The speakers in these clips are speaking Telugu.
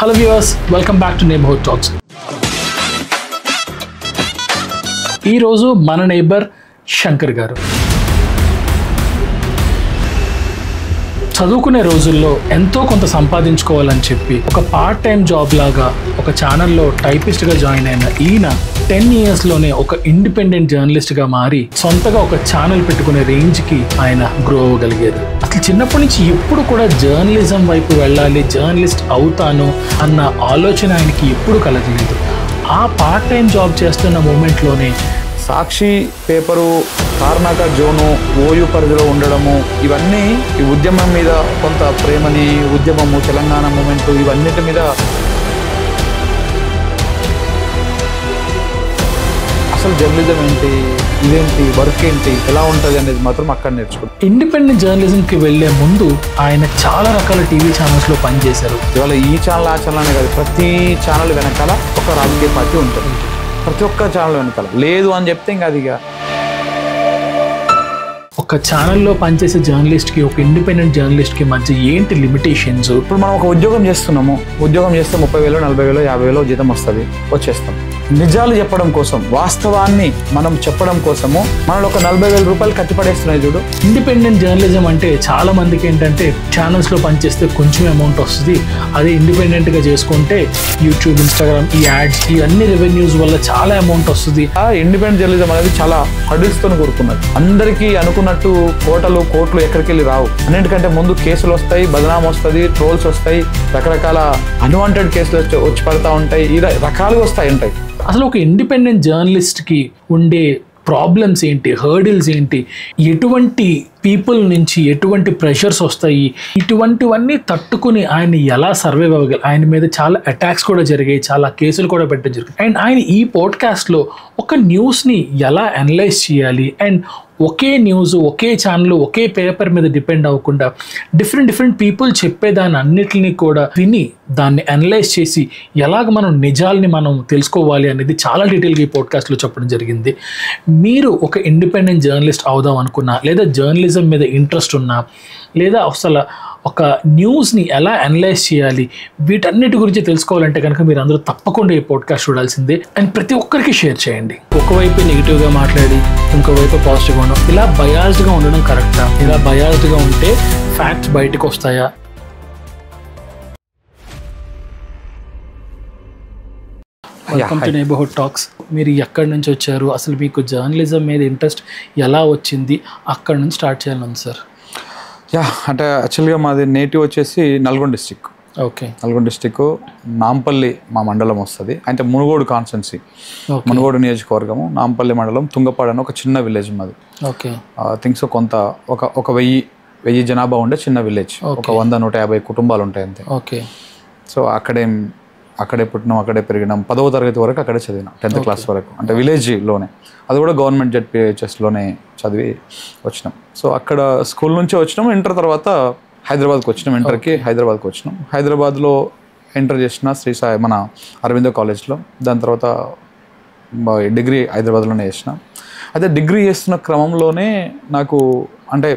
Hello viewers, welcome back to neighbourhood talks. ఈరోజు మన నేబర్ శంకర్ గారు చదువుకునే రోజుల్లో ఎంతో కొంత సంపాదించుకోవాలని చెప్పి ఒక పార్ట్ టైం జాబ్ లాగా ఒక ఛానల్లో టైపిస్ట్గా జాయిన్ అయిన ఈయన 10 yearsలోనే ఒక ఇండిపెండెంట్ జర్నలిస్ట్గా మారి సొంతగా ఒక ఛానల్ పెట్టుకునే రేంజ్కి ఆయన గ్రో అవ్వగలిగారు. అసలు చిన్నప్పటి నుంచి ఎప్పుడు కూడా జర్నలిజం వైపు వెళ్ళాలి, జర్నలిస్ట్ అవుతాను అన్న ఆలోచన ఆయనకి ఎప్పుడు కలగలేదు. ఆ పార్ట్ టైం జాబ్ చేస్తున్న మూమెంట్లోనే సాక్షి పేపరు, తార్నాక జోను, ఓయూ పరిధిలో ఉండడము, ఇవన్నీ ఈ ఉద్యమం మీద కొంత ప్రేమని, ఉద్యమము, తెలంగాణ మూమెంట్, ఇవన్నిటి మీద అసలు జర్నలిజం ఏంటి, ఇదేంటి, వర్క్ ఏంటి, ఎలా ఉంటుంది అనేది మాత్రం అక్కడ నేర్చుకుంటాం. ఇండిపెండెంట్ జర్నలిజంకి వెళ్లే ముందు ఆయన చాలా రకాల టీవీ ఛానల్స్లో పనిచేశారు. ఇవాళ ఈ ఛానల్ ఆ ఛానల్ అనే కాదు, ప్రతి ఛానల్ వెనకాల ఒక రాజకీయ పార్టీ ఉంటుంది. ప్రతి ఒక్క ఛానల్ వెనకాల లేదు అని చెప్తే ఇంకా అది ఒక ఛానల్లో పనిచేసే జర్నలిస్ట్కి, ఒక ఇండిపెండెంట్ జర్నలిస్ట్కి మధ్య ఏంటి లిమిటేషన్స్? ఇప్పుడు మనం ఒక ఉద్యోగం చేస్తున్నాము, ఉద్యోగం చేస్తే 30,000, 40,000, 50,000 జీతం వస్తుంది, వచ్చేస్తాం. నిజాలు చెప్పడం కోసం, వాస్తవాన్ని మనం చెప్పడం కోసము మనలో ఒక 40,000 రూపాయలు కట్టిపడేస్తున్నాయి చూడు. ఇండిపెండెంట్ జర్నలిజం అంటే చాలా మందికి ఏంటంటే ఛానల్స్లో పనిచేస్తే కొంచెం అమౌంట్ వస్తుంది, అదే ఇండిపెండెంట్గా చేసుకుంటే యూట్యూబ్, ఇన్స్టాగ్రామ్, ఈ యాడ్స్, ఈ అన్ని రెవెన్యూస్ వల్ల చాలా అమౌంట్ వస్తుంది. ఆ ఇండిపెండెంట్ జర్నలిజం అనేది చాలా హడిల్స్తో కూడుకున్నది. అందరికీ అనుకున్నట్టు కోట్లు ఎక్కడికి వెళ్ళి రావు. అన్నింటికంటే ముందు కేసులు వస్తాయి, బదనాం వస్తుంది, ట్రోల్స్ వస్తాయి, రకరకాల అన్వాంటెడ్ కేసులు వచ్చి పడతా ఉంటాయి, ఈ రకాలుగా ఉంటాయి. అసలు ఒక ఇండిపెండెంట్ జర్నలిస్ట్కి ఉండే ప్రాబ్లమ్స్ ఏంటి, హర్డిల్స్ ఏంటి, ఎటువంటి పీపుల్ నుంచి ఎటువంటి ప్రెషర్స్ వస్తాయి, ఇటువంటివన్నీ తట్టుకుని ఆయన ఎలా సర్వైవ్ అవ్వగలరు? ఆయన మీద చాలా అటాక్స్ కూడా జరిగాయి, చాలా కేసులు కూడా పెట్టడం జరిగింది. అండ్ ఆయన ఈ పాడ్కాస్ట్లో ఒక న్యూస్ని ఎలా అనలైజ్ చేయాలి, and okay news, okay channel, okay paper మీద డిపెండ్ అవ్వకుండా డిఫరెంట్ పీపుల్ చెప్పేదాన్ని అన్నిటిని కూడా విని దాన్ని అనలైజ్ చేసి ఎలాగ మనం నిజాల్ని మనం తెలుసుకోవాలి అనేది చాలా డీటెయిల్గా ఈ పాడ్కాస్ట్లో చెప్పడం జరిగింది. మీరు ఒక ఇండిపెండెంట్ జర్నలిస్ట్ అవుదాం అనుకున్నా, లేదా జర్నలిజం మీద ఇంట్రెస్ట్ ఉన్నా, లేదా అసలు ఒక న్యూస్ని ఎలా అనలైజ్ చేయాలి, వీటన్నిటి గురించి తెలుసుకోవాలంటే కనుక మీరు అందరూ తప్పకుండా ఈ పాడ్కాస్ట్ చూడాల్సిందే. అండ్ ప్రతి ఒక్కరికి షేర్ చేయండి. ఒకవైపు నెగిటివ్గా మాట్లాడి ఇంకోవైపు పాజిటివ్గా ఉండడం, ఇలా బయాస్డ్గా ఉండడం కరెక్టా? ఇలా బయాస్డ్గా ఉంటే ఫ్యాక్ట్స్ బయటకు వస్తాయా? Welcome to neighbourhood talks. మీరు ఎక్కడి నుంచి వచ్చారు, అసలు మీకు జర్నలిజం మీద ఇంట్రెస్ట్ ఎలా వచ్చింది, అక్కడ నుంచి స్టార్ట్ చేయాలని సార్. అంటే యాక్చువల్గా మాది నేటివ్ వచ్చేసి Nalgonda district. Okay. Nalgonda district Nampally మా మండలం వస్తుంది. అంటే మునుగోడు కాన్స్టెన్సీ, మునుగోడు నియోజకవర్గము, నాంపల్లి మండలం, తుంగపాడు అని ఒక చిన్న విలేజ్ మాది. ఓకే. థింక్స్ కొంత ఒక 1000 జనాభా ఉండే చిన్న విలేజ్, ఒక 100-150 కుటుంబాలు ఉంటాయి అంతే. ఓకే. సో అక్కడే పుట్టినాం, అక్కడే పెరిగినాం. 10వ తరగతి వరకు అక్కడే చదివినాం, 10th క్లాస్ వరకు. అంటే విలేజ్లోనే, అది కూడా గవర్నమెంట్ జెడ్పిహెచ్ఎస్లోనే చదివి వచ్చినాం. సో అక్కడ స్కూల్ నుంచే వచ్చినాం. ఇంటర్ తర్వాత హైదరాబాద్కి వచ్చినాం. ఇంటర్కి హైదరాబాద్కి వచ్చినాం. హైదరాబాద్లో ఇంటర్ చేసిన శ్రీ సాయి మన అరవిందో కాలేజ్లో. దాని తర్వాత డిగ్రీ హైదరాబాద్లోనే చేసిన. అయితే డిగ్రీ చేస్తున్న క్రమంలోనే నాకు అంటే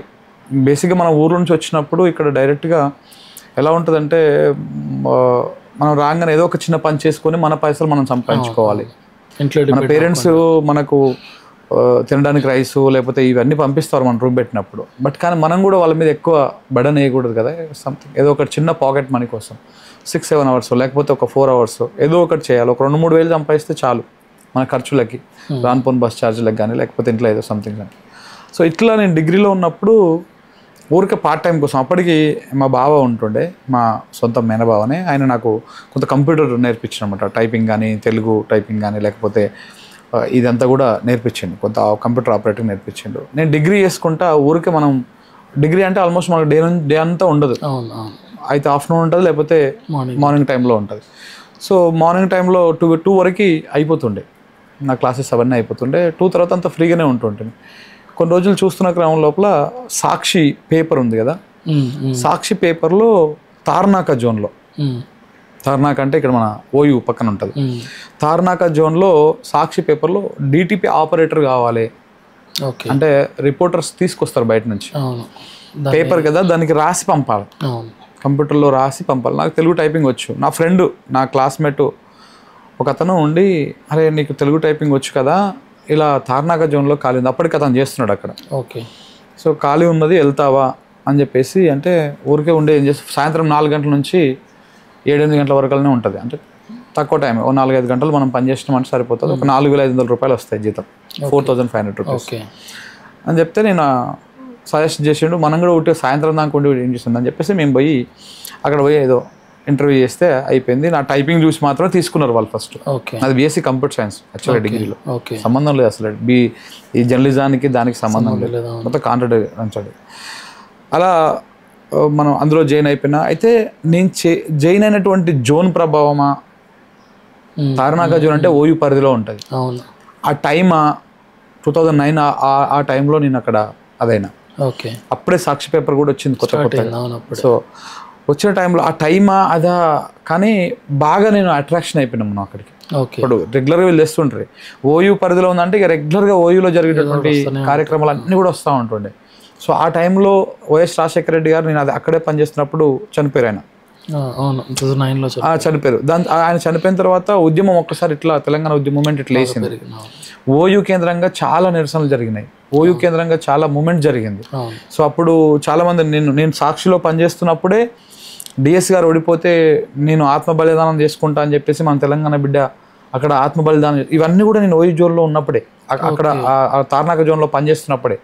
బేసిక్గా మన ఊరు నుంచి వచ్చినప్పుడు ఇక్కడ డైరెక్ట్గా ఎలా ఉంటుందంటే, మనం రాగానే ఏదో ఒక చిన్న పని చేసుకొని మన పైసలు మనం సంపాదించుకోవాలి. మన పేరెంట్స్ మనకు తినడానికి రైసు లేకపోతే ఇవన్నీ పంపిస్తారు మన రూమ్ పెట్టినప్పుడు. బట్ కానీ మనం కూడా వాళ్ళ మీద ఎక్కువ బర్డన్ వేయకూడదు కదా. సంథింగ్ ఏదో ఒక చిన్న పాకెట్ మనీ కోసం 6-7 hours లేకపోతే ఒక 4 hours ఏదో ఒకటి చేయాలి. ఒక 2-3 వేలు సంపాదిస్తే చాలు మన ఖర్చులకి, రాన్పోన్ బస్ ఛార్జీలకు కానీ లేకపోతే ఇంట్లో ఏదో సంథింగ్ కానీ. సో ఇట్లా నేను డిగ్రీలో ఉన్నప్పుడు ఊరికే పార్ట్ టైం కోసం, అప్పటికి మా బావ ఉంటుండే, మా సొంత మేనబావనే, ఆయన నాకు కొంత కంప్యూటర్ నేర్పించినమాట. టైపింగ్ కానీ, తెలుగు టైపింగ్ కానీ, లేకపోతే ఇదంతా కూడా నేర్పించిండు. కొంత కంప్యూటర్ ఆపరేటింగ్ నేర్పించిండు. నేను డిగ్రీ చేసుకుంటా ఊరికే, మనం డిగ్రీ అంటే ఆల్మోస్ట్ మనకు డే అంతా ఉండదు. అయితే ఆఫ్టర్నూన్ ఉంటుంది, లేకపోతే మార్నింగ్ టైంలో ఉంటుంది. సో మార్నింగ్ టైంలో 2 వరకు అయిపోతుండే నా క్లాసెస్, అవన్నీ అయిపోతుండే. 2 తర్వాత అంతా ఫ్రీగానే ఉంటుంటుంది. కొన్ని రోజులు చూస్తున్న క్రమం లోపల సాక్షి పేపర్ ఉంది కదా, సాక్షి పేపర్లో తార్నాక జోన్లో, తార్నాక అంటే ఇక్కడ మన ఓయూ పక్కన ఉంటుంది, తార్నాక జోన్లో సాక్షి పేపర్లో డిటిపి ఆపరేటర్ కావాలి అంటే రిపోర్టర్స్ తీసుకొస్తారు బయట నుంచి, పేపర్ కదా, దానికి రాసి పంపాలి. కంప్యూటర్లో రాసి పంపాలి. నాకు తెలుగు టైపింగ్ వచ్చు. నా ఫ్రెండ్, నా క్లాస్మేట్ ఒక అతను ఉండి, అరే నీకు తెలుగు టైపింగ్ వచ్చు కదా, ఇలా తార్నాక జోన్లో ఖాళీ ఉంది, అప్పటికి అతను చేస్తున్నాడు అక్కడ. ఓకే. సో ఖాళీ ఉన్నది వెళ్తావా అని చెప్పేసి అంటే ఊరికే ఉండే ఏం చేసి సాయంత్రం 4 గంటల నుంచి 7-8 గంటల వరకునే ఉంటుంది. అంటే తక్కువ టైం, ఓ 4-5 గంటలు మనం పనిచేసినామంటే సరిపోతుంది. ఒక 4,500 రూపాయలు వస్తాయి జీతం, 4,500 రూపీస్ అని చెప్తే నేను సజెస్ట్ చేసిండు. మనం కూడా ఒకటి సాయంత్రం దాకా ఉండి ఏం చేస్తుంది అని చెప్పేసి మేము పోయి అక్కడ పోయి ఏదో ఇంటర్వ్యూ చేస్తే అయిపోయింది. నా టైపింగ్ చూసి మాత్రం తీసుకున్నారు వాళ్ళు ఫస్ట్. అది బీఎస్సీ కంప్యూటర్ సైన్స్ యాక్చువల్గా డిగ్రీలో, సంబంధం లేదు అసలు ఈ జర్నలిజానికి దానికి సంబంధం లేదు, మొత్తం కాంట్రాక్ట్ అంచాడు. అలా మనం అందులో జాయిన్ అయిపోయినా. అయితే నేను జాయిన్ అయినటువంటి జోన్ ప్రభావమా, తార్నాక జోన్ అంటే ఓయూ పరిధిలో ఉంటుంది. ఆ టైమా 2009 ఆ టైంలో నేను అక్కడ అదైనా. అప్పుడే సాక్షి పేపర్ కూడా వచ్చింది కొత్త. సో వచ్చిన టైంలో ఆ టైమా అదా, కానీ బాగా నేను అట్రాక్షన్ అయిపోయినాము మనం అక్కడికి. ఇప్పుడు రెగ్యులర్గా వీళ్ళు తెస్తుంటారు. ఓయూ పరిధిలో ఉందంటే ఇక రెగ్యులర్గా ఓయూలో జరిగేటటువంటి కార్యక్రమాలు అన్నీ కూడా వస్తూ ఉంటుండే. సో ఆ టైంలో వైఎస్ రాజశేఖర రెడ్డి గారు, నేను అది అక్కడే పనిచేస్తున్నప్పుడు చనిపోయారు. ఆయన చనిపోయారు. ఆయన చనిపోయిన తర్వాత ఉద్యమం ఒక్కసారి ఇట్లా తెలంగాణ ఉద్యమం మూమెంట్ ఇట్లా వేసింది. ఓయూ కేంద్రంగా చాలా నిరసనలు జరిగినాయి, ఓయూ కేంద్రంగా చాలా మూమెంట్ జరిగింది. సో అప్పుడు చాలామంది, నేను సాక్షిలో పనిచేస్తున్నప్పుడే డిఎస్ గారు ఓడిపోతే నేను ఆత్మ బలిదానం చేసుకుంటా అని చెప్పేసి మన తెలంగాణ బిడ్డ అక్కడ ఆత్మ బలిదానం, ఇవన్నీ కూడా నేను ఓయూ జోన్లో ఉన్నప్పుడే, అక్కడ తార్నాక జోన్లో పనిచేస్తున్నప్పుడే,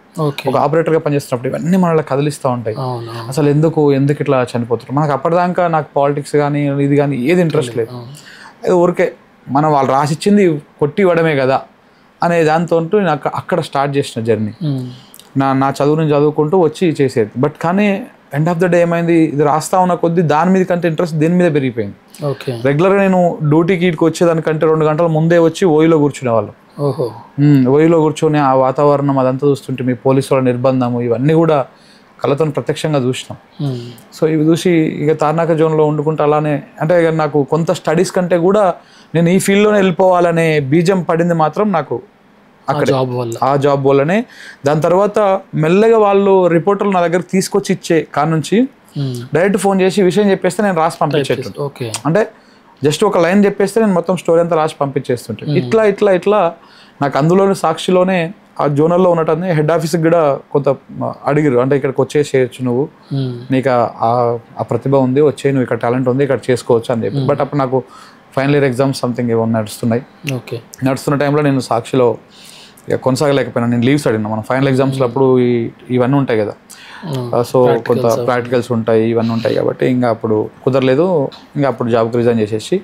ఒక ఆపరేటర్గా పనిచేస్తున్నప్పుడు ఇవన్నీ మనల్ని కదిలిస్తూ ఉంటాయి. అసలు ఎందుకు ఇట్లా చనిపోతున్నారు. మనకు అప్పటిదాకా నాకు పాలిటిక్స్ కానీ ఇది కానీ ఏది ఇంట్రెస్ట్ లేదు. అది ఊరికే మనం వాళ్ళు రాసిచ్చింది కొట్టి ఇవ్వడమే కదా అనే దాంతో నేను అక్కడ స్టార్ట్ చేసిన జర్నీ. నా చదువుని చదువుకుంటూ వచ్చి చేసేది. బట్ కానీ ఎండ్ ఆఫ్ ద డే ఏమైంది, ఇది రాస్తా ఉన్న కొద్దీ దాని మీద కంటే ఇంట్రెస్ట్ దీని మీద పెరిగిపోయింది. రెగ్యులర్గా నేను డ్యూటీకి ఇటుకు వచ్చేదానికంటే 2 గంటల ముందే వచ్చి ఓయిలో కూర్చునేవాళ్ళం. ఓయిలో కూర్చొని ఆ వాతావరణం అదంతా చూస్తుంటే మీ పోలీసు వాళ్ళ నిర్బంధము ఇవన్నీ కూడా కళ్ళతో ప్రత్యక్షంగా చూసినాం. సో ఇవి చూసి ఇక తార్నాక జోన్లో వండుకుంటూ అలానే, అంటే ఇక నాకు కొంత స్టడీస్ కంటే కూడా నేను ఈ ఫీల్డ్లోనే వెళ్ళిపోవాలనే బీజం పడింది మాత్రం నాకు అక్కడ, ఆ జాబ్ వల్లనే. దాని తర్వాత మెల్లగా వాళ్ళు రిపోర్టర్లు నా దగ్గర తీసుకొచ్చి ఇచ్చే కాడ నుంచి డైరెక్ట్ ఫోన్ చేసి విషయం చెప్పేస్తే నేను రాసి పంపించేట్టు. అంటే జస్ట్ ఒక లైన్ చెప్పేస్తే నేను మొత్తం స్టోరీ అంతా రాసి పంపించేస్తుంటే ఇట్లా నాకు అందులోనే సాక్షిలోనే ఆ జోనల్లో ఉన్నట్టు హెడ్ ఆఫీస్కి కూడా కొంత అడిగిరు. అంటే ఇక్కడికి వచ్చేసేయచ్చు, నువ్వు నీకు ఆ ప్రతిభ ఉంది, వచ్చే నువ్వు ఇక్కడ టాలెంట్ ఉంది, ఇక్కడ చేసుకోవచ్చు అని చెప్పి. బట్ అప్పుడు నాకు ఫైనల్ ఇయర్ ఎగ్జామ్స్ సంథింగ్ ఏమో నడుస్తున్న టైంలో నేను సాక్షిలో ఇక కొనసాగలేకపోయినా. నేను లీవ్స్ అడిగినా, మన ఫైనల్ ఎగ్జామ్స్లో అప్పుడు ఇవన్నీ ఉంటాయి కదా, సో కొంత ప్రాక్టికల్స్ ఉంటాయి, ఇవన్నీ ఉంటాయి కాబట్టి ఇంకా అప్పుడు కుదరలేదు. ఇంకా అప్పుడు జాబ్కి రిజైన్ చేసేసి,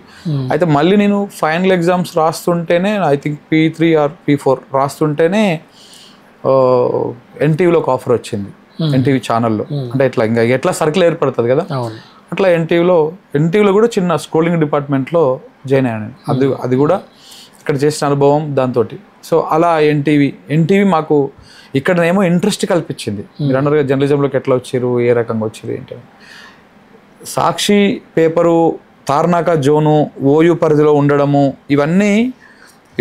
అయితే మళ్ళీ నేను ఫైనల్ ఎగ్జామ్స్ రాస్తుంటేనే I think P3 or P4 రాస్తుంటేనే ఎన్టీవీలో ఒక ఆఫర్ వచ్చింది, ఎన్టీవీ ఛానల్లో. అంటే ఎట్లా సర్కిల్ ఏర్పడుతుంది కదా, అట్లా ఎన్టీవీలో కూడా చిన్న స్క్రోలింగ్ డిపార్ట్మెంట్లో జాయిన్ అయ్యాను. అది కూడా ఇక్కడ చేసిన అనుభవం దాంతో. సో అలా ఎన్టీవీ మాకు ఇక్కడనేమో ఇంట్రెస్ట్ కల్పించింది. మీరు అన్నారుగా జర్నలిజంలోకి ఎట్లా వచ్చారు, ఏ రకంగా వచ్చారు ఏంటి. సాక్షి పేపరు, తార్నాక జోను, ఓయూ పరిధిలో ఉండడము, ఇవన్నీ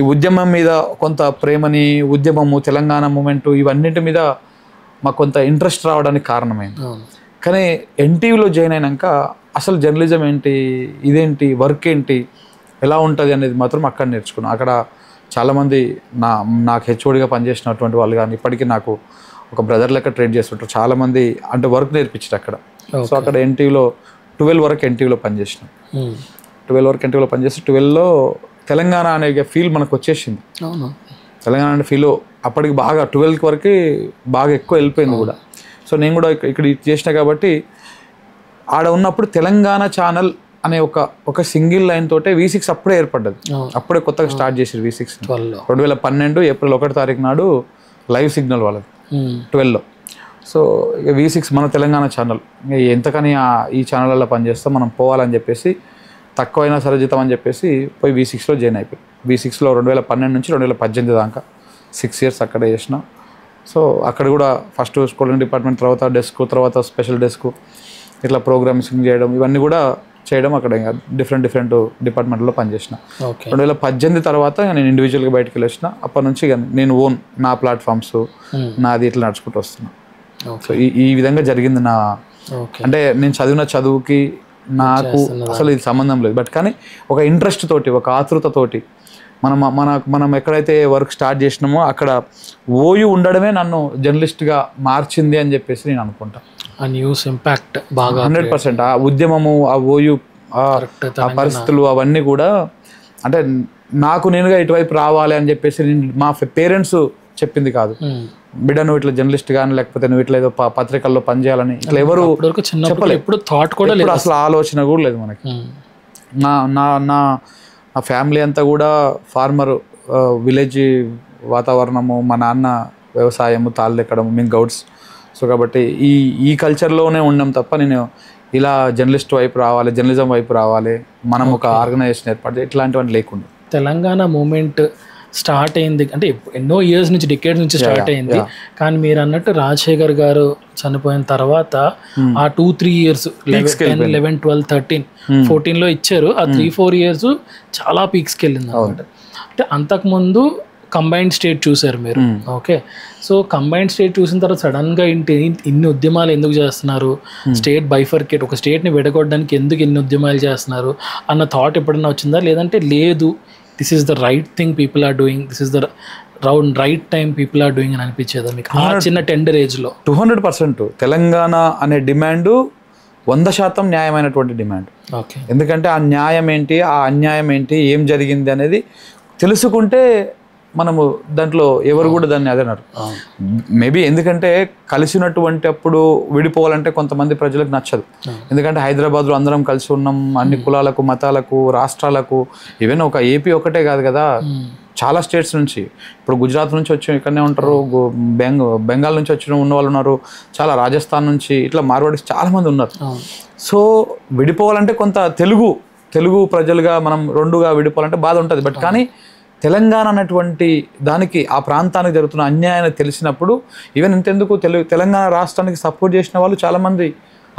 ఈ ఉద్యమం మీద కొంత ప్రేమని, ఉద్యమము, తెలంగాణ మూమెంటు, ఇవన్నిటి మీద మాకు కొంత ఇంట్రెస్ట్ రావడానికి కారణమైంది. కానీ ఎన్టీవీలో జాయిన్ అయినాక అసలు జర్నలిజం ఏంటి, ఇదేంటి, వర్క్ ఏంటి, ఎలా ఉంటుంది అనేది మాత్రం అక్కడ నేర్చుకున్నాను. అక్కడ చాలామంది నాకు హెచ్ఓడిగా పనిచేసినటువంటి వాళ్ళు కానీ ఇప్పటికీ నాకు ఒక బ్రదర్ లెక్క ట్రీట్ చేస్తుంటారు. చాలామంది అంటే వర్క్ నేర్పించారు అక్కడ. సో అక్కడ ఎన్టీవీలో 12 వరకు ఎన్టీవీలో పనిచేసినాం. 12 వరకు ఎన్టీవీలో పనిచేసి 12లో తెలంగాణ అనే ఫీల్ మనకు వచ్చేసింది. తెలంగాణ అనే ఫీల్ అప్పటికి బాగా 12 వరకు బాగా ఎక్కువ వెళ్ళిపోయింది కూడా. సో నేను కూడా ఇక్కడ చేసిన కాబట్టి ఆడ ఉన్నప్పుడు తెలంగాణ ఛానల్ అనే ఒక సింగిల్ లైన్ తోటే V6 అప్పుడే ఏర్పడ్డది. అప్పుడే కొత్తగా స్టార్ట్ చేసారు V6 2012 ఏప్రిల్ 1వ తారీఖు నాడు లైవ్ సిగ్నల్ వాళ్ళది 12లో. సో ఇక V6 మన తెలంగాణ ఛానల్, ఎంతకని ఈ ఛానళ్ళలో పనిచేస్తాం, మనం పోవాలని చెప్పేసి తక్కువైనా సరే జీతం అని చెప్పేసి పోయి V6లో జాయిన్ అయిపోయి. V6లో 2012 నుంచి 2018 దాకా 6 years అక్కడే చేసిన. సో అక్కడ కూడా ఫస్ట్ స్కూలింగ్ డిపార్ట్మెంట్, తర్వాత డెస్క్, తర్వాత స్పెషల్ డెస్క్, ఇట్లా ప్రోగ్రామింగ్ చేయడం, ఇవన్నీ కూడా చేయడం అక్కడ ఇంకా డిఫరెంట్ డిపార్ట్మెంట్లో పనిచేసిన. 2018 తర్వాత నేను ఇండివిజువల్గా బయటకు వెళ్ళేసిన. అప్పటి నుంచి ఇక నేను నా ప్లాట్ఫామ్స్ నాది ఇట్లా నడుచుకుంటూ వస్తున్నా. సో ఈ విధంగా జరిగింది నా ఓకే. అంటే నేను చదివిన చదువుకి నాకు అసలు ఇది సంబంధం లేదు, బట్ కానీ ఒక ఇంట్రెస్ట్ తోటి, ఒక ఆతృతతోటి మనం ఎక్కడైతే వర్క్ స్టార్ట్ చేసినామో అక్కడ ఓయూ ఉండడమే నన్ను జర్నలిస్ట్గా మార్చింది అని చెప్పేసి నేను అనుకుంటా. ఆ న్యూస్ ఇంపాక్ట్ బాగా 100%. ఆ ఉద్యమము, ఆ ఓయూ, ఆ పరిస్థితులు అవన్నీ కూడా అంటే నాకు నేనుగా ఇటువైపు రావాలి అని చెప్పేసి మా పేరెంట్స్ చెప్పింది కాదు. బిడ్డ నువ్వు ఇట్లా జర్నలిస్ట్ కానీ లేకపోతే నువ్వు ఇట్లా ఏదో పత్రికల్లో పనిచేయాలని ఇట్లా ఎవరు చెప్పలేదు. ఎప్పుడు థాట్ కూడా లేదు, అసలు ఆలోచన కూడా లేదు మనకి. నా నా నా నా ఫ్యామిలీ అంతా కూడా ఫార్మర్, విలేజ్ వాతావరణము, మా నాన్న వ్యవసాయము, తాళ్ళు ఎక్కడము, మేము గౌడ్స్. సో కాబట్టి ఈ కల్చర్లోనే ఉన్నాం తప్ప నేను ఇలా జర్నలిస్ట్ వైపు రావాలి, జర్నలిజం వైపు రావాలి, మనం ఒక ఆర్గనైజేషన్ ఏర్పాటు ఇట్లాంటివన్నీ లేకుండా. తెలంగాణ మూమెంట్ స్టార్ట్ అయింది అంటే ఎన్నో ఇయర్స్ నుంచి, డికేడ్స్ నుంచి స్టార్ట్ అయింది. కానీ మీరు అన్నట్టు రాజశేఖర్ గారు చనిపోయిన తర్వాత ఆ 2-3 years 10, 11, 12, 13, 14లో ఇచ్చారు. ఆ 3-4 years చాలా పీక్స్కి వెళ్ళింది అనమాట. అంటే అంతకుముందు కంబైన్డ్ స్టేట్ చూసారు మీరు. ఓకే, సో కంబైన్డ్ స్టేట్ చూసిన తర్వాత సడన్గా ఇన్ని ఉద్యమాలు ఎందుకు చేస్తున్నారు, స్టేట్ బైఫర్కేట్, ఒక స్టేట్ని విడగొట్టడానికి ఎందుకు ఇన్ని ఉద్యమాలు చేస్తున్నారు అన్న థాట్ ఎప్పుడన్నా వచ్చిందా? లేదంటే లేదు, this is the right thing people are doing, this is the right time people are doing అని అనిపించేదా మీకు ఆ చిన్న టెండర్ ఏజ్లో? 200% తెలంగాణ అనే డిమాండు 100% న్యాయమైనటువంటి డిమాండ్. ఓకే, ఎందుకంటే ఆ న్యాయం ఏంటి, ఆ అన్యాయం ఏంటి, ఏం జరిగింది అనేది తెలుసుకుంటే మనము దాంట్లో ఎవరు కూడా దాన్ని అదన్నారు. మేబీ ఎందుకంటే కలిసినటువంటి అప్పుడు విడిపోవాలంటే కొంతమంది ప్రజలకు నచ్చదు. ఎందుకంటే హైదరాబాద్లో అందరం కలిసి ఉన్నాం, అన్ని కులాలకు, మతాలకు, రాష్ట్రాలకు, ఈవెన్ ఒక ఏపీ ఒకటే కాదు కదా, చాలా స్టేట్స్ నుంచి, ఇప్పుడు గుజరాత్ నుంచి వచ్చి ఇక్కడనే ఉంటారు, బెంగాల్ నుంచి వచ్చిన ఉన్న వాళ్ళు ఉన్నారు, చాలా రాజస్థాన్ నుంచి, ఇట్లా మార్వాడీస్ చాలామంది ఉన్నారు. సో విడిపోవాలంటే కొంత తెలుగు ప్రజలుగా మనం రెండుగా విడిపోవాలంటే బాధ ఉంటుంది. బట్ కానీ తెలంగాణ అన్నటువంటి దానికి, ఆ ప్రాంతానికి జరుగుతున్న అన్యాయాన్ని తెలిసినప్పుడు ఈవెన్ ఇంతెందుకు తెలంగాణ రాష్ట్రానికి సపోర్ట్ చేసిన వాళ్ళు చాలామంది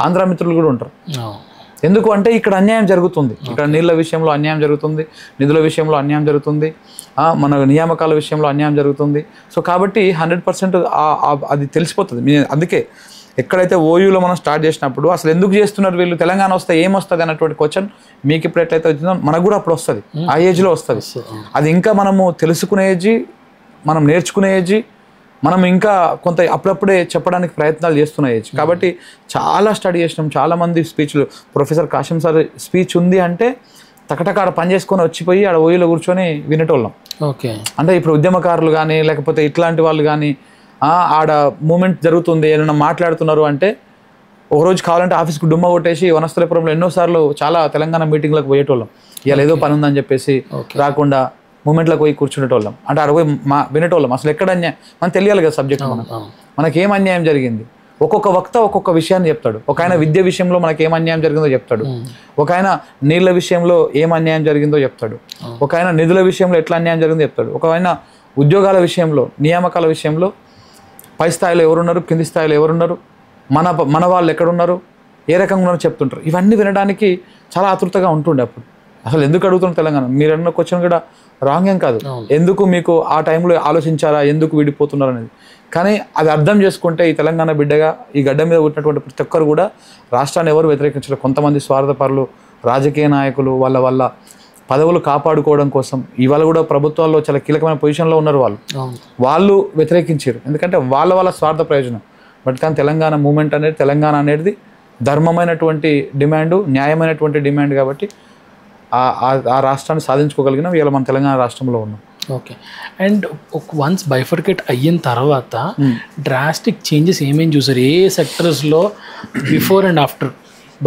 ఆంధ్ర మిత్రులు కూడా ఉంటారు. ఎందుకు అంటే ఇక్కడ అన్యాయం జరుగుతుంది, ఇక్కడ నీళ్ళ విషయంలో అన్యాయం జరుగుతుంది, నిధుల విషయంలో అన్యాయం జరుగుతుంది, మన నియామకాల విషయంలో అన్యాయం జరుగుతుంది. సో కాబట్టి 100% అది తెలిసిపోతుంది. అందుకే ఎక్కడైతే ఓయూలో మనం స్టార్ట్ చేసినప్పుడు అసలు ఎందుకు చేస్తున్నారు వీళ్ళు, తెలంగాణ వస్తే ఏమొస్తుంది అన్నటువంటి క్వశ్చన్ మీకు ఇప్పుడు ఎట్లయితే వచ్చిందో మనకు కూడా అప్పుడు వస్తుంది, ఆ ఏజ్లో వస్తుంది. అది ఇంకా మనము తెలుసుకునే ఏజ్, మనం నేర్చుకునే ఏజ్, మనం ఇంకా కొంత అప్పుడప్పుడే చెప్పడానికి ప్రయత్నాలు చేస్తున్న ఏజ్. కాబట్టి చాలా స్టడీ చేసినాం, చాలామంది స్పీచ్లు, ప్రొఫెసర్ కాశం సార్ స్పీచ్ ఉంది అంటే తకటకాడ పని చేసుకొని వచ్చిపోయి ఆడ ఓయూలో కూర్చొని వినేటోళ్ళం. ఓకే, అంటే ఇప్పుడు ఉద్యమకారులు కానీ లేకపోతే ఇట్లాంటి వాళ్ళు కానీ ఆడ మూమెంట్ జరుగుతుంది, ఏమైనా మాట్లాడుతున్నారు అంటే ఒకరోజు కావాలంటే ఆఫీస్కి డుమ్మ కొట్టేసి వనస్థలిపురంలో ఎన్నోసార్లు చాలా తెలంగాణ మీటింగ్లకు పోయేటోళ్ళం. ఇవాళ ఏదో పని ఉందని చెప్పేసి రాకుండా మూమెంట్లకు పోయి కూర్చునేటోళ్ళం. అంటే ఆడ పోయి వినేటోళ్ళం. అసలు ఎక్కడ అన్యాయం మనకు తెలియాలి కదా సబ్జెక్ట్, మనకేం అన్యాయం జరిగింది. ఒక్కొక్క వక్త ఒక్కొక్క విషయాన్ని చెప్తాడు. ఒక ఆయన విద్య విషయంలో మనకి ఏం అన్యాయం జరిగిందో చెప్తాడు, ఒక ఆయన నీళ్ళ విషయంలో ఏం అన్యాయం జరిగిందో చెప్తాడు, ఒక ఆయన నిధుల విషయంలో ఎట్లా అన్యాయం జరిగిందో చెప్తాడు, ఒక ఆయన ఉద్యోగాల విషయంలో, నియామకాల విషయంలో పై స్థాయిలో ఎవరున్నారు, కింది స్థాయిలో ఎవరున్నారు, మన వాళ్ళు ఎక్కడున్నారు, ఏ రకంగా ఉన్నారో చెప్తుంటారు. ఇవన్నీ వినడానికి చాలా ఆతృతగా ఉంటుండే అప్పుడు. అసలు ఎందుకు అడుగుతున్నారు తెలంగాణ, మీరు అన్న క్వశ్చన్ కూడా రాంగ్ ఏం కాదు. ఎందుకు మీకు ఆ టైంలో ఆలోచించారా, ఎందుకు విడిపోతున్నారు అనేది. కానీ అది అర్థం చేసుకుంటే ఈ తెలంగాణ బిడ్డగా ఈ గడ్డ మీద పుట్టినటువంటి ప్రతి ఒక్కరు కూడా రాష్ట్రాన్ని ఎవరు వ్యతిరేకించలేదు. కొంతమంది స్వార్థపరులు, రాజకీయ నాయకులు వాళ్ళ పదవులు కాపాడుకోవడం కోసం ఇవాళ కూడా ప్రభుత్వాల్లో చాలా కీలకమైన పొజిషన్లో ఉన్నారు. వాళ్ళు వ్యతిరేకించారు, ఎందుకంటే వాళ్ళ స్వార్థ ప్రయోజనం. బట్ కానీ తెలంగాణ మూమెంట్ అనేది, తెలంగాణ అనేది ధర్మమైనటువంటి డిమాండు, న్యాయమైనటువంటి డిమాండ్. కాబట్టి ఆ రాష్ట్రాన్ని సాధించుకోగలిగిన ఇవాళ మన తెలంగాణ రాష్ట్రంలో ఉన్నాం. ఓకే, అండ్ వన్స్ బైఫర్కేట్ అయిన తర్వాత డ్రాస్టిక్ చేంజెస్ ఏమేమి చూసారు ఏ సెక్టర్స్లో, బిఫోర్ అండ్ ఆఫ్టర్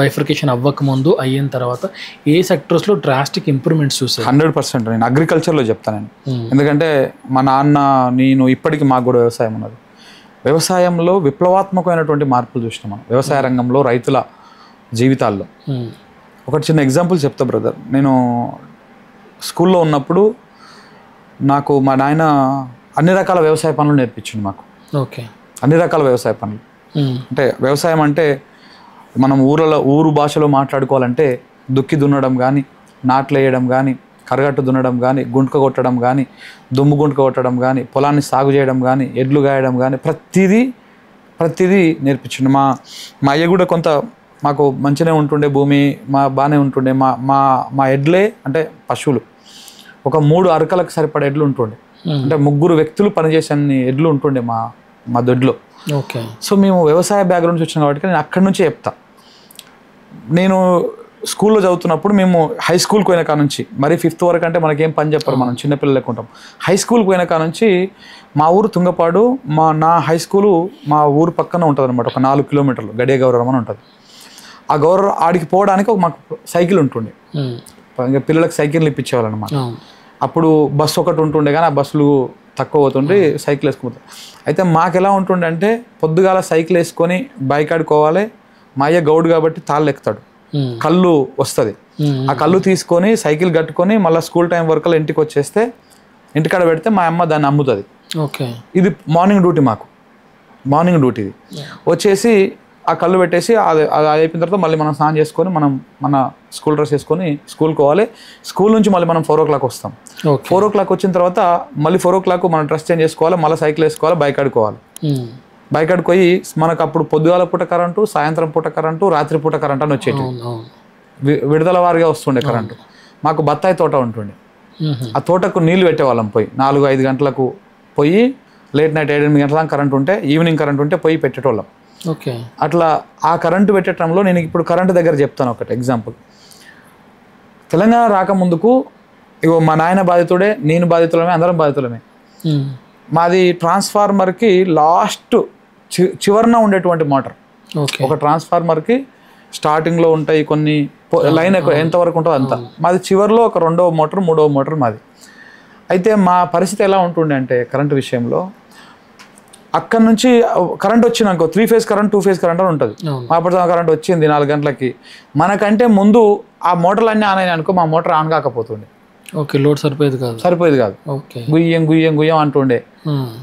బైఫర్కేషన్ అవ్వకముందు అయిన తర్వాత ఏ సెక్టర్స్లో డ్రాస్టిక్ ఇంప్రూవ్మెంట్స్ చూసారు? 100% నేను అగ్రికల్చర్లో చెప్తాను. ఎందుకంటే మా నాన్న, నేను ఇప్పటికీ మాకు కూడా వ్యవసాయం ఉన్నది. వ్యవసాయంలో విప్లవాత్మకమైనటువంటి మార్పులు చూసినాం మనం వ్యవసాయ రంగంలో, రైతుల జీవితాల్లో. ఒకటి చిన్న ఎగ్జాంపుల్ చెప్తా బ్రదర్. నేను స్కూల్లో ఉన్నప్పుడు నాకు మా నాయన అన్ని రకాల వ్యవసాయ పనులు నేర్పించింది మాకు. ఓకే, అన్ని రకాల వ్యవసాయ పనులు అంటే, వ్యవసాయం అంటే మనం ఊరు భాషలో మాట్లాడుకోవాలంటే దుక్కి దున్నడం కానీ, నాట్లు వేయడం కానీ, కరగట్టు దున్నడం కానీ, గుంటక కొట్టడం కానీ, దుమ్ము గుంటక కొట్టడం కానీ, పొలాన్ని సాగు చేయడం కానీ, ఎడ్లు గాయడం కానీ, ప్రతిదీ నేర్పించిండు. మా అయ్య కూడా కొంత మాకు మంచిగానే ఉంటుండే, భూమి బాగానే ఉంటుండే. మా ఎడ్లే అంటే పశువులు ఒక 3 అరకలకు సరిపడే ఎడ్లు ఉంటుండే. అంటే 3 వ్యక్తులు పనిచేసే అన్ని ఎడ్లు ఉంటుండే మా దొడ్లో. ఓకే. సో మేము వ్యవసాయ బ్యాక్గ్రౌండ్ నుంచి వచ్చినాం కాబట్టి నేను అక్కడి నుంచే చెప్తా. నేను స్కూల్లో చదువుతున్నప్పుడు మేము హై స్కూల్కి పోయిన కాడ నుంచి, మరి 5th వరకు అంటే మనకేం పని చెప్పరు, మనం చిన్నపిల్లలు లెక్క ఉంటాం. హై స్కూల్కి పోయిన కాడ నుంచి మా ఊరు తుంగపాడు, నా హై స్కూలు మా ఊరు పక్కన ఉంటుంది అనమాట. ఒక 4 కిలోమీటర్లు గడియ గౌరవం అని ఉంటుంది. ఆ గౌరవం ఆడికి పోవడానికి మాకు సైకిల్ ఉంటుండే. ఇంకా పిల్లలకు సైకిల్ ఇప్పించేవాళ్ళు అనమాట. అప్పుడు బస్సు ఒకటి ఉంటుండే కానీ ఆ బస్సులు తక్కువ పోతుండే, సైకిల్ వేసుకుంటాం. అయితే మాకు ఎలా ఉంటుండే అంటే పొద్దుగాల సైకిల్ వేసుకొని బైక్ ఆడుకోవాలి. మా అయ్య గౌడ్ కాబట్టి తాళ్ళు ఎక్కుతాడు, కళ్ళు వస్తుంది. ఆ కళ్ళు తీసుకొని సైకిల్ కట్టుకొని మళ్ళీ స్కూల్ టైం వరకు ఇంటికి వచ్చేస్తే ఇంటికాడ పెడితే మా అమ్మ దాన్ని అమ్ముతుంది. ఓకే. ఇది మార్నింగ్ డ్యూటీ, మాకు మార్నింగ్ డ్యూటీ. ఇది వచ్చేసి ఆ కళ్ళు పెట్టేసి అది అయిపోయిన తర్వాత మళ్ళీ మనం స్నానం చేసుకొని మన స్కూల్ డ్రెస్ వేసుకొని స్కూల్కి పోవాలి. స్కూల్ నుంచి మళ్ళీ మనం 4 o'clock వస్తాం. 4 o'clock వచ్చిన తర్వాత మళ్ళీ 4 o'clock మనం డ్రెస్ చేంజ్ చేసుకోవాలి, మళ్ళీ సైకిల్ వేసుకోవాలి, బైక్ ఆడుకోవాలి. బైక్ ఆడుకోయి మనకు అప్పుడు పొద్దుగాల పూట కరెంటు, సాయంత్రం పూట కరెంటు, రాత్రి పూట కరెంట్ అని వచ్చేటి. విడుదల వారిగా వస్తుండే కరెంటు. మాకు బత్తాయి తోట ఉంటుండే. ఆ తోటకు నీళ్లు పెట్టేవాళ్ళం. పోయి 4-5 గంటలకు పోయి లేట్ నైట్ 7-8 గంటల దాకా కరెంట్ ఉంటే, ఈవినింగ్ కరెంట్ ఉంటే పోయి పెట్టేటోళ్ళం. ఓకే. అట్లా ఆ కరెంటు పెట్టడంలో నేను ఇప్పుడు కరెంటు దగ్గర చెప్తాను ఒకటి ఎగ్జాంపుల్. తెలంగాణ రాకముందుకు ఇగో మా నాయన బాధితుడే, నేను బాధితులమే, అందరం బాధితులమే. మాది ట్రాన్స్ఫార్మర్కి లాస్ట్ చివరన ఉండేటువంటి మోటార్. ఒక ట్రాన్స్ఫార్మర్కి స్టార్టింగ్లో ఉంటాయి కొన్ని లైన్ ఎంతవరకు ఉంటుందో అంత. మాది చివరిలో ఒక 2వ మోటార్ 3వ మోటార్ మాది. అయితే మా పరిస్థితి ఎలా ఉంటుండే అంటే కరెంటు విషయంలో, అక్కడి నుంచి కరెంట్ వచ్చినాకో 3 phase కరెంట్ 2 phase కరెంట్ అని ఉంటుంది. అప్పుడు కరెంట్ వచ్చింది 4 గంటలకి, మనకంటే ముందు ఆ మోటార్లు అన్నీ ఆన్ అయినాయి అనుకో, మా మోటార్ ఆన్ కాకపోతుండే. ఓకే. లోడ్ సరిపోయేది కాదు. ఓకే. గుయ్యం అంటుండే.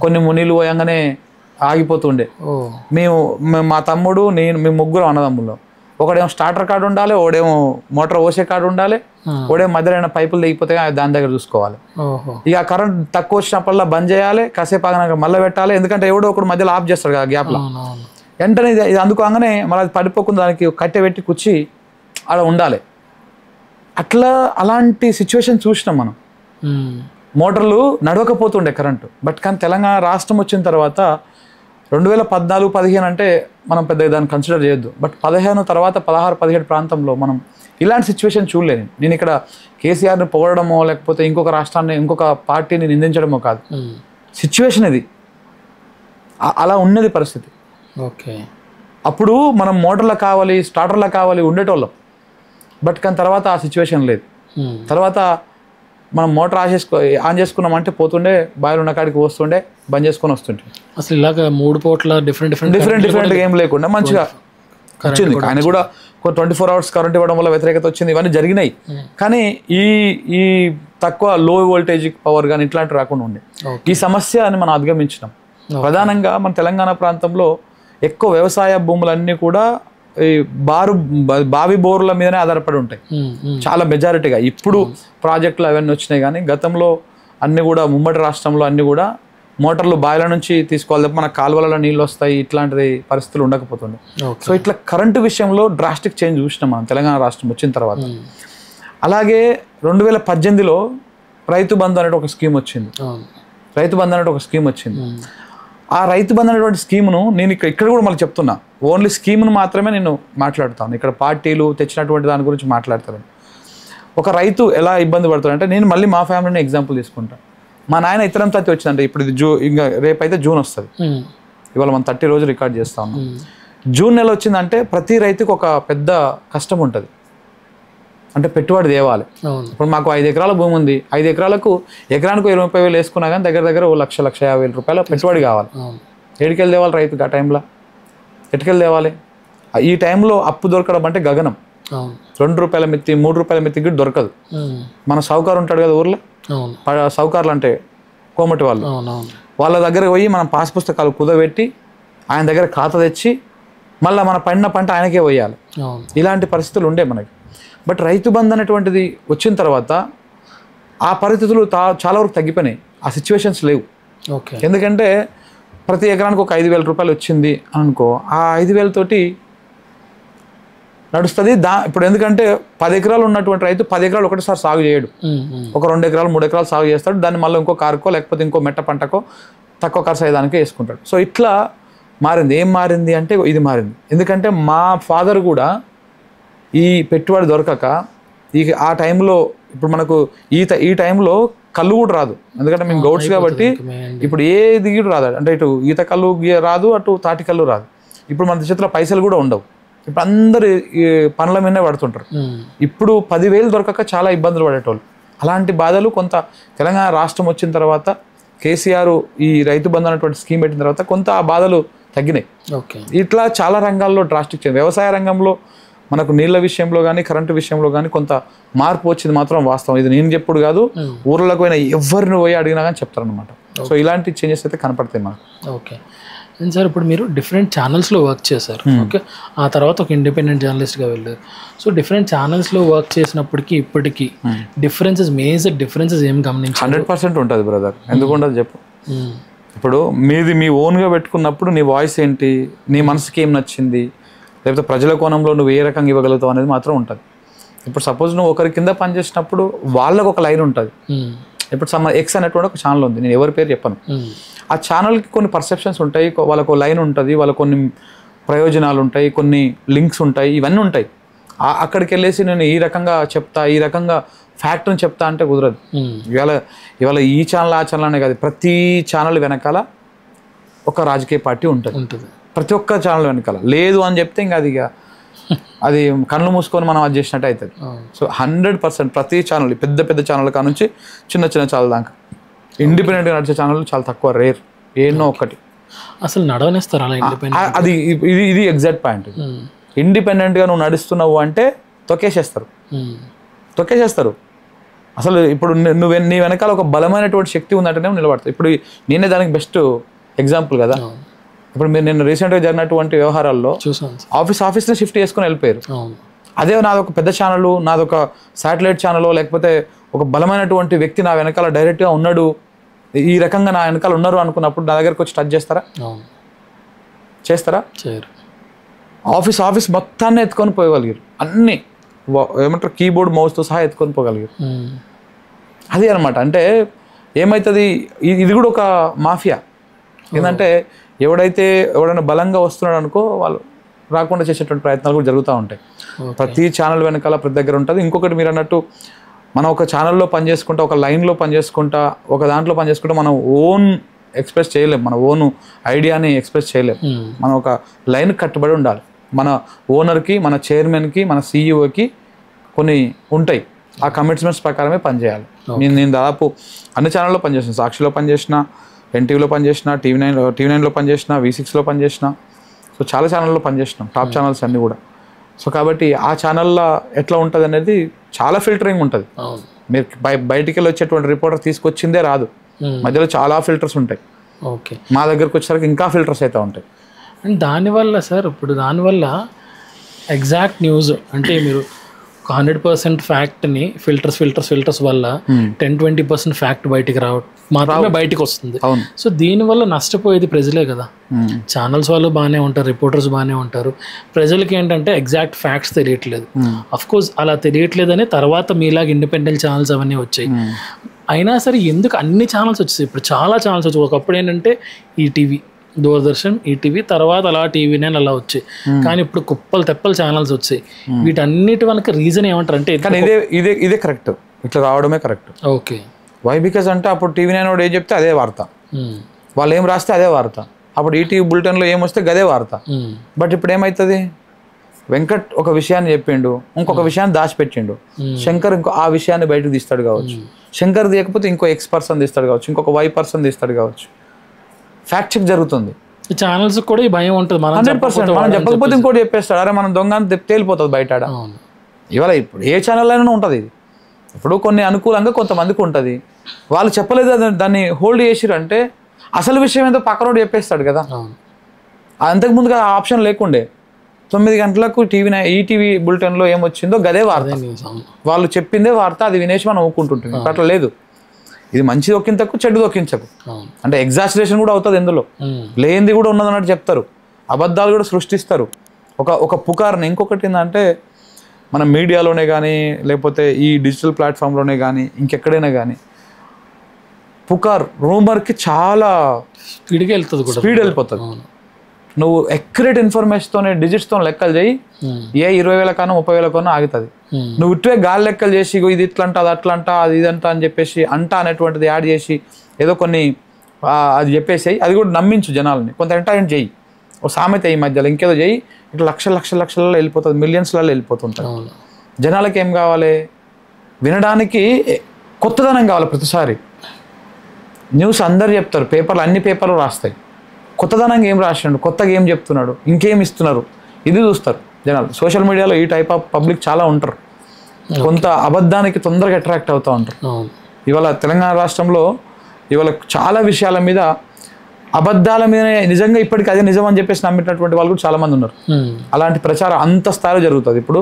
కొన్ని మునీళ్ళు పోయంగానే ఆగిపోతుండే. మా తమ్ముడు మేము 3 అన్నదమ్ములు. ఒకడేమో స్టార్టర్ కార్డు ఉండాలి, ఒకడేమో మోటార్ పోసే కార్డు ఉండాలి, ఒకడేమో మధ్యలో పైపులు దిగిపోతే దాని దగ్గర చూసుకోవాలి. ఇక కరెంట్ తక్కువ వచ్చినప్పుడల్లా బంద్ చేయాలి, కాసేపు ఆగినాక మళ్ళీ పెట్టాలి. ఎందుకంటే ఎవడో ఒకడు మధ్యలో ఆఫ్ చేస్తాడు కదా గ్యాప్లో. వెంటనే ఇది అందుకోగానే మళ్ళీ అది పడిపోకుండా దానికి కట్టె పెట్టి కుచ్చి అలా ఉండాలి. అలాంటి సిచ్యువేషన్ చూసినాం మనం. మోటార్లు నడవకపోతుండే కరెంటు. బట్ కానీ తెలంగాణ రాష్ట్రం వచ్చిన తర్వాత 2014-15 అంటే మనం పెద్దగా దాన్ని కన్సిడర్ చేయొద్దు. బట్ 15 తర్వాత 16-17 ప్రాంతంలో మనం ఇలాంటి సిచ్యువేషన్ చూడలేదు. నేను ఇక్కడ కేసీఆర్ని పొగడమో లేకపోతే ఇంకొక రాష్ట్రాన్ని ఇంకొక పార్టీని నిందించడమో కాదు, సిచ్యువేషన్ ఇది. అలా ఉన్నది పరిస్థితి. ఓకే. అప్పుడు మనం మోటార్లు కావాలి, స్టార్టర్లు కావాలి ఉండేటోళ్ళం. బట్ కానీ తర్వాత ఆ సిచ్యువేషన్ లేదు. తర్వాత మనం మోటార్ ఆన్ చేసుకున్నామంటే పోతుండే, బాయిలు ఉన్న కాడికి వస్తుండే, బంద్ చేసుకొని వస్తుండే. అసలు ఇలాగ 3 పూట్ల డిఫరెంట్ ఏం లేకుండా మంచిగా వచ్చింది. ఆయన కూడా 24 hours కరెంట్ ఇవ్వడం వల్ల వ్యతిరేకత వచ్చింది, ఇవన్నీ జరిగినాయి. కానీ ఈ తక్కువ లో వోల్టేజ్ పవర్ కానీ ఇట్లాంటివి రాకుండా ఉండే. ఈ సమస్య అని మనం అధిగమించినాం. ప్రధానంగా మన తెలంగాణ ప్రాంతంలో ఎక్కువ వ్యవసాయ భూములన్నీ కూడా ఈ బావి బోర్ల మీదనే ఆధారపడి ఉంటాయి చాలా మెజారిటీగా. ఇప్పుడు ప్రాజెక్టులు అవన్నీ వచ్చినాయి కానీ గతంలో అన్ని కూడా ఉమ్మడి రాష్ట్రంలో అన్ని కూడా మోటార్లు బాయిల నుంచి తీసుకోవాలి తప్ప మన కాలువలలో నీళ్ళు వస్తాయి, ఇట్లాంటిది పరిస్థితులు ఉండకపోతుండే. సో ఇట్లా కరెంటు విషయంలో డ్రాస్టిక్ చేంజ్ చూసినాం మనం తెలంగాణ రాష్ట్రం వచ్చిన తర్వాత. అలాగే 2018లో రైతు బంధు అనేటువంటి ఒక స్కీమ్ వచ్చింది. ఆ రైతు బంధు అనేటువంటి స్కీమ్ను నేను ఇక్కడ కూడా మళ్ళీ చెప్తున్నా, ఓన్లీ స్కీమ్ను మాత్రమే నేను మాట్లాడుతాను. ఇక్కడ పార్టీలు తెచ్చినటువంటి దాని గురించి మాట్లాడతాను. ఒక రైతు ఎలా ఇబ్బంది పడుతాడంటే, నేను మళ్ళీ మా ఫ్యామిలీని ఎగ్జాంపుల్ తీసుకుంటాను. మా నాయన ఇతరం తత్తి వచ్చిందంటే, ఇప్పుడు ఇది ఇంకా రేపైతే జూన్ వస్తుంది, ఇవాళ మనం 30 రోజులు రికార్డ్ చేస్తా ఉన్నాం. జూన్ నెల వచ్చిందంటే ప్రతి రైతుకు ఒక పెద్ద కష్టం ఉంటుంది. అంటే పెట్టుబడి తేవాలి. ఇప్పుడు మాకు 5 ఎకరాల భూమి ఉంది. 5 ఎకరాలకు ఎకరానికి 20,000 వేసుకున్నా కానీ దగ్గర 1,50,000 రూపాయల పెట్టుబడి కావాలి. ఎడికెళ్ళి తేవాలి రైతుకి? ఆ టైంలో ఎటుకెళ్ళి తేవాలి? ఈ టైంలో అప్పు దొరకడం అంటే గగనం. 2 రూపాయల మిత్తి 3 రూపాయల మిత్తి కూడా దొరకదు. మన సౌకారు ఉంటాడు కదా ఊర్లో, సౌకారులు అంటే కోమటి వాళ్ళు, వాళ్ళ దగ్గర పోయి మనం పాస్ పుస్తకాలు కుదబెట్టి ఆయన దగ్గర ఖాతా తెచ్చి మళ్ళీ మన పండిన పంట ఆయనకే పోయాలి. ఇలాంటి పరిస్థితులు ఉండే మనకి. బట్ రైతు బంధు అనేటువంటిది వచ్చిన తర్వాత ఆ పరిస్థితులు చాలా వరకు తగ్గిపోయినాయి. ఆ సిచ్యువేషన్స్ లేవు. ఎందుకంటే ప్రతి ఎకరానికి ఒక 5,000 రూపాయలు వచ్చింది అనుకో, ఆ 5,000 తోటి నడుస్తుంది. ఇప్పుడు ఎందుకంటే 10 ఎకరాలు ఉన్నటువంటి రైతు 10 ఎకరాలు ఒకటిసారి సాగు చేయడు, ఒక 2 ఎకరాలు 3 ఎకరాలు సాగు చేస్తాడు. దాన్ని మళ్ళీ ఇంకో కారుకో లేకపోతే ఇంకో మెట్ట పంటకో తక్కువ ఖర్చు అయ్యేదానికి వేసుకుంటాడు. సో ఇట్లా మారింది. ఏం మారింది అంటే ఇది మారింది. ఎందుకంటే మా ఫాదర్ కూడా ఈ పెట్టుబడి దొరకక ఆ టైంలో, ఇప్పుడు మనకు ఈ టైంలో కళ్ళు కూడా రాదు, ఎందుకంటే మేము గౌడ్స్ కాబట్టి ఇప్పుడు ఏ దిగుడు రాదు. అంటే ఇటు ఈత కళ్ళు రాదు, అటు తాటి కళ్ళు రాదు. ఇప్పుడు మన చేతిలో పైసలు కూడా ఉండవు. ఇప్పుడు అందరు ఈ పనుల మీదనే పడుతుంటారు. ఇప్పుడు 10,000 దొరకక చాలా ఇబ్బందులు పడేటోళ్ళు. అలాంటి బాధలు కొంత తెలంగాణ రాష్ట్రం వచ్చిన తర్వాత కేసీఆర్ ఈ రైతు బంధు అనేటువంటి స్కీమ్ పెట్టిన తర్వాత కొంత ఆ బాధలు తగ్గినాయి. ఇట్లా చాలా రంగాల్లో డ్రాస్టిక్ చేంజ్. వ్యవసాయ రంగంలో మనకు నీళ్ళ విషయంలో కానీ కరెంటు విషయంలో కానీ కొంత మార్పు వచ్చింది మాత్రం వాస్తవం. ఇది నేను చెప్పుడు కాదు, ఊర్లకు పోయిన ఎవరిని పోయి అడిగినా కానీ చెప్తారనమాట. సో ఇలాంటి చేంజెస్ అయితే కనపడతాయి మనకు. ఓకే సార్, ఇప్పుడు మీరు డిఫరెంట్ ఛానల్స్లో వర్క్ చేశారు. ఓకే, ఆ తర్వాత ఒక ఇండిపెండెంట్ జర్నలిస్ట్గా వెళ్ళారు. సో డిఫరెంట్ ఛానల్స్లో వర్క్ చేసినప్పటికీ ఇప్పటికీ డిఫరెన్సెస్, మేజర్ డిఫరెన్సెస్ ఏం గమనించారు? 100% ఉంటుంది బ్రదర్. ఎందుకు ఉండదు చెప్పు. ఇప్పుడు మీ ఓన్గా పెట్టుకున్నప్పుడు నీ వాయిస్ ఏంటి, నీ మనసుకి ఏం నచ్చింది, లేకపోతే ప్రజల కోణంలో నువ్వు ఏ రకంగా ఇవ్వగలుగుతావు అనేది మాత్రం ఉంటుంది. ఇప్పుడు సపోజ్ నువ్వు ఒకరి కింద పనిచేసినప్పుడు వాళ్ళకు ఒక లైన్ ఉంటుంది. ఇప్పుడు ఎక్స్ అనేటువంటి ఒక ఛానల్ ఉంది, నేను ఎవరి పేరు చెప్పను. ఆ ఛానల్కి కొన్ని పర్సెప్షన్స్ ఉంటాయి, వాళ్ళకు లైన్ ఉంటుంది, వాళ్ళకు కొన్ని ప్రయోజనాలు ఉంటాయి, కొన్ని లింక్స్ ఉంటాయి, ఇవన్నీ ఉంటాయి. అక్కడికి వెళ్ళేసి నేను ఈ రకంగా చెప్తా, ఈ రకంగా ఫ్యాక్ట్ని చెప్తా అంటే కుదరదు. ఇవాళ ఈ ఛానల్ ఆ ఛానల్ అనే కాదు, ప్రతి ఛానల్ వెనకాల ఒక రాజకీయ పార్టీ ఉంటుంది. ప్రతి ఒక్క ఛానల్ వెనకాల లేదు అని చెప్తే ఇంకా అది కళ్ళు మూసుకొని మనం అది చేసినట్టు అవుతుంది. సో 100% ప్రతి ఛానల్, పెద్ద పెద్ద ఛానల్ కా నుంచి చిన్న చిన్న ఛానల్ దాకా ఇండిపెండెంట్గా నడిచే ఛానల్ చాలా తక్కువ, రేర్, ఏన్నో ఒక్కటి అసలు నడవనేస్తారు అలా ఇండిపెండెంట్. అది ఇది ఎగ్జాక్ట్ పాయింట్. ఇండిపెండెంట్గా నువ్వు నడుస్తున్నావు అంటే తొక్కేసేస్తారు. అసలు ఇప్పుడు నీ వెనకాల ఒక బలమైనటువంటి శక్తి ఉందంటేనే నిలబడతావు. ఇప్పుడు నేనే దానికి బెస్ట్ ఎగ్జాంపుల్ కదా. ఇప్పుడు మీరు నిన్న రీసెంట్గా జరిగినటువంటి వ్యవహారాల్లో ఆఫీస్ని షిఫ్ట్ చేసుకుని వెళ్ళిపోయారు. అదే నాదొక పెద్ద ఛానల్, నాదొక శాటిలైట్ ఛానల్, లేకపోతే ఒక బలమైనటువంటి వ్యక్తి నా వెనకాల డైరెక్ట్గా ఉన్నాడు, ఈ రకంగా నా వెనకాల ఉన్నారు అనుకున్నప్పుడు నా దగ్గరకు వచ్చి టచ్ చేస్తారా? ఆఫీస్ మొత్తాన్ని ఎత్తుకొని పోగలిగారు, అన్ని ఏమంటారు కీబోర్డ్ మౌస్తో సహా ఎత్తుకొని పోగలిగారు. అది అనమాట. అంటే ఏమవుతుంది, ఇది కూడా ఒక మాఫియా. ఏంటంటే ఎవడైనా బలంగా వస్తున్నాడు అనుకో, వాళ్ళు రాకుండా చేసేటువంటి ప్రయత్నాలు కూడా జరుగుతూ ఉంటాయి. ప్రతి ఛానల్ వెనకాల ప్రతి దగ్గర ఉంటుంది. ఇంకొకటి మీరు అన్నట్టు మనం ఒక ఛానల్లో పనిచేసుకుంటా, ఒక లైన్లో పనిచేసుకుంటా, ఒక దాంట్లో పనిచేసుకుంటా మనం ఓన్ ఎక్స్ప్రెస్ చేయలేం, మన ఓన్ ఐడియాని ఎక్స్ప్రెస్ చేయలేం. మనం ఒక లైన్ కట్టుబడి ఉండాలి. మన ఓనర్కి, మన చైర్మన్కి, మన సీఈఓకి కొన్ని ఉంటాయి. ఆ కమిట్మెంట్స్ ప్రకారమే పనిచేయాలి. నేను దాదాపు అన్ని ఛానల్లో పనిచేసిన, సాక్షిలో పనిచేసిన, ఎన్టీవీలో పనిచేసిన, టీవీ9లో పనిచేసిన, V6లో పనిచేసిన. సో చాలా ఛానల్లో పనిచేసినాం, టాప్ ఛానల్స్ అన్నీ కూడా. సో కాబట్టి ఆ ఛానల్లో ఎట్లా ఉంటుంది అనేది చాలా ఫిల్టరింగ్ ఉంటుంది. మీరు బయటికి వెళ్ళి వచ్చేటువంటి రిపోర్టర్ తీసుకొచ్చిందే రాదు, మధ్యలో చాలా ఫిల్టర్స్ ఉంటాయి. ఓకే, మా దగ్గరకు వచ్చేసరికి ఇంకా ఫిల్టర్స్ అయితే ఉంటాయి. అండ్ దానివల్ల సార్, ఇప్పుడు దానివల్ల ఎగ్జాక్ట్ న్యూస్ అంటే మీరు 100% ఫ్యాక్ట్ని ఫిల్టర్స్ వల్ల 10-20% ఫ్యాక్ట్ బయటికి మాత్రమే బయటికి వస్తుంది. సో దీనివల్ల నష్టపోయేది ప్రజలే కదా. ఛానల్స్ వాళ్ళు బాగానే ఉంటారు, రిపోర్టర్స్ బాగానే ఉంటారు, ప్రజలకి ఏంటంటే ఎగ్జాక్ట్ ఫ్యాక్ట్స్ తెలియట్లేదు. అఫ్కోర్స్ అలా తెలియట్లేదని తర్వాత మీలాగా ఇండిపెండెంట్ ఛానల్స్ అవన్నీ వచ్చాయి. అయినా సరే ఎందుకు అన్ని ఛానల్స్ వచ్చేసాయి? ఇప్పుడు చాలా ఛానల్స్ వచ్చాయి. ఒకప్పుడు ఏంటంటే ఈటీవీ, దూరదర్శన్, ఈటీవీ, తర్వాత అలా టీవీ9 అలా వచ్చాయి. కానీ ఇప్పుడు కుప్పలు తెప్పలు ఛానల్స్ వచ్చాయి. వీటన్నిటి వల్ల రీజన్ ఏమంటారు అంటే ఇదే కరెక్ట్, ఇట్లా రావడమే కరెక్ట్. ఓకే, వై బికాజ్ అంటే అప్పుడు టీవీ9 వాడు ఏం చెప్తే అదే వార్త, వాళ్ళు ఏం రాస్తే అదే వార్త. అప్పుడు ఈటీవీ బులెటిన్లో ఏమొస్తే గదే వార్త. బట్ ఇప్పుడు ఏమవుతుంది, వెంకట్ ఒక విషయాన్ని చెప్పిండు, ఇంకొక విషయాన్ని దాచిపెట్టిండు, శంకర్ ఆ విషయాన్ని బయటకు తీస్తాడు కావచ్చు, శంకర్ తీయకపోతే ఇంకో X పర్సన్ తీస్తాడు కావచ్చు, ఇంకొక Y పర్సన్ తీస్తాడు కావచ్చు. ఫ్యాక్ట్ చెక్ జరుగుతుంది. ఛానల్స్ కూడా ఈ భయం ఉంటుంది. 100% మనం చెప్పకపోతే ఇంకోటి చెప్పేస్తాడు, అరే మనం దొంగ అని తేలిపోతుంది బయట. ఇవాళ ఇప్పుడు ఏ ఛానల్ అయినా ఉంటుంది ఇది. ఇప్పుడు కొన్ని అనుకూలంగా కొంతమందికి ఉంటుంది, వాళ్ళు చెప్పలేదు దాన్ని హోల్డ్ చేసిరు అంటే అసలు విషయం ఏదో పక్కనోడు చెప్పేస్తాడు కదా. అంతకుముందుగా ఆ ఆప్షన్ లేకుండే. 9 గంటలకు ఈటీవీ బులెటిన్లో ఏమొచ్చిందో గదే వార్త, వాళ్ళు చెప్పిందే వార్త, అది వినేసి మనం ఊరుకుంటుంటుంది. అట్లా లేదు. ఇది మంచిది ఒకంతకు చెడుది ఒకంతకు. అవును. అంటే ఎగ్జాజరేషన్ కూడా అవుతుంది ఇందులో, లేనిది కూడా ఉన్నదన్నట్టు చెప్తారు, అబద్ధాలు కూడా సృష్టిస్తారు. ఒక పుకార్ని. ఇంకొకటి ఏంటంటే మన మీడియాలోనే కానీ లేకపోతే ఈ డిజిటల్ ప్లాట్ఫామ్లోనే కానీ ఇంకెక్కడైనా కానీ పుకార్ రూమర్కి చాలా స్పీడ్గా వెళ్తుంది కూడా, స్పీడ్ వెళ్ళిపోతుంది. నువ్వు అక్యురేట్ ఇన్ఫర్మేషన్తోనే డిజిట్స్తో లెక్కలు చేయి, ఏ 20,000 కన్నా 30,000 కన్నా ఆగుతుంది. నువ్వు ఇటువే గాలి లెక్కలు చేసి ఇది ఇట్లంట అది అట్లంట అది ఇదంట అని చెప్పేసి అంట అనేటువంటిది యాడ్ చేసి ఏదో కొన్ని అది చెప్పేసి అది కూడా నమ్మించు జనాలని. కొంత ఎంటర్టైన్ చేయి. ఓ సామెత ఈ మధ్యలో ఇంకేదో చేయి, ఇట్లా లక్షలలో వెళ్ళిపోతుంది, మిలియన్స్లలో వెళ్ళిపోతుంటుంది. జనాలకి ఏం కావాలి? వినడానికి కొత్తదనం కావాలి. ప్రతిసారి న్యూస్ అందరు చెప్తారు, పేపర్లు అన్ని పేపర్లు రాస్తాయి, కొత్తదనంగా ఏం రాసినాడు, కొత్తగా ఏం చెప్తున్నాడు, ఇంకేం ఇస్తున్నారు, ఇది చూస్తారు జనాలు. సోషల్ మీడియాలో ఈ టైప్ ఆఫ్ పబ్లిక్ చాలా ఉంటారు. కొంత అబద్ధానికి తొందరగా అట్రాక్ట్ అవుతూ ఉంటారు. ఇవాళ తెలంగాణ రాష్ట్రంలో ఇవాళ చాలా విషయాల మీద అబద్ధాల మీద నిజంగా ఇప్పటికీ అదే నిజం అని చెప్పేసి నమ్మినటువంటి వాళ్ళు కూడా చాలామంది ఉన్నారు. అలాంటి ప్రచారం అంత స్థాయిలో జరుగుతుంది. ఇప్పుడు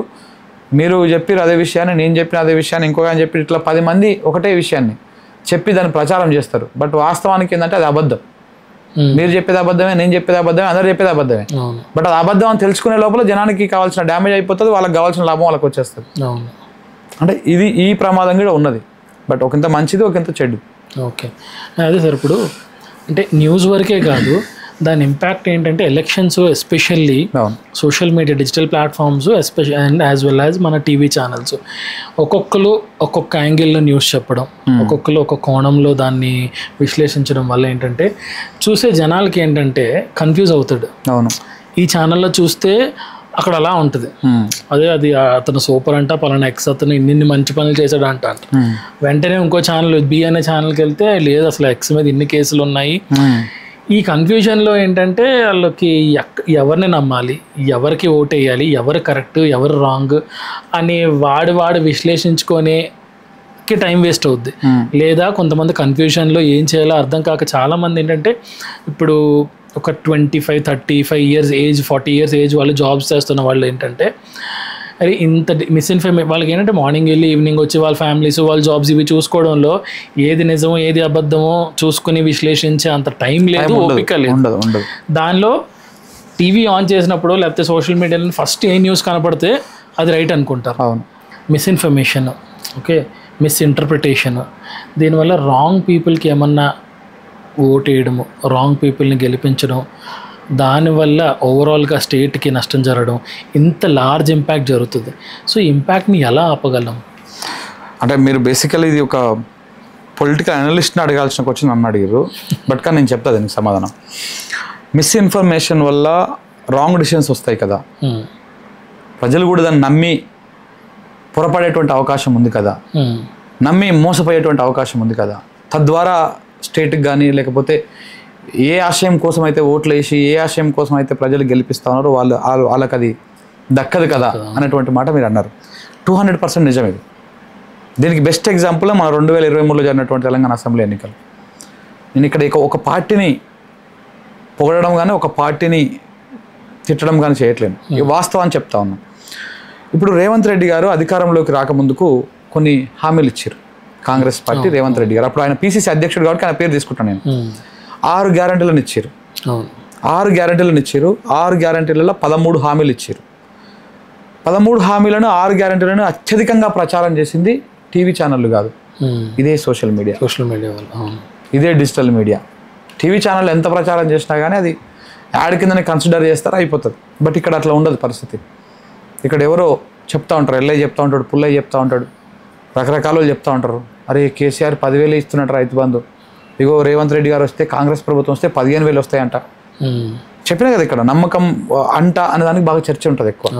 మీరు చెప్పారు అదే విషయాన్ని, నేను చెప్పిన అదే విషయాన్ని, ఇంకొక అని చెప్పి ఇట్లా 10 మంది ఒకటే విషయాన్ని చెప్పి దాన్ని ప్రచారం చేస్తారు. బట్ వాస్తవానికి ఏంటంటే అది అబద్ధం. మీరు చెప్పేది అబద్ధమే, నేను చెప్పేది అబద్ధమే, అందరూ చెప్పేది అబద్ధమే. బట్ అది అబద్ధం అని తెలుసుకునే లోపల జనానికి కావాల్సిన డ్యామేజ్ అయిపోతుంది, వాళ్ళకి కావాల్సిన లాభం వాళ్ళకి వచ్చేస్తుంది. అంటే ఈ ప్రమాదం కూడా ఉన్నది. బట్ ఒకంత మంచిది ఒకంత చెడు. ఓకే, అదే సార్. ఇప్పుడు అంటే న్యూస్ వరకే కాదు, దాని ఇంపాక్ట్ ఏంటంటే elections especially social media digital platforms special and as well as మన టీవీ ఛానల్స్ ఒక్కొక్కరు ఒక్కొక్క యాంగిల్లో న్యూస్ చెప్పడం, ఒక్కొక్కరు ఒక్కొక్క కోణంలో దాన్ని విశ్లేషించడం వల్ల ఏంటంటే చూసే జనాలకి ఏంటంటే కన్ఫ్యూజ్ అవుతాడు. అవును, ఈ ఛానల్లో చూస్తే అక్కడ అలా ఉంటుంది, అదే అది అతను సూపర్ అంట, పలానా ఎక్స్ అతను ఇన్ని మంచి పనులు చేశాడు అంట. వెంటనే ఇంకో ఛానల్ బి అనే ఛానల్కి వెళ్తే లేదు అసలు ఎక్స్ మీద ఇన్ని కేసులు ఉన్నాయి. ఈ కన్ఫ్యూజన్లో ఏంటంటే వాళ్ళకి ఎవరిని నమ్మాలి, ఎవరికి ఓటు వేయాలి, ఎవరు కరెక్ట్ ఎవరు రాంగ్ అని వాడు విశ్లేషించుకొనేకి టైం వేస్ట్ అవుద్ది. లేదా కొంతమంది కన్ఫ్యూజన్లో ఏం చేయాలో అర్థం కాక చాలామంది ఏంటంటే ఇప్పుడు ఒక 25-35 years ఏజ్ 40 years ఏజ్ వాళ్ళు జాబ్స్ చేస్తున్న వాళ్ళు ఏంటంటే అరే ఇంత మిస్ఇన్ఫర్మేషన్ వాళ్ళకి ఏంటంటే మార్నింగ్ వెళ్ళి ఈవినింగ్ వచ్చి వాళ్ళ ఫ్యామిలీస్ వాళ్ళ జాబ్స్ ఇవి చూసుకోవడంలో ఏది నిజమో ఏది అబద్ధమో చూసుకుని విశ్లేషించే అంత టైం లేదు, ఓపిక లేదు. దానిలో టీవీ ఆన్ చేసినప్పుడు లేకపోతే సోషల్ మీడియాలో ఫస్ట్ ఏ న్యూస్ కనపడితే అది రైట్ అనుకుంటారు. అవును, మిస్ఇన్ఫర్మేషన్, ఓకే, మిస్ఇంటర్ప్రిటేషన్, దీనివల్ల రాంగ్ పీపుల్కి ఏమన్నా ఓటు వేయడము, రాంగ్ పీపుల్ని గెలిపించడం, దానివల్ల ఓవరాల్గా స్టేట్కి నష్టం జరగడం, ఇంత లార్జ్ ఇంపాక్ట్ జరుగుతుంది. సో ఇంపాక్ట్ని ఎలా ఆపగలం? అంటే మీరు బేసికలీ ఇది ఒక పొలిటికల్ అనలిస్ట్ని అడగాల్సిన క్వశ్చన్ నన్ను అడిగారు. బట్ కానీ నేను చెప్తా దీనికి సమాధానం. మిస్ఇన్ఫర్మేషన్ వల్ల రాంగ్ డిసిషన్స్ వస్తాయి కదా, ప్రజలు కూడా దాన్ని నమ్మి పొరపడేటువంటి అవకాశం ఉంది కదా, నమ్మి మోసపోయేటువంటి అవకాశం ఉంది కదా. తద్వారా స్టేట్కి కానీ లేకపోతే ఏ ఆశయం కోసం అయితే ఓట్లు వేసి ఏ ఆశయం కోసం అయితే ప్రజలు గెలిపిస్తా ఉన్నారో వాళ్ళకి అది దక్కదు కదా అనేటువంటి మాట మీరు అన్నారు. 200% నిజం ఇది. దీనికి బెస్ట్ ఎగ్జాంపుల్ మన 2023లో జరిగినటువంటి తెలంగాణ అసెంబ్లీ ఎన్నికలు. నేను ఇక్కడ ఒక పార్టీని పొగడడం కానీ ఒక పార్టీని తిట్టడం కానీ చేయట్లేను, వాస్తవాన్ని చెప్తా ఉన్నాను. ఇప్పుడు రేవంత్ రెడ్డి గారు అధికారంలోకి రాకముందుకు కొన్ని హామీలు ఇచ్చారు కాంగ్రెస్ పార్టీ, రేవంత్ రెడ్డి గారు. అప్పుడు ఆయన పిసిసి అధ్యక్షుడు కాబట్టి ఆయన పేరు తీసుకుంటాను నేను. 6 గ్యారంటీలను ఇచ్చారు. 6 గ్యారంటీలను ఇచ్చారు. 6 గ్యారంటీలలో 13 హామీలు ఇచ్చారు. 13 హామీలను 6 గ్యారంటీలను అత్యధికంగా ప్రచారం చేసింది టీవీ ఛానళ్ళు కాదు, ఇదే సోషల్ మీడియా ఇదే డిజిటల్ మీడియా. టీవీ ఛానల్ ఎంత ప్రచారం చేసినా కానీ అది యాడ్ కిందనే కన్సిడర్ చేస్తారో అయిపోతుంది. బట్ ఇక్కడ అట్లా ఉండదు పరిస్థితి. ఇక్కడ ఎవరో చెప్తా ఉంటారు, ఎల్ఐ చెప్తా ఉంటాడు, పుల్లయ్య చెప్తా ఉంటాడు, రకరకాల వాళ్ళు చెప్తా ఉంటారు. అరే కేసీఆర్ 10,000 ఇస్తున్నట్టు రైతు బంధు, ఇగో రేవంత్ రెడ్డి గారు వస్తే కాంగ్రెస్ ప్రభుత్వం వస్తే 15,000 వస్తాయంట. చెప్పినా కదా ఇక్కడ నమ్మకం అంట అనే దానికి బాగా చర్చ ఉంటుంది ఎక్కువ.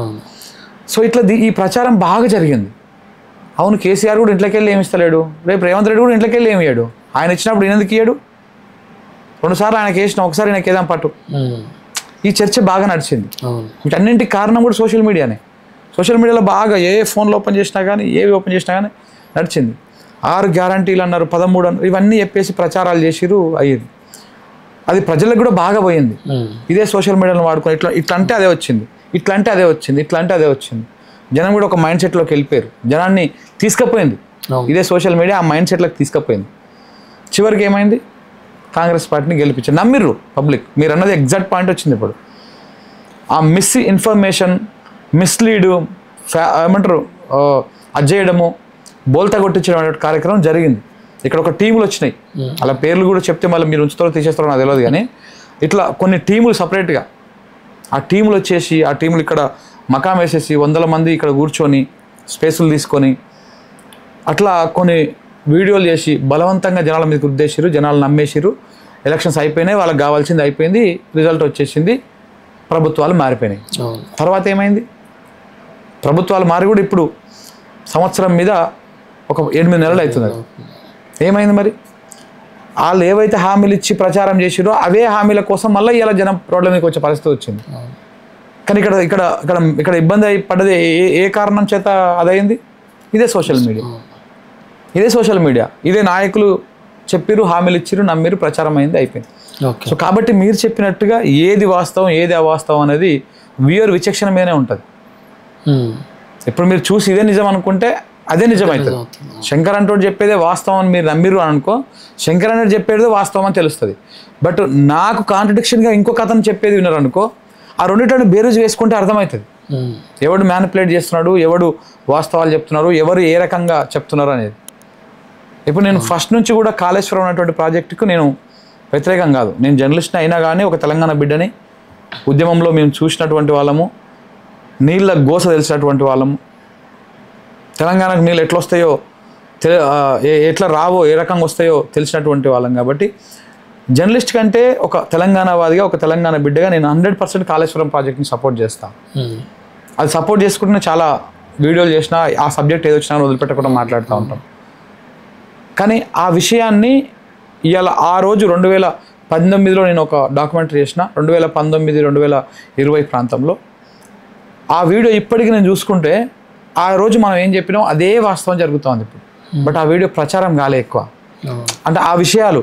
సో ఇట్లా ఈ ప్రచారం బాగా జరిగింది. అవును, కేసీఆర్ కూడా ఇంట్లోకి వెళ్ళి ఏమి ఇస్తలేడు, రేపు రేవంత్ రెడ్డి కూడా ఇంట్లోకి వెళ్ళి ఏమి ఇయ్యాడు. ఆయన ఇచ్చినప్పుడు ఎందుకు ఇయ్యాడు? 2 సార్లు ఆయనకి వేసిన, ఒకసారి ఆయనకి ఏదాం పట్టు. ఈ చర్చ బాగా నడిచింది. వీటన్నింటికి కారణం కూడా సోషల్ మీడియానే. సోషల్ మీడియాలో బాగా ఏ ఫోన్లో ఓపెన్ చేసినా కానీ ఏవి ఓపెన్ చేసినా కానీ నడిచింది. 6 గ్యారంటీలు అన్నారు, 13 అన్నారు, ఇవన్నీ చెప్పేసి ప్రచారాలు చేసిరు, అయ్యేది. అది ప్రజలకు కూడా బాగా పోయింది. ఇదే సోషల్ మీడియాలో వాడుకొని ఇట్లా అంటే అదే వచ్చింది, ఇట్లా అంటే అదే వచ్చింది, ఇట్లా అంటే అదే వచ్చింది. జనం కూడా ఒక మైండ్ సెట్లోకి వెళ్ళిపోయారు. జనాన్ని తీసుకుపోయింది ఇదే సోషల్ మీడియా, ఆ మైండ్ సెట్లోకి తీసుకుపోయింది. చివరికి ఏమైంది, కాంగ్రెస్ పార్టీని గెలిపించారు. నమ్మిర్రు పబ్లిక్. మీరు అన్నది ఎగ్జాక్ట్ పాయింట్ వచ్చింది. ఇప్పుడు ఆ మిస్ ఇన్ఫర్మేషన్, మిస్లీడు, ఏమంటారు అది చేయడము, బోల్తా కొట్టించడం అనే కార్యక్రమం జరిగింది. ఇక్కడ ఒక టీములు వచ్చినాయి, అలా పేర్లు కూడా చెప్తే మళ్ళీ మీరు ఉంచుతారో తీసేస్తారో నాకు తెలియదు, కానీ ఇట్లా కొన్ని టీములు సపరేట్గా ఆ టీములు వచ్చేసి ఆ టీములు ఇక్కడ మకాం వేసేసి 100 మంది ఇక్కడ కూర్చొని స్పేసులు తీసుకొని అట్లా కొన్ని వీడియోలు చేసి బలవంతంగా జనాల మీదకి ఉద్దేశారు, జనాలు నమ్మేసారు. ఎలక్షన్స్ అయిపోయినాయి, వాళ్ళకి కావాల్సింది అయిపోయింది, రిజల్ట్ వచ్చేసింది, ప్రభుత్వాలు మారిపోయినాయి. తర్వాత ఏమైంది, ప్రభుత్వాలు మారి కూడా ఇప్పుడు సంవత్సరం మీద ఒక 8 నెలలు అవుతుంది. ఏమైంది మరి, వాళ్ళు ఏవైతే హామీలు ఇచ్చి ప్రచారం చేసిరో అవే హామీల కోసం మళ్ళీ ఇలా జనం రోడ్ల మీదకి వచ్చే పరిస్థితి వచ్చింది. కానీ ఇక్కడ ఇక్కడ ఇక్కడ ఇక్కడ ఇబ్బంది పడ్డది ఏ కారణం చేత అదైంది, ఇదే సోషల్ మీడియా. ఇదే సోషల్ మీడియా, ఇదే నాయకులు చెప్పిరు, హామీలు ఇచ్చిరు, నమ్మిరు, ప్రచారం అయింది, అయిపోయింది. సో కాబట్టి మీరు చెప్పినట్టుగా ఏది వాస్తవం ఏది అవాస్తవం అనేది వ్యూయర్ విచక్షణ మీదనే ఉంటుంది. ఇప్పుడు మీరు చూసి ఇదే నిజం అనుకుంటే అదే నిజం అవుతుంది. శంకర్ అంటోడు చెప్పేదే వాస్తవం అని మీరు నమ్మిరు అని అనుకో, శంకర్ అనేది చెప్పేదే వాస్తవం అని తెలుస్తుంది. బట్ నాకు కాంట్రడిక్షన్గా ఇంకొక అతను చెప్పేది విన్నారు అనుకో, ఆ రెండింటిని బేరీజు వేసుకుంటే అర్థమవుతుంది ఎవడు మ్యానిపులేట్ చేస్తున్నాడు, ఎవడు వాస్తవాలు చెప్తున్నారు, ఎవరు ఏ రకంగా చెప్తున్నారు అనేది. ఇప్పుడు నేను ఫస్ట్ నుంచి కూడా కాళేశ్వరం అనేటువంటి ప్రాజెక్టుకు నేను వ్యతిరేకం కాదు. నేను జర్నలిస్ట్ని అయినా కానీ ఒక తెలంగాణ బిడ్డని, ఉద్యమంలో మేము చూసినటువంటి వాళ్ళము, నీళ్ళ గోస తెలిసినటువంటి వాళ్ళము, తెలంగాణకు నీళ్ళు ఎట్లా వస్తాయో ఎట్లా రావో ఏ రకంగా వస్తాయో తెలిసినటువంటి వాళ్ళం. కాబట్టి జర్నలిస్ట్ కంటే ఒక తెలంగాణవాదిగా, ఒక తెలంగాణ బిడ్డగా నేను 100% కాళేశ్వరం ప్రాజెక్ట్ని సపోర్ట్ చేస్తాను. అది సపోర్ట్ చేసుకుంటే చాలా వీడియోలు చేసినా, ఆ సబ్జెక్ట్ ఏది వచ్చినా వదిలిపెట్టకుండా మాట్లాడుతూ ఉంటాం. కానీ ఆ విషయాన్ని ఇవాళ ఆ రోజు 2019లో నేను ఒక డాక్యుమెంటరీ చేసిన, 2019, 2020 ప్రాంతంలో ఆ వీడియో ఇప్పటికీ నేను చూసుకుంటే ఆ రోజు మనం ఏం చెప్పినాం అదే వాస్తవం జరుగుతుంది ఇప్పుడు. బట్ ఆ వీడియో ప్రచారం కాలే ఎక్కువ. అంటే ఆ విషయాలు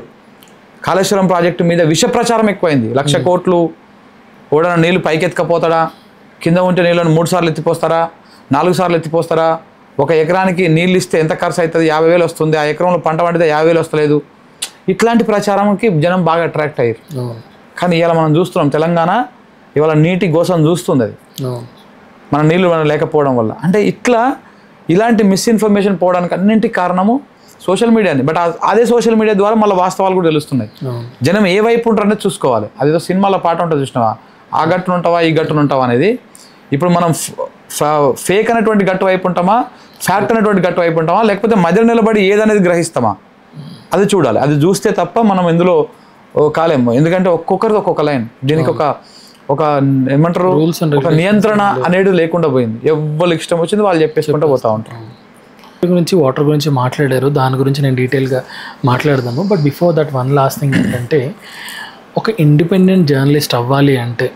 కాళేశ్వరం ప్రాజెక్టు మీద విష ప్రచారం ఎక్కువైంది. 1,00,000 కోట్లు ఓడన నీళ్ళు పైకి ఎత్తుకపోతాడా, కింద ఉంటే నీళ్ళని 3 సార్లు ఎత్తిపోస్తారా, 4 సార్లు ఎత్తిపోస్తారా, 1 ఎకరానికి నీళ్ళు ఇస్తే ఎంత ఖర్చు అవుతుంది, 50,000 వస్తుంది, ఆ ఎకరంలో పంట పండితే 50,000 వస్తలేదు. ఇట్లాంటి ప్రచారంకి జనం బాగా అట్రాక్ట్ అయ్యారు. కానీ ఇవాళ మనం చూస్తున్నాం తెలంగాణ ఇవాళ నీటి గోసం చూస్తుంది. అది మన నీళ్ళు మనం లేకపోవడం వల్ల. అంటే ఇలాంటి మిస్ఇన్ఫర్మేషన్ పోవడానికి అన్నింటికి కారణము సోషల్ మీడియాని. బట్ అదే సోషల్ మీడియా ద్వారా మళ్ళీ వాస్తవాలు కూడా తెలుస్తున్నాయి. జనం ఏ వైపు ఉంటారనేది చూసుకోవాలి. అదేదో సినిమాలో పాట ఉంటుంది చూసినావా, ఆ గట్టును ఉంటావా ఈ గట్టును ఉంటావా అనేది. ఇప్పుడు మనం ఫేక్ అనేటువంటి గట్టు వైపు ఉంటామా, ఫ్యాక్ట్ అనేటువంటి గట్టు వైపు ఉంటామా, లేకపోతే మధ్యలో నిలబడి ఏదనేది గ్రహిస్తామా, అది చూడాలి. అది చూస్తే తప్ప మనం ఇందులో కాలేము. ఎందుకంటే ఒక్కొక్కరిది ఒక్కొక్క లైన్. దీనికి ఒక ఏమంటారు, ఒక నియంత్రణ అనేది లేకుండా పోయింది. ఎవరికి ఇష్టం వచ్చింది వాళ్ళు చెప్పేసుకుంటూ పోతూ ఉంటారు. గురించి వాటర్ గురించి మాట్లాడారు, దాని గురించి నేను డీటెయిల్గా మాట్లాడదాము. But before that one last thing ఏంటంటే, ఒక ఇండిపెండెంట్ జర్నలిస్ట్ అవ్వాలి అంటే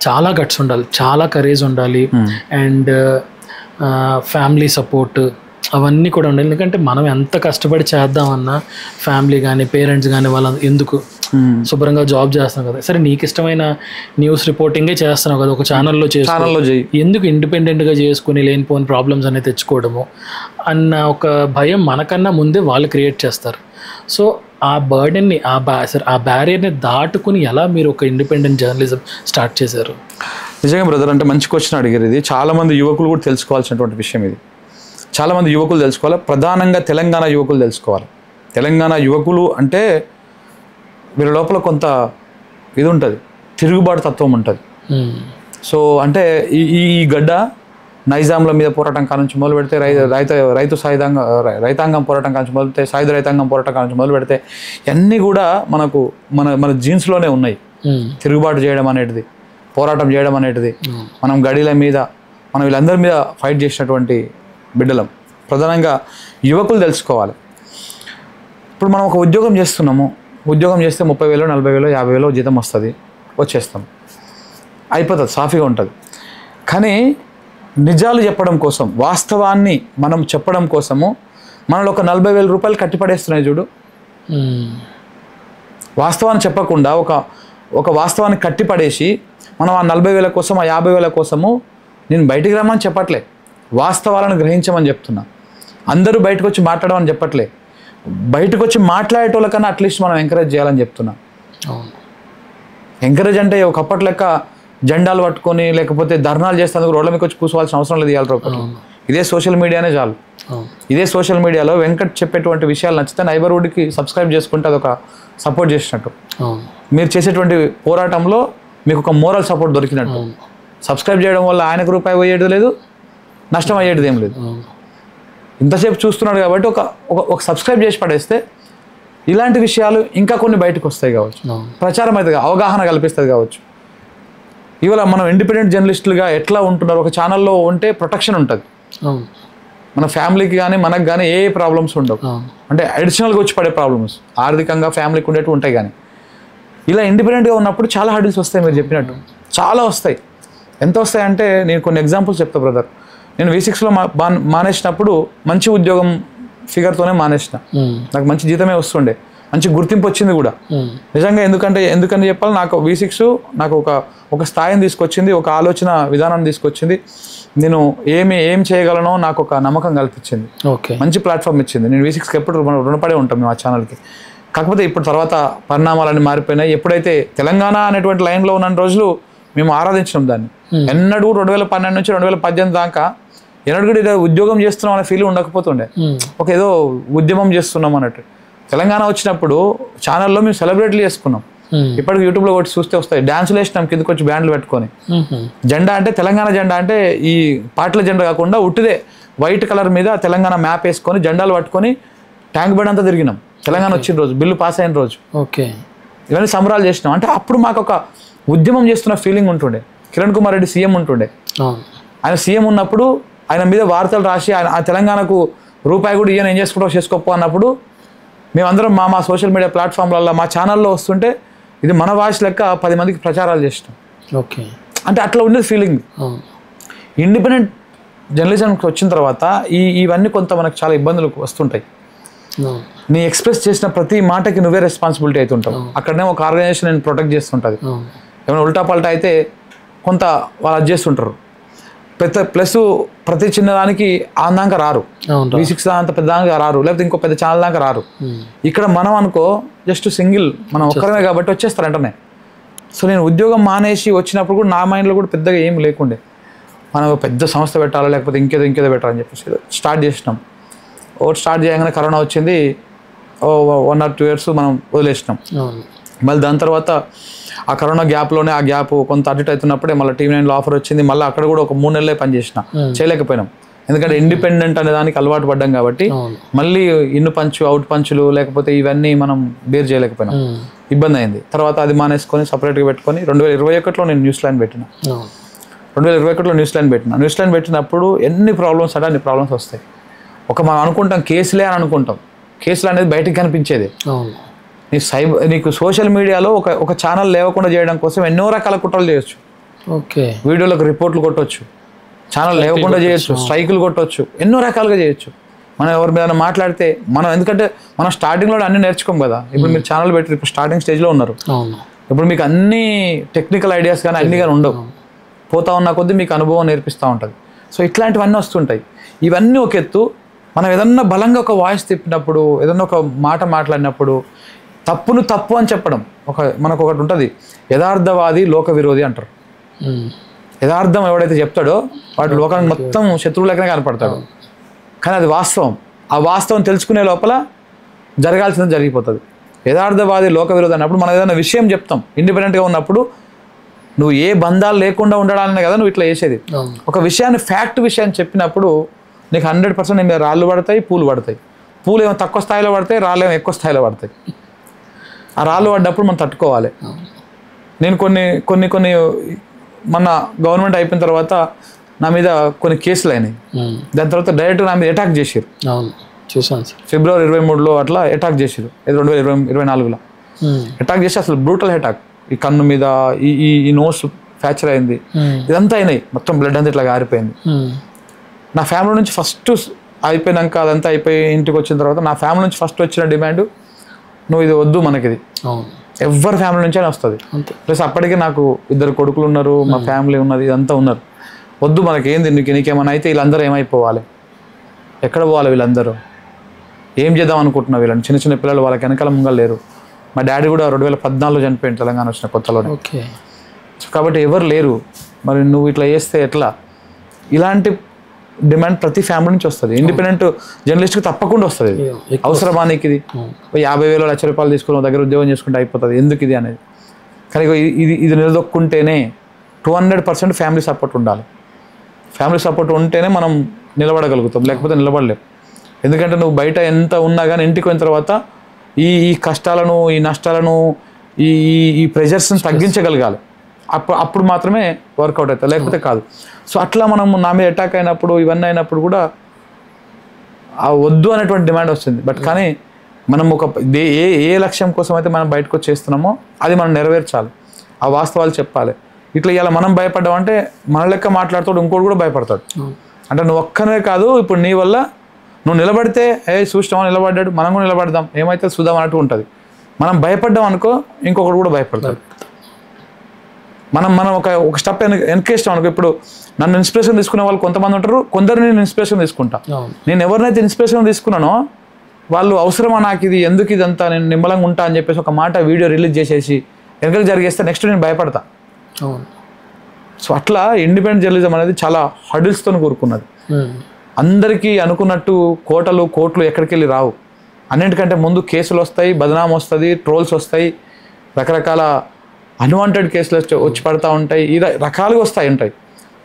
చాలా గట్స్ ఉండాలి, చాలా కరేజ్ ఉండాలి, అండ్ ఫ్యామిలీ సపోర్ట్ అవన్నీ కూడా ఉండాలి. ఎందుకంటే మనం ఎంత కష్టపడి చేద్దామన్నా ఫ్యామిలీ కానీ పేరెంట్స్ కానీ వాళ్ళ ఎందుకు శుభ్రంగా జాబ్ చేస్తున్నావు కదా, సరే నీకు ఇష్టమైన న్యూస్ రిపోర్టింగే చేస్తున్నావు కదా ఒక ఛానల్లో ఎందుకు ఇండిపెండెంట్గా చేసుకుని లేనిపోని ప్రాబ్లమ్స్ అనేది తెచ్చుకోవడము అన్న ఒక భయం మనకన్నా ముందే వాళ్ళు క్రియేట్ చేస్తారు. సో ఆ బర్డెన్ని ఆ బ్యారియర్ని దాటుకుని ఎలా మీరు ఒక ఇండిపెండెంట్ జర్నలిజం స్టార్ట్ చేశారు? నిజంగా బ్రదర్, అంటే మంచి క్వశ్చన్ అడిగారు. ఇది చాలామంది యువకులు కూడా తెలుసుకోవాల్సినటువంటి విషయం. ఇది చాలామంది యువకులు తెలుసుకోవాలి, ప్రధానంగా తెలంగాణ యువకులు తెలుసుకోవాలి. తెలంగాణ యువకులు అంటే వీళ్ళ లోపల కొంత ఇది ఉంటుంది, తిరుగుబాటు తత్వం ఉంటుంది. సో అంటే ఈ గడ్డ నైజాంల మీద పోరాటం కానుంచి మొదలు పెడితే రైతాంగం పోరాటం కానుంచి మొదలు పెడితే సాయుధ రైతాంగం పోరాటం కానుంచి మొదలు పెడితే అన్నీ కూడా మన జీన్స్లోనే ఉన్నాయి. తిరుగుబాటు చేయడం అనేది, పోరాటం చేయడం అనేది, మనం గడిల మీద మనం వీళ్ళందరి మీద ఫైట్ చేసినటువంటి బిడ్డలం. ప్రధానంగా యువకులు తెలుసుకోవాలి. ఇప్పుడు మనం ఒక ఉద్యోగం చేస్తున్నాము, ఉద్యోగం చేస్తే 30,000, 40,000, 50,000 జీతం వస్తుంది, వచ్చేస్తాం, అయిపోతుంది, సాఫీగా ఉంటుంది. కానీ నిజాలు చెప్పడం కోసం, వాస్తవాన్ని మనం చెప్పడం కోసము మనలో ఒక 40,000 రూపాయలు కట్టిపడేస్తున్నాయి చూడు. వాస్తవాన్ని చెప్పకుండా ఒక వాస్తవాన్ని కట్టిపడేసి మనం ఆ 40,000 కోసం, ఆ 50,000 కోసము నేను బయటికి రమ్మని చెప్పట్లే, వాస్తవాలను గ్రహించమని చెప్తున్నా. అందరూ బయటకు వచ్చి మాట్లాడమని చెప్పట్లే. బయటకు వచ్చి మాట్లాడేటోళ్ళకన్నా అట్లీస్ట్ మనం ఎంకరేజ్ చేయాలని చెప్తున్నా. ఎంకరేజ్ అంటే ఒకప్పటి లెక్క జెండాలు పట్టుకొని లేకపోతే ధర్నాలు చేస్తేందుకు రోడ్ల మీకు వచ్చి కూర్చోవాల్సిన అవసరం లేదు. ఇవాళ ఇదే సోషల్ మీడియానే చాలు. ఇదే సోషల్ మీడియాలో వెంకట్ చెప్పేటువంటి విషయాలు నచ్చితే నైబర్హుడ్కి సబ్స్క్రైబ్ చేసుకుంటే అదొక సపోర్ట్ చేసినట్టు. మీరు చేసేటువంటి పోరాటంలో మీకు ఒక మోరల్ సపోర్ట్ దొరికినట్టు. సబ్స్క్రైబ్ చేయడం వల్ల ఆయనకు రూపాయి పోయేది లేదు, నష్టం అయ్యేది ఏం లేదు. ఇంతసేపు చూస్తున్నాడు కాబట్టి ఒక సబ్స్క్రైబ్ చేసి పడేస్తే ఇలాంటి విషయాలు ఇంకా కొన్ని బయటకు వస్తాయి కావచ్చు, ప్రచారం అయితే అవగాహన కల్పిస్తుంది కావచ్చు. ఇవాళ మనం ఇండిపెండెంట్ జర్నలిస్టులుగా ఎట్లా ఉంటున్నారు, ఒక ఛానల్లో ఉంటే ప్రొటెక్షన్ ఉంటుంది. మన ఫ్యామిలీకి కానీ మనకు కానీ ఏ ప్రాబ్లమ్స్ ఉండవు. అంటే అడిషనల్గా వచ్చి పడే ప్రాబ్లమ్స్ ఆర్థికంగా ఫ్యామిలీకి ఉండేవి ఉంటాయి. కానీ ఇలా ఇండిపెండెంట్గా ఉన్నప్పుడు చాలా హర్డిల్స్ వస్తాయి. మీరు చెప్పినట్టు చాలా వస్తాయి. ఎంత వస్తాయంటే నేను కొన్ని ఎగ్జాంపుల్స్ చెప్తా బ్రదర్. నేను V6లో మానేసినప్పుడు మంచి ఉద్యోగం ఫిగర్తోనే మానేసిన. నాకు మంచి జీతమే వస్తుండే, మంచి గుర్తింపు వచ్చింది కూడా నిజంగా. ఎందుకని చెప్పాలి, నాకు V6 నాకు ఒక స్థాయిని తీసుకొచ్చింది, ఒక ఆలోచన విధానాన్ని తీసుకొచ్చింది. నేను ఏం చేయగలనో నాకు ఒక నమ్మకం కల్పించింది, మంచి ప్లాట్ఫామ్ ఇచ్చింది. నేను V6కి ఎప్పుడు రుణపడే ఉంటాం మేము ఆ ఛానల్కి. కాకపోతే ఇప్పుడు తర్వాత పరిణామాలన్నీ మారిపోయినాయి. ఎప్పుడైతే తెలంగాణ అనేటువంటి లైన్లో ఉన్న రోజులు మేము ఆరాధించినాం దాన్ని. ఎన్నడూ 2012 నుంచి 2018 దాకా ఎన్నడూ కూడా ఉద్యోగం చేస్తున్నాం అనే ఫీలింగ్ ఉండకపోతుండే. ఒక ఏదో ఉద్యమం చేస్తున్నాం అన్నట్టు. తెలంగాణ వచ్చినప్పుడు ఛానల్లో మేము సెలబ్రేట్లు చేసుకున్నాం. ఇప్పటికి యూట్యూబ్లో కొట్టి చూస్తే వస్తాయి. డ్యాన్సులు వేసినాం కిందకి వచ్చి బ్యాండ్లు పెట్టుకొని. జెండా అంటే తెలంగాణ జెండా అంటే ఈ పార్టీల జెండా కాకుండా ఉట్టిదే వైట్ కలర్ మీద తెలంగాణ మ్యాప్ వేసుకొని జెండాలు పట్టుకొని ట్యాంక్ బండ్ అంతా తిరిగినాం. తెలంగాణ వచ్చిన రోజు, బిల్లు పాస్ అయిన రోజు ఇవన్నీ సంబరాలు చేసినాం. అంటే అప్పుడు మాకు ఒక ఉద్యమం చేస్తున్న ఫీలింగ్ ఉంటుండే. కిరణ్ కుమార్ రెడ్డి సీఎం ఉంటుండే. ఆయన సీఎం ఉన్నప్పుడు ఆయన మీద వార్తలు రాసి ఆ తెలంగాణకు రూపాయి కూడా ఈయన ఏం చేసుకోపో అన్నప్పుడు మేమందరం మా సోషల్ మీడియా ప్లాట్ఫామ్లలో మా ఛానల్లో వస్తుంటే ఇది మన వాయిస్ లెక్క 10 మందికి ప్రచారాలు చేసినాం. అంటే అట్లా ఉండేది ఫీలింగ్. ఇండిపెండెంట్ జర్నలిజంకి వచ్చిన తర్వాత ఇవన్నీ కొంత మనకు చాలా ఇబ్బందులు వస్తుంటాయి. నీ ఎక్స్ప్రెస్ చేసిన ప్రతి మాటకి నువ్వే రెస్పాన్సిబిలిటీ అవుతుంటావు. అక్కడనే ఒక ఆర్గనైజేషన్ నేను ప్రొటెక్ట్ చేస్తుంటుంది. ఏమైనా ఉల్టా పల్టా అయితే కొంత వాళ్ళు అది చేస్తుంటారు. ప్లస్ ప్రతి చిన్నదానికి ఆందాక రారు, V6 అంత పెద్ద దాకా రారు, లేకపోతే ఇంకో పెద్ద ఛానల్ దాకా రారు. ఇక్కడ మనం అనుకో జస్ట్ సింగిల్ మనం ఒక్కరమే కాబట్టి వచ్చేస్తారు వెంటనే. సో నేను ఉద్యోగం మానేసి వచ్చినప్పుడు కూడా నా మైండ్లో కూడా పెద్దగా ఏం లేకుండే. మనం పెద్ద సంస్థ పెట్టాలా లేకపోతే ఇంకేదో పెట్టాలని చెప్పేసి స్టార్ట్ చేసినాం. స్టార్ట్ చేయగానే కరోనా వచ్చింది. 1 or 2 years మనం వదిలేసినాం. మళ్ళీ దాని తర్వాత ఆ కరోనా గ్యాప్లోనే ఆ గ్యాప్ కొంత అటు అవుతున్నప్పుడే మళ్ళీ TV9లో ఆఫర్ వచ్చింది. మళ్ళీ అక్కడ కూడా ఒక 3 నెలలే పనిచేసిన, చేయలేకపోయినాం. ఎందుకంటే ఇండిపెండెంట్ అనే దానికి అలవాటు పడ్డాం కాబట్టి మళ్ళీ ఇన్ను పంచు అవుట్ పంచులు లేకపోతే ఇవన్నీ మనం బేర్ చేయలేకపోయినాం, ఇబ్బంది అయింది. తర్వాత అది మానేసుకొని సపరేట్గా పెట్టుకొని 2021లో నేను న్యూస్లాండ్ పెట్టిన. 2021లో న్యూస్లాండ్ పెట్టినప్పుడు ఎన్ని ప్రాబ్లమ్స్ అంటే అన్ని ప్రాబ్లమ్స్ వస్తాయి. మనం అనుకుంటాం కేసులే అని అనుకుంటాం. కేసులు అనేది బయటకు కనిపించేది. నీకు సోషల్ మీడియాలో ఒక ఛానల్ లేవకుండా చేయడం కోసం ఎన్నో రకాల కుట్రలు చేయొచ్చు. వీడియోలకు రిపోర్ట్లు కొట్టవచ్చు, ఛానల్ లేవకుండా చేయొచ్చు, స్ట్రైకులు కొట్టవచ్చు, ఎన్నో రకాలుగా చేయొచ్చు. మనం ఎవరి మీద మాట్లాడితే ఎందుకంటే మనం స్టార్టింగ్లో అన్ని నేర్చుకోం కదా. ఇప్పుడు మీరు ఛానల్ పెట్టి ఇప్పుడు స్టార్టింగ్ స్టేజ్లో ఉన్నారు. ఇప్పుడు మీకు అన్ని టెక్నికల్ ఐడియాస్ కానీ అన్ని కానీ ఉండవు. పోతా ఉన్న కొద్దీ మీకు అనుభవం నేర్పిస్తూ ఉంటుంది. సో ఇట్లాంటివన్నీ వస్తుంటాయి. ఇవన్నీ ఒక ఎత్తు. మనం ఏదన్నా బలంగా ఒక వాయిస్ తిప్పినప్పుడు, ఏదన్నా ఒక మాట మాట్లాడినప్పుడు తప్పును తప్పు అని చెప్పడం మనకు ఒకటి ఉంటుంది. యథార్థవాది లోక విరోధి అంటారు. యథార్థం ఎవడైతే చెప్తాడో వాడు లోకానికి మొత్తం శత్రువు లెక్కనే కనపడతాడు. కానీ అది వాస్తవం. ఆ వాస్తవం తెలుసుకునే లోపల జరగాల్సింది జరిగిపోతుంది. యథార్థవాది లోక విరోధి అన్నప్పుడు మనం ఏదైనా విషయం చెప్తాం. ఇండిపెండెంట్గా ఉన్నప్పుడు నువ్వు ఏ బంధాలు లేకుండా ఉండడాలనే కదా నువ్వు ఇట్లా చేసేది. ఒక విషయాన్ని విషయాన్ని చెప్పినప్పుడు నీకు 100% నీ మీద రాళ్ళు పడతాయి, పూలు పడతాయి. పూలు ఏమో తక్కువ స్థాయిలో పడతాయి, రాళ్ళు ఏమో ఎక్కువ స్థాయిలో పడతాయి. ఆ రాళ్ళు పడ్డప్పుడు మనం తట్టుకోవాలి. నేను కొన్ని మన గవర్నమెంట్ అయిపోయిన తర్వాత నా మీద కొన్ని కేసులు అయినాయి. దాని తర్వాత డైరెక్ట్ నా మీద అటాక్ చేసారు. February 23లో అట్లా అటాక్ చేసారు. 2024లో అటాక్ చేసి అసలు బ్రూటల్ అటాక్. ఈ కన్ను మీద ఈ నోస్ ఫ్రాక్చర్ అయింది. ఇదంతా అయినాయి. మొత్తం బ్లడ్ అంతా ఇట్లా గారిపోయింది. నా ఫ్యామిలీ నుంచి ఫస్ట్ అయిపోయినాక అదంతా అయిపోయి ఇంటికి వచ్చిన తర్వాత నా ఫ్యామిలీ నుంచి ఫస్ట్ వచ్చిన డిమాండ్, నువ్వు ఇది వద్దు మనకిది. ఎవరి ఫ్యామిలీ నుంచి అయినా వస్తుంది. ప్లస్ అప్పటికే నాకు 2 కొడుకులు ఉన్నారు, మా ఫ్యామిలీ ఉన్నది, ఇదంతా ఉన్నారు. వద్దు మనకి ఏంది, నీకేమైనా అయితే వీళ్ళందరూ ఏమైపోవాలి, ఎక్కడ పోవాలి వీళ్ళందరూ. ఏం చేద్దాం అనుకుంటున్నావు వీళ్ళని, చిన్న చిన్న పిల్లలు వాళ్ళకి వెనకాల ముంగలు లేరు. మా డాడీ కూడా 2014లో చనిపోయింది తెలంగాణ వచ్చిన కొత్తలోనే. ఓకే. సో కాబట్టి ఎవరు లేరు, మరి నువ్వు ఇట్లా చేస్తే ఎట్లా? ఇలాంటి డిమాండ్ ప్రతి ఫ్యామిలీ నుంచి వస్తుంది. ఇండిపెండెంట్ జర్నలిస్ట్కి తప్పకుండా వస్తుంది. అవసరమా నీకు ఇది? 50,000 లక్ష రూపాయలు తీసుకుని దగ్గర ఉద్యోగం చేసుకుంటే అయిపోతుంది, ఎందుకు ఇది అనేది. కానీ ఇది నిలదొక్కుంటేనే 200% ఫ్యామిలీ సపోర్ట్ ఉండాలి. ఫ్యామిలీ సపోర్ట్ ఉంటేనే మనం నిలబడగలుగుతాం, లేకపోతే నిలబడలేం. ఎందుకంటే నువ్వు బయట ఎంత ఉన్నా కానీ ఇంటికి పోయిన తర్వాత ఈ కష్టాలను, ఈ నష్టాలను, ఈ ప్రెషర్స్ని తగ్గించగలగాలి. అప్పుడు మాత్రమే వర్కౌట్ అవుతుంది, లేకపోతే కాదు. సో అట్లా మనం నా మీద అటాక్ అయినప్పుడు, ఇవన్నీ అయినప్పుడు కూడా ఆ వద్దు అనేటువంటి డిమాండ్ వస్తుంది. బట్ కానీ మనం ఏ లక్ష్యం కోసం అయితే మనం బయటకు వచ్చేస్తున్నామో అది మనం నెరవేర్చాలి, ఆ వాస్తవాలు చెప్పాలి. ఇట్లా ఇలా మనం భయపడ్డామంటే మన లెక్క మాట్లాడుతాడు ఇంకోటి కూడా భయపడతాడు. అంటే నువ్వు ఒక్కనే కాదు, ఇప్పుడు నీ వల్ల నువ్వు నిలబడితే చూసినామా నిలబడ్డాడు, మనం కూడా నిలబడదాం, ఏమైతే చూద్దాం అన్నట్టు ఉంటుంది. మనం భయపడ్డాం అనుకో ఇంకొకటి కూడా భయపడతాడు. మనం ఒక స్టెప్ వెనకేస్తాం అనుకో. ఇప్పుడు నన్ను ఇన్స్పిరేషన్ తీసుకునే వాళ్ళు కొంతమంది ఉంటారు, కొందరు నేను ఇన్స్పిరేషన్ తీసుకుంటా. నేను ఎవరినైతే ఇన్స్పిరేషన్ తీసుకున్నానో వాళ్ళు అవసరమా నాకు ఇది, ఎందుకు ఇదంతా, నేను నిమ్మలంగా ఉంటా అని చెప్పేసి ఒక మాట వీడియో రిలీజ్ చేసేసి వెనకలు జరిగేస్తే నెక్స్ట్ నేను భయపడతా. సో అట్లా ఇండిపెండెంట్ జర్నలిజం అనేది చాలా హడిల్స్తో కూరుకున్నది. అందరికీ అనుకున్నట్టు కోట్లు ఎక్కడికి వెళ్ళి రావు. అన్నింటికంటే ముందు కేసులు వస్తాయి, బదనాం వస్తుంది, ట్రోల్స్ వస్తాయి, రకరకాల అన్వాంటెడ్ కేసులు వచ్చి పడతా ఉంటాయి, రకాలుగా ఉంటాయి.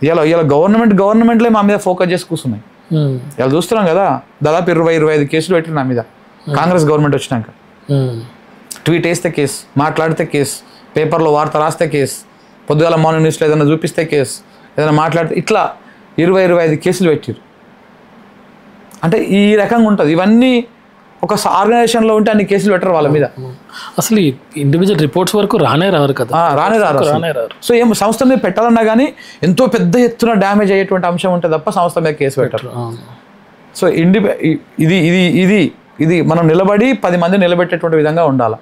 ఇలా గవర్నమెంట్లే మా మీద ఫోకస్ చేసి కూర్చున్నాయి. ఇలా చూస్తున్నాం కదా, దాదాపు 20-25 కేసులు పెట్టిన నా మీద కాంగ్రెస్ గవర్నమెంట్ వచ్చినాక. ట్వీట్ వేస్తే కేసు, మాట్లాడితే కేసు, పేపర్లో వార్త రాస్తే కేసు, పొద్దుగాల మార్నింగ్ న్యూస్లో ఏదైనా చూపిస్తే కేసు, ఏదైనా మాట్లాడితే ఇట్లా 20-25 కేసులు పెట్టారు. అంటే ఈ రకంగా ఉంటుంది. ఇవన్నీ ఒక ఆర్గనైజేషన్లో ఉంటే అన్ని కేసులు పెట్టరు వాళ్ళ మీద. అసలు ఇండివిజువల్ రిపోర్ట్స్ వరకు రానే రారు కదా. రానే రారు. సో ఏం సంస్థ మీద పెట్టాలన్నా కానీ ఎంతో పెద్ద ఎత్తున డ్యామేజ్ అయ్యేటువంటి అంశం ఉంటుంది తప్ప సంస్థ మీద కేసు పెట్టరు. సో ఇది మనం నిలబడి 10 మంది నిలబెట్టేటువంటి విధంగా ఉండాలి.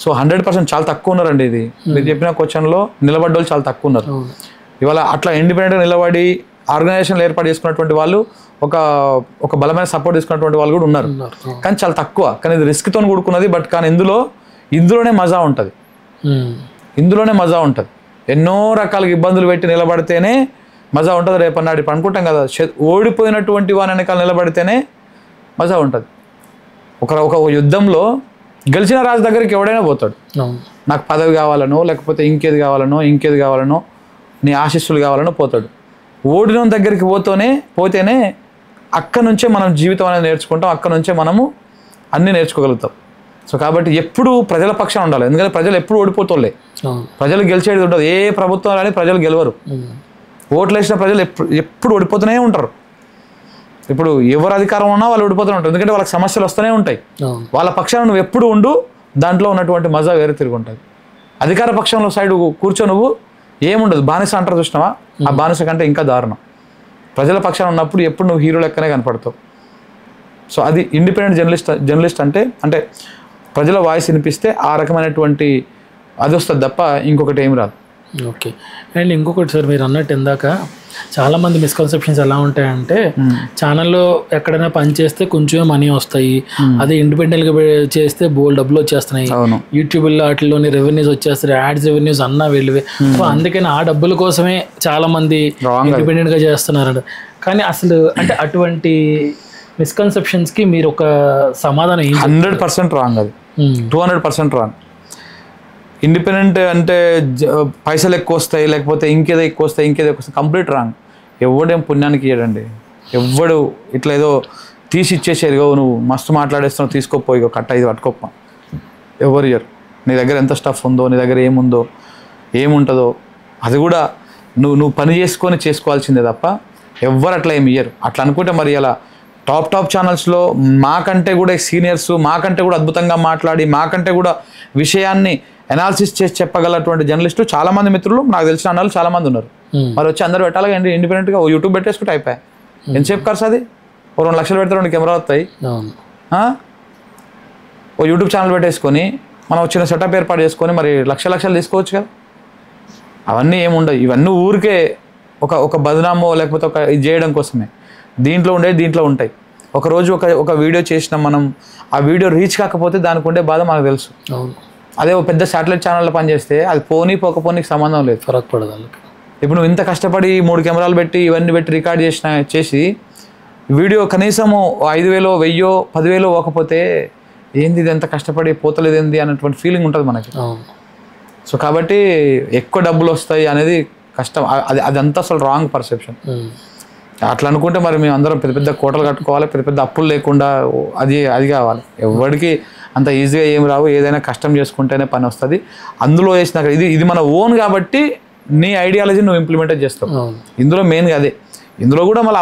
సో 100% చాలా తక్కువ ఉన్నారండి. ఇది మీరు చెప్పిన క్వశ్చన్లో నిలబడ్డ వాళ్ళు చాలా తక్కువ ఉన్నారు. ఇవాళ అట్లా ఇండిపెండెంట్గా నిలబడి ఆర్గనైజేషన్లు ఏర్పాటు చేసుకున్నటువంటి వాళ్ళు, ఒక బలమైన సపోర్ట్ తీసుకున్నటువంటి వాళ్ళు కూడా ఉన్నారు, కానీ చాలా తక్కువ. కానీ ఇది రిస్క్తో కూడుకున్నది. బట్ కానీ ఇందులోనే మజా ఉంటుంది. ఎన్నో రకాల ఇబ్బందులు పెట్టి నిలబడితేనే మజా ఉంటుంది. రేపన్నాడు ఇప్పుడు అనుకుంటాం కదా, ఓడిపోయినటువంటి వాని వెనకాల నిలబడితేనే మజా ఉంటుంది. ఒక యుద్ధంలో గెలిచిన రాజు దగ్గరికి ఎవడైనా పోతాడు, నాకు పదవి కావాలనో, లేకపోతే ఇంకేది కావాలనో, నీ ఆశీస్సులు కావాలనో పోతాడు. ఓడిన దగ్గరికి పోతేనే అక్కడ నుంచే మనం జీవితం అనేది నేర్చుకుంటాం, అక్కడ నుంచే మనము అన్నీ నేర్చుకోగలుగుతాం. సో కాబట్టి ఎప్పుడు ప్రజల పక్షాన ఉండాలి. ఎందుకంటే ప్రజలు ఎప్పుడు ఓడిపోతుండే, ప్రజలు గెలిచేది ఉండదు. ఏ ప్రభుత్వం కానీ ప్రజలు గెలవరు. ఓట్లు వేసిన ప్రజలు ఎప్పుడు ఓడిపోతూనే ఉంటారు. ఇప్పుడు ఎవరు అధికారం ఉన్నా వాళ్ళు ఓడిపోతూనే ఉంటారు, ఎందుకంటే వాళ్ళకి సమస్యలు వస్తూనే ఉంటాయి. వాళ్ళ పక్షాన నువ్వు ఎప్పుడు ఉండు, దాంట్లో ఉన్నటువంటి మజా వేరే తిరుగుంటుంది. అధికార పక్షంలో సైడ్ కూర్చో, నువ్వు ఏముండదు, బానిస అంటారు చూసినావా, ఆ బానిస కంటే ఇంకా దారుణం. ప్రజల పక్షాన ఉన్నప్పుడు ఎప్పుడు నువ్వు హీరో లెక్కనే కనపడతావు. సో అది ఇండిపెండెంట్ జర్నలిస్ట్ అంటే ప్రజల వాయిస్ వినిపిస్తే ఆ రకమైనటువంటి అది వస్తుంది తప్ప ఇంకొకటి ఏమి రాదు. ఓకే. అండ్ ఇంకొకటి సార్, మీరు అన్నట్టు ఇందాక చాలామంది మిస్కన్సెప్షన్స్ ఎలా ఉంటాయంటే, ఛానల్లో ఎక్కడైనా పని చేస్తే కొంచెం మనీ వస్తాయి, అదే ఇండిపెండెంట్గా చేస్తే బోల్ డబ్బులు వచ్చేస్తున్నాయి, యూట్యూబ్లో వాటిలోని రెవెన్యూస్ వచ్చేస్తాయి, యాడ్స్ రెవెన్యూస్ అన్నా వెళ్ళివే. సో అందుకని ఆ డబ్బుల కోసమే చాలామంది ఇండిపెండెంట్గా చేస్తున్నారు. కానీ అసలు అంటే అటువంటి మిస్కన్సెప్షన్స్కి మీరు ఒక సమాధానం 100% రాంగ్, అది 200% రాంగ్. ఇండిపెండెంట్ అంటే పైసలు ఎక్కువ వస్తాయి, లేకపోతే ఇంకేదో ఎక్కువ వస్తాయి, కంప్లీట్ రాంగ్. ఎవడేం పుణ్యానికి ఇవ్వడండి. ఎవడు ఇట్లా ఏదో తీసి ఇచ్చేసేది, నువ్వు మస్తు మాట్లాడేస్తున్నావు తీసుకోపోయి కట్ట ఇది పట్టుకోప్ప, ఎవరు ఇయ్యరు. నీ దగ్గర ఎంత స్టఫ్ ఉందో, నీ దగ్గర ఏముంటుందో అది కూడా నువ్వు పని చేసుకోవాల్సిందే తప్ప ఎవ్వరు అట్లా ఏమి ఇయ్యరు. అట్లా అనుకుంటే మరి అలా టాప్ ఛానల్స్లో మాకంటే కూడా సీనియర్స్, మాకంటే కూడా అద్భుతంగా మాట్లాడి, మాకంటే కూడా విషయాన్ని అనాలిసిస్ చేసి చెప్పగలటువంటి జర్నలిస్టులు చాలామంది మిత్రులు నాకు తెలిసిన అన్నలు చాలామంది ఉన్నారు. మరి వచ్చి అందరూ పెట్టాలి ఇండిపెండెంట్గా ఓ యూట్యూబ్ పెట్టేసుకుంటే అయిపోయాయి. ఎంతసేపు ఖర్చు అది? ఓ 2 లక్షలు పెడితే 2 కెమెరా వస్తాయి. ఓ యూట్యూబ్ ఛానల్ పెట్టేసుకొని మనం చిన్న సెటప్ ఏర్పాటు చేసుకొని మరి లక్షలు తీసుకోవచ్చు కదా. అవన్నీ ఏముండవు. ఇవన్నీ ఊరికే ఒక బదనామో లేకపోతే ఇది చేయడం కోసమే. దీంట్లో ఉంటాయి. ఒకరోజు ఒక వీడియో చేసినాం మనం, ఆ వీడియో రీచ్ కాకపోతే దానికి ఉండే బాధ మనకు తెలుసు. అదే ఒక పెద్ద శాటిలైట్ ఛానల్లో పనిచేస్తే అది పోకపోనీకి సంబంధం లేదు, ఫరక్ పడదు. ఇప్పుడు నువ్వు ఇంత కష్టపడి 3 కెమెరాలు పెట్టి ఇవన్నీ పెట్టి రికార్డ్ చేసి వీడియో కనీసము 5,000 1000 10,000 పోకపోతే ఏంది ఇది ఎంత కష్టపడి పోతలేదు ఏంది అన్నటువంటి ఫీలింగ్ ఉంటుంది మనకి. సో కాబట్టి ఎక్కువ డబ్బులు వస్తాయి అనేది కష్టం, అదంతా అసలు రాంగ్ పర్సెప్షన్. అట్లా అనుకుంటే మరి మేము అందరం పెద్ద పెద్ద కోటలు కట్టుకోవాలి, పెద్ద పెద్ద అప్పులు లేకుండా అది కావాలి. ఎవరికి అంత ఈజీగా ఏం రావు, ఏదైనా కష్టం చేసుకుంటేనే పని వస్తుంది. అందులో వేసిన ఇది మన ఓన్ కాబట్టి నీ ఐడియాలజీ నువ్వు ఇంప్లిమెంట్ చేస్తావు. ఇందులో మెయిన్గా అదే. ఇందులో కూడా మళ్ళీ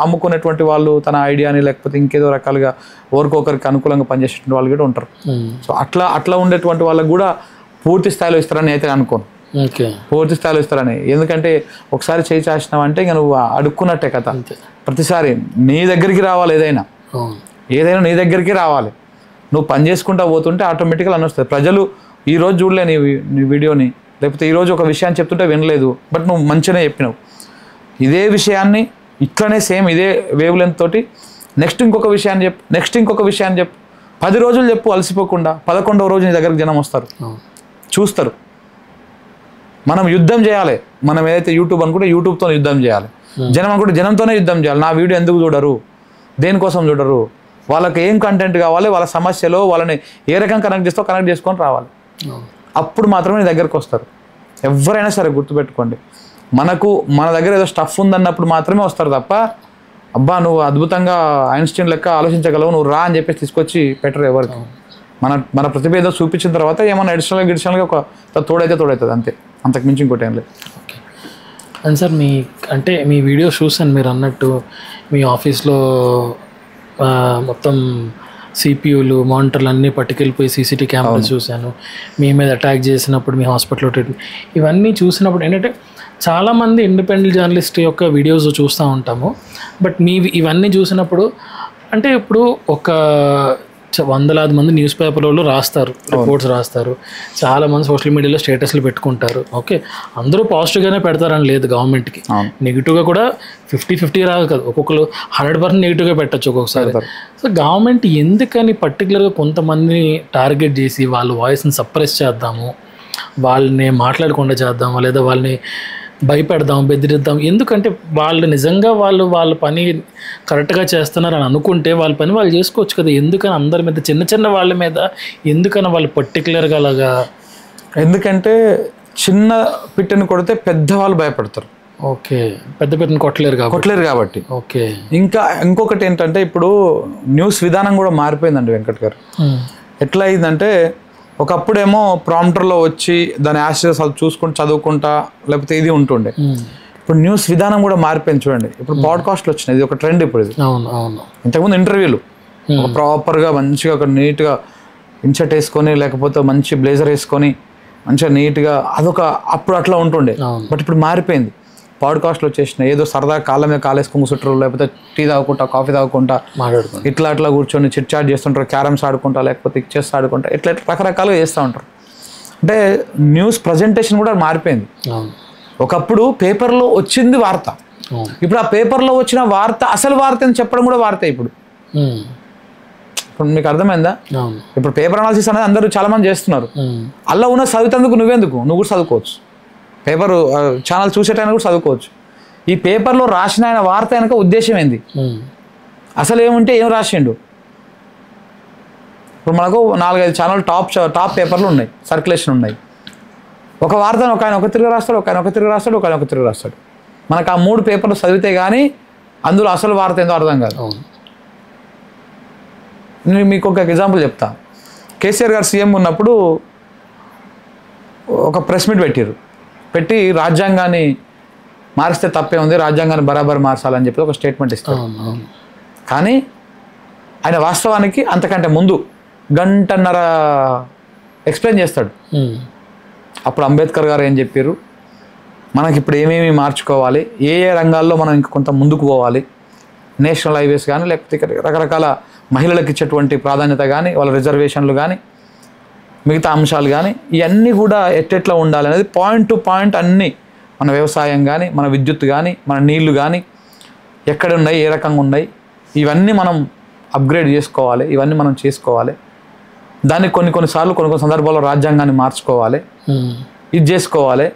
అమ్ముకునేటువంటి వాళ్ళు తన ఐడియాని లేకపోతే ఇంకేదో రకాలుగా ఒకరికి అనుకూలంగా పనిచేసేటువంటి వాళ్ళు కూడా ఉంటారు. సో అట్లా ఉండేటువంటి వాళ్ళకి కూడా పూర్తి స్థాయిలో ఇస్తారని అయితే అనుకోను. పూర్తి స్థాయిలో ఇస్తారని, ఎందుకంటే ఒకసారి చేయి చాచినావు అంటే ఇంకా నువ్వు అడుక్కున్నట్టే కథ. ప్రతిసారి నీ దగ్గరికి రావాలి, ఏదైనా నీ దగ్గరికి రావాలి. నువ్వు పని చేసుకుంటా పోతుంటే ఆటోమేటిక్గా అని వస్తుంది. ప్రజలు ఈరోజు చూడలే నీ వీడియోని, లేకపోతే ఈరోజు ఒక విషయాన్ని చెప్తుంటే వినలేదు, బట్ నువ్వు మంచిగానే చెప్పినావు. ఇదే విషయాన్ని ఇట్లనే సేమ్ ఇదే వేవ్ లెంత్ తోటి నెక్స్ట్ ఇంకొక విషయాన్ని చెప్పు 10 రోజులు చెప్పు అలసిపోకుండా. 11వ రోజు నీ దగ్గరకు జనం వస్తారు, చూస్తారు. మనం యుద్ధం చేయాలి. మనం ఏదైతే యూట్యూబ్ అనుకుంటే యూట్యూబ్తో యుద్ధం చేయాలి, జనం అనుకుంటే జనంతోనే యుద్ధం చేయాలి. నా వీడియో ఎందుకు చూడరు, దేనికోసం చూడరు, వాళ్ళకి ఏం కంటెంట్ కావాలి, వాళ్ళ సమస్యలో వాళ్ళని ఏ రకం కనెక్ట్ చేసుకొని రావాలి. అప్పుడు మాత్రమే నీ దగ్గరకు వస్తారు. ఎవరైనా సరే గుర్తుపెట్టుకోండి, మన దగ్గర ఏదో స్టఫ్ ఉందన్నప్పుడు మాత్రమే వస్తారు తప్ప, అబ్బా నువ్వు అద్భుతంగా ఐన్స్టీన్ లెక్క ఆలోచించగలవు, నువ్వు రా అని చెప్పేసి తీసుకొచ్చి పెట్టరు ఎవరికి. మన ప్రతిభ ఏదో చూపించిన తర్వాత ఏమన్నా అడిషనల్గా ఒక తోడవుతుంది అంతే, అంతకు మించి ఇంకోటి ఏం లేదు. Okay. And sir me videos చూసాను, మీరు అన్నట్టు మీ ఆఫీస్లో మొత్తం సిపియూలు మానిటర్లు అన్నీ పట్టుకెళ్ళిపోయి సీసీటీవీ కెమెరాలు చూశాను. మీ మీద అటాక్ చేసినప్పుడు మీ హాస్పిటల్లో ట్రీట్మెంట్, ఇవన్నీ చూసినప్పుడు ఏంటంటే చాలామంది ఇండిపెండెంట్ జర్నలిస్ట్ యొక్క వీడియోస్ చూస్తూ ఉంటాము. బట్ ఇవన్నీ చూసినప్పుడు అంటే ఇప్పుడు ఒక వందలాది మంది న్యూస్ పేపర్లలో రాస్తారు, రిపోర్ట్స్ రాస్తారు, చాలామంది సోషల్ మీడియాలో స్టేటస్లు పెట్టుకుంటారు. ఓకే, అందరూ పాజిటివ్గానే పెడతారని లేదు, గవర్నమెంట్కి నెగిటివ్గా కూడా 50-50 రాదు కదా, ఒక్కొక్కరు 100% నెగిటివ్గా పెట్టచ్చు ఒక్కొక్కసారి. సో గవర్నమెంట్ ఎందుకని పర్టికులర్గా కొంతమందిని టార్గెట్ చేసి వాళ్ళ వాయిస్ని సప్రెస్ చేద్దాము, వాళ్ళని మాట్లాడకుండా చేద్దాము, లేదా వాళ్ళని భయపెడదాం, బెదిరిద్దాం? ఎందుకంటే వాళ్ళు నిజంగా వాళ్ళ పని కరెక్ట్గా చేస్తున్నారని అనుకుంటే వాళ్ళ పని వాళ్ళు చేసుకోవచ్చు కదా. ఎందుకని అందరి మీద చిన్న వాళ్ళ మీద ఎందుకని వాళ్ళు పర్టికులర్గా అలాగా? ఎందుకంటే చిన్న పిట్టని కొడితే పెద్దవాళ్ళు భయపడతారు. ఓకే, పెద్ద పిట్టని కొట్టలేరు కాబట్టి. ఓకే, ఇంకొకటి ఏంటంటే ఇప్పుడు న్యూస్ విధానం కూడా మారిపోయిందండి వెంకట్ గారు. ఎట్లా అయిందంటే ఒకప్పుడేమో ప్రాంప్టర్లో వచ్చి దాని యాక్సెస్ చూసుకుంటూ చదువుకుంటా లేకపోతే ఇది ఉంటుండే. ఇప్పుడు న్యూస్ విధానం కూడా మారిపోయింది చూడండి. ఇప్పుడు పాడ్కాస్ట్లు వచ్చినాయి, ఇది ఒక ట్రెండ్ ఇప్పుడు. ఇది ఇంతకుముందు ఇంటర్వ్యూలు ప్రాపర్గా మంచిగా ఒక నీట్గా ఇన్షర్ట్ వేసుకొని లేకపోతే మంచి బ్లేజర్ వేసుకొని మంచిగా నీట్గా అప్పుడు అట్లా ఉంటుండే. బట్ ఇప్పుడు మారిపోయింది, పాడ్కాస్ట్లు వచ్చేసినాయి. ఏదో సరదా కాళ్ళ మీద కాలేసుకొని కూర్చుంటారు, లేకపోతే టీ తాగుకుంటా కాఫీ తాగుకుంటా ఇట్లా కూర్చొని చిట్ చాట్ చేస్తుంటారు, క్యారమ్స్ ఆడుకుంటా లేకపోతే చెస్ ఆడుకుంటా ఇట్లా రకరకాలుగా చేస్తూ ఉంటారు. అంటే న్యూస్ ప్రజెంటేషన్ కూడా మారిపోయింది. ఒకప్పుడు పేపర్లో వచ్చింది వార్త, ఇప్పుడు ఆ పేపర్లో వచ్చిన వార్త అసలు వార్త అని చెప్పడం కూడా వార్త. ఇప్పుడు మీకు అర్థమైందా? ఇప్పుడు పేపర్ అనాలిసిస్ అనేది అందరూ చాలా మంది చేస్తున్నారు. అలా ఉన్న చదువుతందుకు నువ్వు కూడా చదువుకోవచ్చు, పేపర్ ఛానల్ చూసేటైనా కూడా చదువుకోవచ్చు. ఈ పేపర్లో రాసిన ఆయన వార్త వెనక ఉద్దేశం ఏంది, అసలు ఏముంటే ఏం రాసిండు? ఇప్పుడు మనకు 4-5 ఛానల్ టాప్ పేపర్లు ఉన్నాయి, సర్క్యులేషన్ ఉన్నాయి. ఒక వార్తను ఒక ఆయన ఒక తిరిగి రాస్తాడు, ఒక ఆయన ఒక తిరిగి రాస్తాడు. మనకు ఆ 3 పేపర్లు చదివితే కానీ అందులో అసలు వార్త ఏందో అర్థం కాదు. నేను మీకు ఒక ఎగ్జాంపుల్ చెప్తా. కేసీఆర్ గారు సీఎం ఉన్నప్పుడు ఒక ప్రెస్ మీట్ పెట్టి రాజ్యాంగాన్ని మారిస్తే తప్పే ఉంది, రాజ్యాంగాన్ని బరాబర్ మార్చాలని చెప్పి ఒక స్టేట్మెంట్ ఇస్తారు. కానీ ఆయన వాస్తవానికి అంతకంటే ముందు 1.5 గంట ఎక్స్ప్లెయిన్ చేస్తాడు. అప్పుడు అంబేద్కర్ గారు ఏం చెప్పారు, మనకి ఇప్పుడు ఏమేమి మార్చుకోవాలి, ఏ రంగాల్లో మనం ఇంకా కొంత ముందుకు పోవాలి, నేషనల్ హైవేస్ కానీ లేకపోతే రకరకాల మహిళలకు ఇచ్చేటువంటి ప్రాధాన్యత కానీ వాళ్ళ రిజర్వేషన్లు కానీ మిగతా అంశాలు కానీ ఇవన్నీ కూడా ఎట్లా ఉండాలి అనేది పాయింట్ టు పాయింట్ అన్నీ, మన వ్యవసాయం కానీ మన విద్యుత్ కానీ మన నీళ్లు కానీ ఎక్కడ ఉన్నాయి, ఏ రకంగా ఉన్నాయి, ఇవన్నీ మనం అప్గ్రేడ్ చేసుకోవాలి, ఇవన్నీ మనం చేసుకోవాలి, దాన్ని కొన్నిసార్లు కొన్ని సందర్భాల్లో రాజ్యాంగాన్ని మార్చుకోవాలి, ఇది చేసుకోవాలి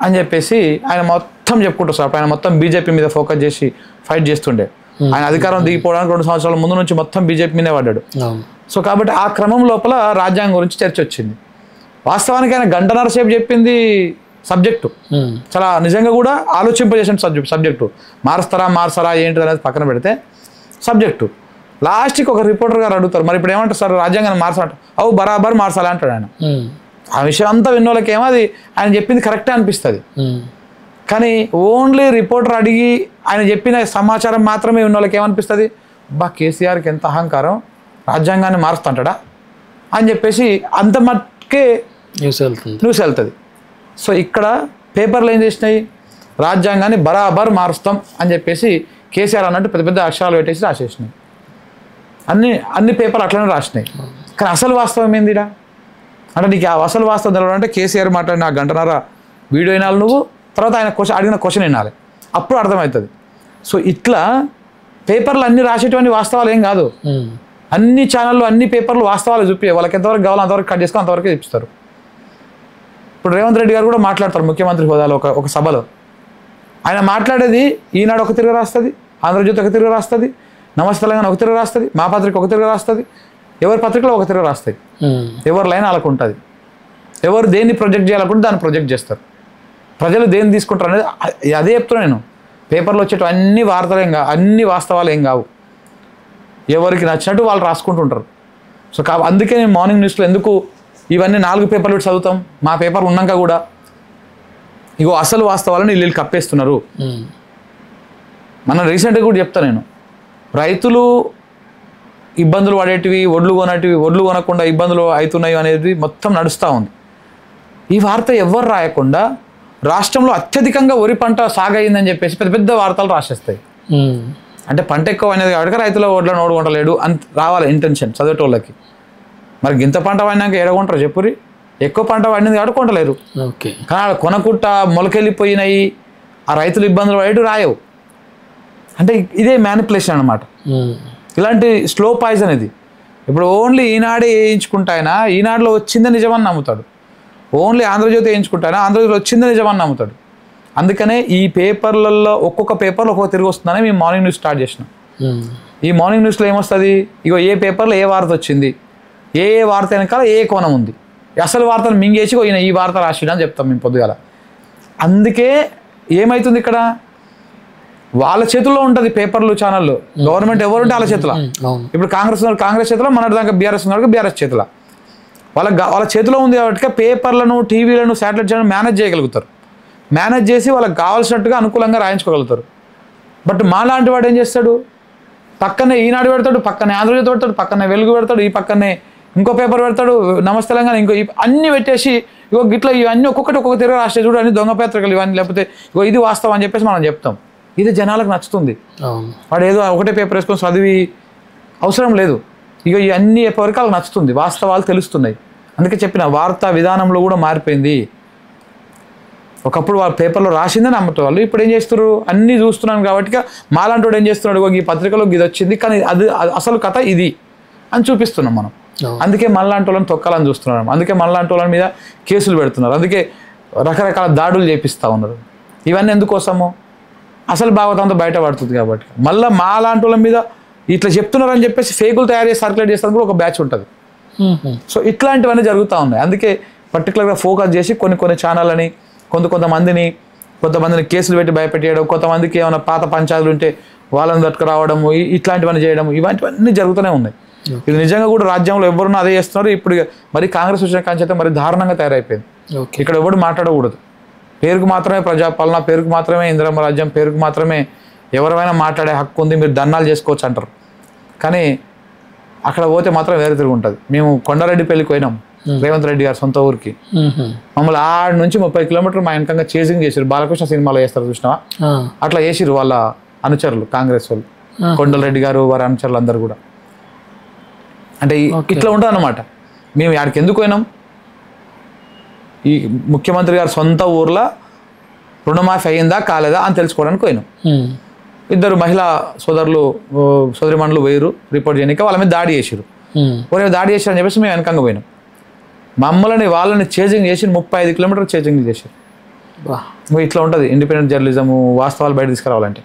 అని చెప్పేసి ఆయన మొత్తం చెప్పుకుంటారు సార్. ఆయన మొత్తం బీజేపీ మీద ఫోకస్ చేసి ఫైట్ చేస్తుండే. ఆయన అధికారం దిగిపోవడానికి 2 సంవత్సరాల ముందు నుంచి మొత్తం బీజేపీ మీదే పడ్డాడు. సో కాబట్టి ఆ క్రమం లోపల రాజ్యాంగం గురించి చర్చ వచ్చింది. వాస్తవానికి ఆయన గంటన్నర సేపు చెప్పింది సబ్జెక్టు చాలా నిజంగా కూడా ఆలోచింపజేసిన సబ్జెక్టు. మార్చరా ఏంటి అనేది పక్కన పెడితే సబ్జెక్టు లాస్ట్కి ఒక రిపోర్టర్ గారు అడుగుతారు, మరి ఇప్పుడు ఏమంటారు సార్ రాజ్యాంగాన్ని మార్చాలంట, అవు బరాబర్ మార్చాలి అంటాడు ఆయన. ఆ విషయం అంతా విన్నోళ్ళకి ఏమో అది ఆయన చెప్పింది కరెక్టే అనిపిస్తుంది. కానీ ఓన్లీ రిపోర్టర్ అడిగి ఆయన చెప్పిన సమాచారం మాత్రమే విన్నోళ్ళకి ఏమనిపిస్తుంది, బా కేసీఆర్కి ఎంత అహంకారం, రాజ్యాంగాన్ని మారుస్తుంటాడా అని చెప్పేసి అంత మట్టుకే న్యూస్ వెళ్తుంది. సో ఇక్కడ పేపర్లు ఏం చేసినాయి, రాజ్యాంగాన్ని బరాబర్ మారుస్తాం అని చెప్పేసి కేసీఆర్ అన్నట్టు పెద్ద పెద్ద అక్షరాలు పెట్టేసి రాసేసినాయి. అన్ని పేపర్లు అట్లనే రాసినాయి. కానీ అసలు వాస్తవం ఏందిడా అంటే నీకు ఆ అసలు వాస్తవం తెలవాలంటే కేసీఆర్ మాట్లాడిన 1.5 గంట వీడియో వినాలి నువ్వు, తర్వాత ఆయన అడిగిన క్వశ్చన్ వినాలి, అప్పుడు అర్థమవుతుంది. సో ఇట్లా పేపర్లు అన్ని రాసేటువంటి వాస్తవాలు ఏం కాదు. అన్ని ఛానళ్ళు అన్ని పేపర్లు వాస్తవాలు చూపి వాళ్ళకి ఎంతవరకు కావాలో అంతవరకు కట్ చేసుకొని అంతవరకే చూపిస్తారు. ఇప్పుడు రేవంత్ రెడ్డి గారు కూడా మాట్లాడతారు ముఖ్యమంత్రి హోదాలో ఒక సభలో. ఆయన మాట్లాడేది ఈనాడు ఒక తిరుగు రాస్తుంది, ఆంధ్రజ్యోతి ఒక తిరుగు రాస్తుంది, నమస్తే తెలంగాణ ఒక తిరుగు రాస్తుంది, మా పత్రిక ఒక తిరుగు రాస్తుంది, ఎవరి పత్రికలో ఒక తిరుగు రాస్తాయి. ఎవరి లైన్ వాళ్ళకు ఉంటుంది. ఎవరు దేన్ని ప్రొజెక్ట్ చేయాలనుకుంటే దాన్ని ప్రొజెక్ట్ చేస్తారు. ప్రజలు దేన్ని తీసుకుంటారు అనేది అదే చెప్తున్నా నేను. పేపర్లో వచ్చేటవి అన్ని వార్తలు ఏం కావు, అన్ని వాస్తవాలు ఏం కావు. ఎవరికి నచ్చినట్టు వాళ్ళు రాసుకుంటుంటారు. సో అందుకే నేను మార్నింగ్ న్యూస్లో ఎందుకు ఇవన్నీ 4 పేపర్లు చదువుతాం, మా పేపర్లు ఉన్నాక కూడా ఇగో అసలు వాస్తవాలను వీళ్ళు కప్పేస్తున్నారు. మనం రీసెంట్గా కూడా చెప్తాను నేను, రైతులు ఇబ్బందులు పడేటివి, ఒడ్లు కొనకుండా ఇబ్బందులు అవుతున్నాయి అనేది మొత్తం నడుస్తూ ఉంది. ఈ వార్త ఎవరు రాయకుండా రాష్ట్రంలో అత్యధికంగా వరి పంట సాగయిందని చెప్పేసి పెద్ద పెద్ద వార్తలు రాసేస్తాయి. అంటే పంట ఎక్కువ అనేది కాబట్టి రైతుల ఒడ్లను ఓడుకుంటలేడు అని రావాలి ఇంటెన్షన్ చదివేటోళ్ళకి. మరి గింత పంట పడినాక ఏడగొంటారు చెప్పురి, ఎక్కువ పంట పడింది కాబట్టి కొంటలేరు. కానీ కొనకుట్ట మొలకెళ్ళిపోయినాయి ఆ రైతులు ఇబ్బందులు పడేటు రాయవు. అంటే ఇదే మ్యానిపులేషన్ అనమాట. ఇలాంటి స్లో పాయిజన్ ఇది. ఇప్పుడు ఓన్లీ ఈనాడే వేయించుకుంటాయినా ఈనాడులో వచ్చిందే నిజమని నమ్ముతాడు, ఓన్లీ ఆంధ్రజ్యోతి వేయించుకుంటాయినా ఆంధ్రజ్యోతిలో వచ్చిందే నిజమని నమ్ముతాడు. అందుకనే ఈ పేపర్లలో ఒక్కొక్క పేపర్లో ఒక్కొక్క తిరిగి వస్తుందని మేము మార్నింగ్ న్యూస్ స్టార్ట్ చేసినాం. ఈ మార్నింగ్ న్యూస్లో ఏమొస్తుంది, ఇగో ఏ పేపర్లో ఏ వార్త వచ్చింది, ఏ వార్త వెనకాల ఏ కోణం ఉంది, అసలు వార్తను మింగేసి ఈయన ఈ వార్త రాసిడా అని చెప్తాం మేము పొద్దుగాల. అందుకే ఏమవుతుంది ఇక్కడ, వాళ్ళ చేతుల్లో ఉంటుంది పేపర్లు ఛానళ్ళు. గవర్నమెంట్ ఎవరుంటే వాళ్ళ చేతిలో. ఇప్పుడు కాంగ్రెస్ చేతిలో, మన దాకా బీఆర్ఎస్ ఉన్నాడు బీఆర్ఎస్ చేతిలో. వాళ్ళ చేతిలో ఉంది కాబట్టి పేపర్లను, టీవీలను, శాటిలైట్ ఛానల్ మేనేజ్ చేయగలుగుతారు. మేనేజ్ చేసి వాళ్ళకి కావాల్సినట్టుగా అనుకూలంగా రాయించుకోగలుగుతారు. బట్ మాలాంటి వాడు ఏం చేస్తాడు, పక్కనే ఈనాడు పెడతాడు, పక్కనే ఆంధ్రజ్యోతి పెడతాడు, పక్కనే వెలుగు పెడతాడు, ఈ పక్కనే ఇంకో పేపర్ పెడతాడు, నమస్తే తెలంగాణ ఇంకో అన్నీ పెట్టేసి ఇగో గిట్లా ఇవన్నీ ఒక్కొక్క తిరిగి రాష్ట్ర చూడు అన్ని దొంగ పత్రికలు ఇవన్నీ, లేకపోతే ఇగో ఇది వాస్తవం అని చెప్పేసి మనం చెప్తాం. ఇది జనాలకు నచ్చుతుంది. వాడు ఏదో ఒకటే పేపర్ వేసుకొని చదివి అవసరం లేదు. ఇక ఇవన్నీ వరకు వాళ్ళకి నచ్చుతుంది, వాస్తవాలు తెలుస్తున్నాయి. అందుకే చెప్పిన వార్తా విధానంలో కూడా మారిపోయింది. ఒకప్పుడు వాళ్ళ పేపర్లో రాసిందే నమ్మటం వాళ్ళు, ఇప్పుడు ఏం చేస్తున్నారు, అన్నీ చూస్తున్నాను కాబట్టి మాలాంటి వాడు ఏం చేస్తున్నాడు, ఈ పత్రికలో ఇది వచ్చింది కానీ అది అసలు కథ ఇది అని చూపిస్తున్నాం మనం. అందుకే మనలాంటి వాళ్ళని తొక్కాలని చూస్తున్నాం, అందుకే మనలాంటి వాళ్ళ మీద కేసులు పెడుతున్నారు, అందుకే రకరకాల దాడులు చేపిస్తూ ఉన్నారు. ఇవన్నీ ఎందుకోసము, అసలు భాగవతంతో బయటపడుతుంది కాబట్టి. మళ్ళీ మాలాంటి వాళ్ళ మీద ఇట్లా చెప్తున్నారని చెప్పేసి ఫేకులు తయారు చేసి సర్క్యులేట్ చేస్తాను కూడా ఒక బ్యాచ్ ఉంటుంది. సో ఇట్లాంటివన్నీ జరుగుతూ ఉన్నాయి. అందుకే పర్టికులర్గా ఫోకస్ చేసి కొన్ని ఛానళ్ళని కొంతమందిని కేసులు పెట్టి భయపెట్టేయడం, కొంతమందికి ఏమైనా పాత పంచాయతీలు ఉంటే వాళ్ళని తట్టుకురావడము, ఇట్లాంటివన్నీ చేయడము, ఇవన్నీ జరుగుతూనే ఉన్నాయి. ఇది నిజంగా కూడా రాజ్యంలో ఎవరున్నా అదే చేస్తున్నారు. ఇప్పుడు మరి కాంగ్రెస్ వచ్చిన కాంచేత మరి దారుణంగా తయారైపోయింది. ఇక్కడ ఎవరు మాట్లాడకూడదు, పేరుకు మాత్రమే ప్రజాపాలన, పేరుకు మాత్రమే ఇందిరమ్మ రాజ్యం, పేరుకు మాత్రమే ఎవరైనా మాట్లాడే హక్కు ఉంది, మీరు ధర్నాలు చేసుకోవచ్చు అంటారు. కానీ అక్కడ పోతే మాత్రం వేరే తిరిగి ఉంటుంది. మేము కొండారెడ్డి పెళ్ళికి పోయినాం, రేవంత్ రెడ్డి గారు సొంత ఊరికి. మమ్మల్ని ఆడ నుంచి 30 కిలోమీటర్లు మా వెనకంగా చేసింగ్ చేసారు. బాలకృష్ణ సినిమాలో చేస్తారు చూసినావా, అట్లా చేసిరు వాళ్ళ అనుచరులు, కాంగ్రెస్ వాళ్ళు, కొండలరెడ్డి గారు వారి అనుచరులు అందరు కూడా. అంటే ఇట్లా ఉంటుంది అన్నమాట. మేము ఆడికి ఎందుకు పోయినాం, ఈ ముఖ్యమంత్రి గారు సొంత ఊర్లో రుణమాఫీ అయ్యిందా కాలేదా అని తెలుసుకోవడానికి పోయినాం. ఇద్దరు మహిళా సోదరిమణులు వేరు రిపోర్ట్ చేయడానికి వాళ్ళ మీద దాడి చేసారు. దాడి చేశారని చెప్పేసి మేము వెనకంగా పోయినాం. మమ్మల్ని వాళ్ళని చేజింగ్ చేసి 35 కిలోమీటర్లు చేజింగ్ చేశారు. ఇట్లా ఉంటుంది ఇండిపెండెంట్ జర్నలిజము, వాస్తవాలు బయట తీసుకురావాలంటే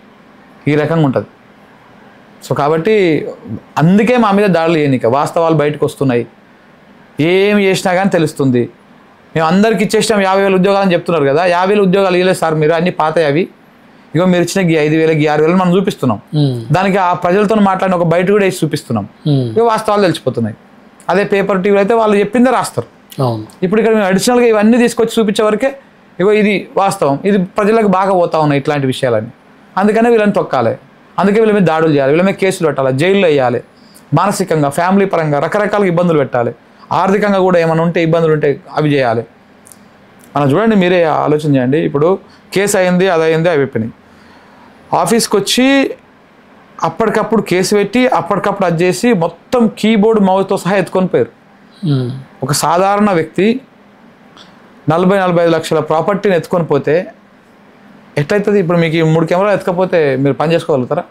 ఈ రకంగా ఉంటుంది. సో కాబట్టి అందుకే మా మీద దాడులు చేయనిక, వాస్తవాలు బయటకు వస్తున్నాయి, ఏం చేసినా కానీ తెలుస్తుంది. మేము అందరికి ఇచ్చేసినాం 50,000 ఉద్యోగాలు అని చెప్తున్నారు కదా, 50,000 ఉద్యోగాలు ఇవ్వలేదు సార్ మీరు, అన్ని పాతాయి అవి, ఇగో మీరు ఇచ్చిన 5,000 6,000 మనం చూపిస్తున్నాం. దానికి ఆ ప్రజలతో మాట్లాడిన ఒక బయట కూడా వేసి చూపిస్తున్నాం. ఇక వాస్తవాలు తెలిసిపోతున్నాయి. అదే పేపర్ టీవీలో అయితే వాళ్ళు చెప్పిందే రాస్తారు. ఇప్పుడు ఇక్కడ మేము అడిషనల్గా ఇవన్నీ తీసుకొచ్చి చూపించే వరకే ఇగో ఇది వాస్తవం, ఇది ప్రజలకు బాగా పోతా ఉన్నాయి ఇట్లాంటి విషయాలని. అందుకనే వీళ్ళని తొక్కాలి, అందుకే వీళ్ళ మీద దాడులు చేయాలి, వీళ్ళ మీద కేసులు పెట్టాలి, జైల్లో వేయాలి, మానసికంగా ఫ్యామిలీ పరంగా రకరకాల ఇబ్బందులు పెట్టాలి, ఆర్థికంగా కూడా ఏమైనా ఉంటే ఇబ్బందులు ఉంటే అవి చేయాలి. మనం చూడండి, మీరే ఆలోచన చేయండి. ఇప్పుడు కేసు అయింది, అది అయింది, అవి అయిపోయినాయి. ఆఫీస్కి వచ్చి అప్పటికప్పుడు కేసు పెట్టి అప్పటికప్పుడు అది చేసి మొత్తం కీబోర్డ్ మౌస్తో సహా ఎత్తుకొని పోయారు. ఒక సాధారణ వ్యక్తి 40-45 లక్షల ప్రాపర్టీని ఎత్తుకొని పోతే ఎట్లయితుంది? ఇప్పుడు మీకు 3 కెమెరాలు ఎత్తుకపోతే మీరు పని చేసుకోగలుగుతారా?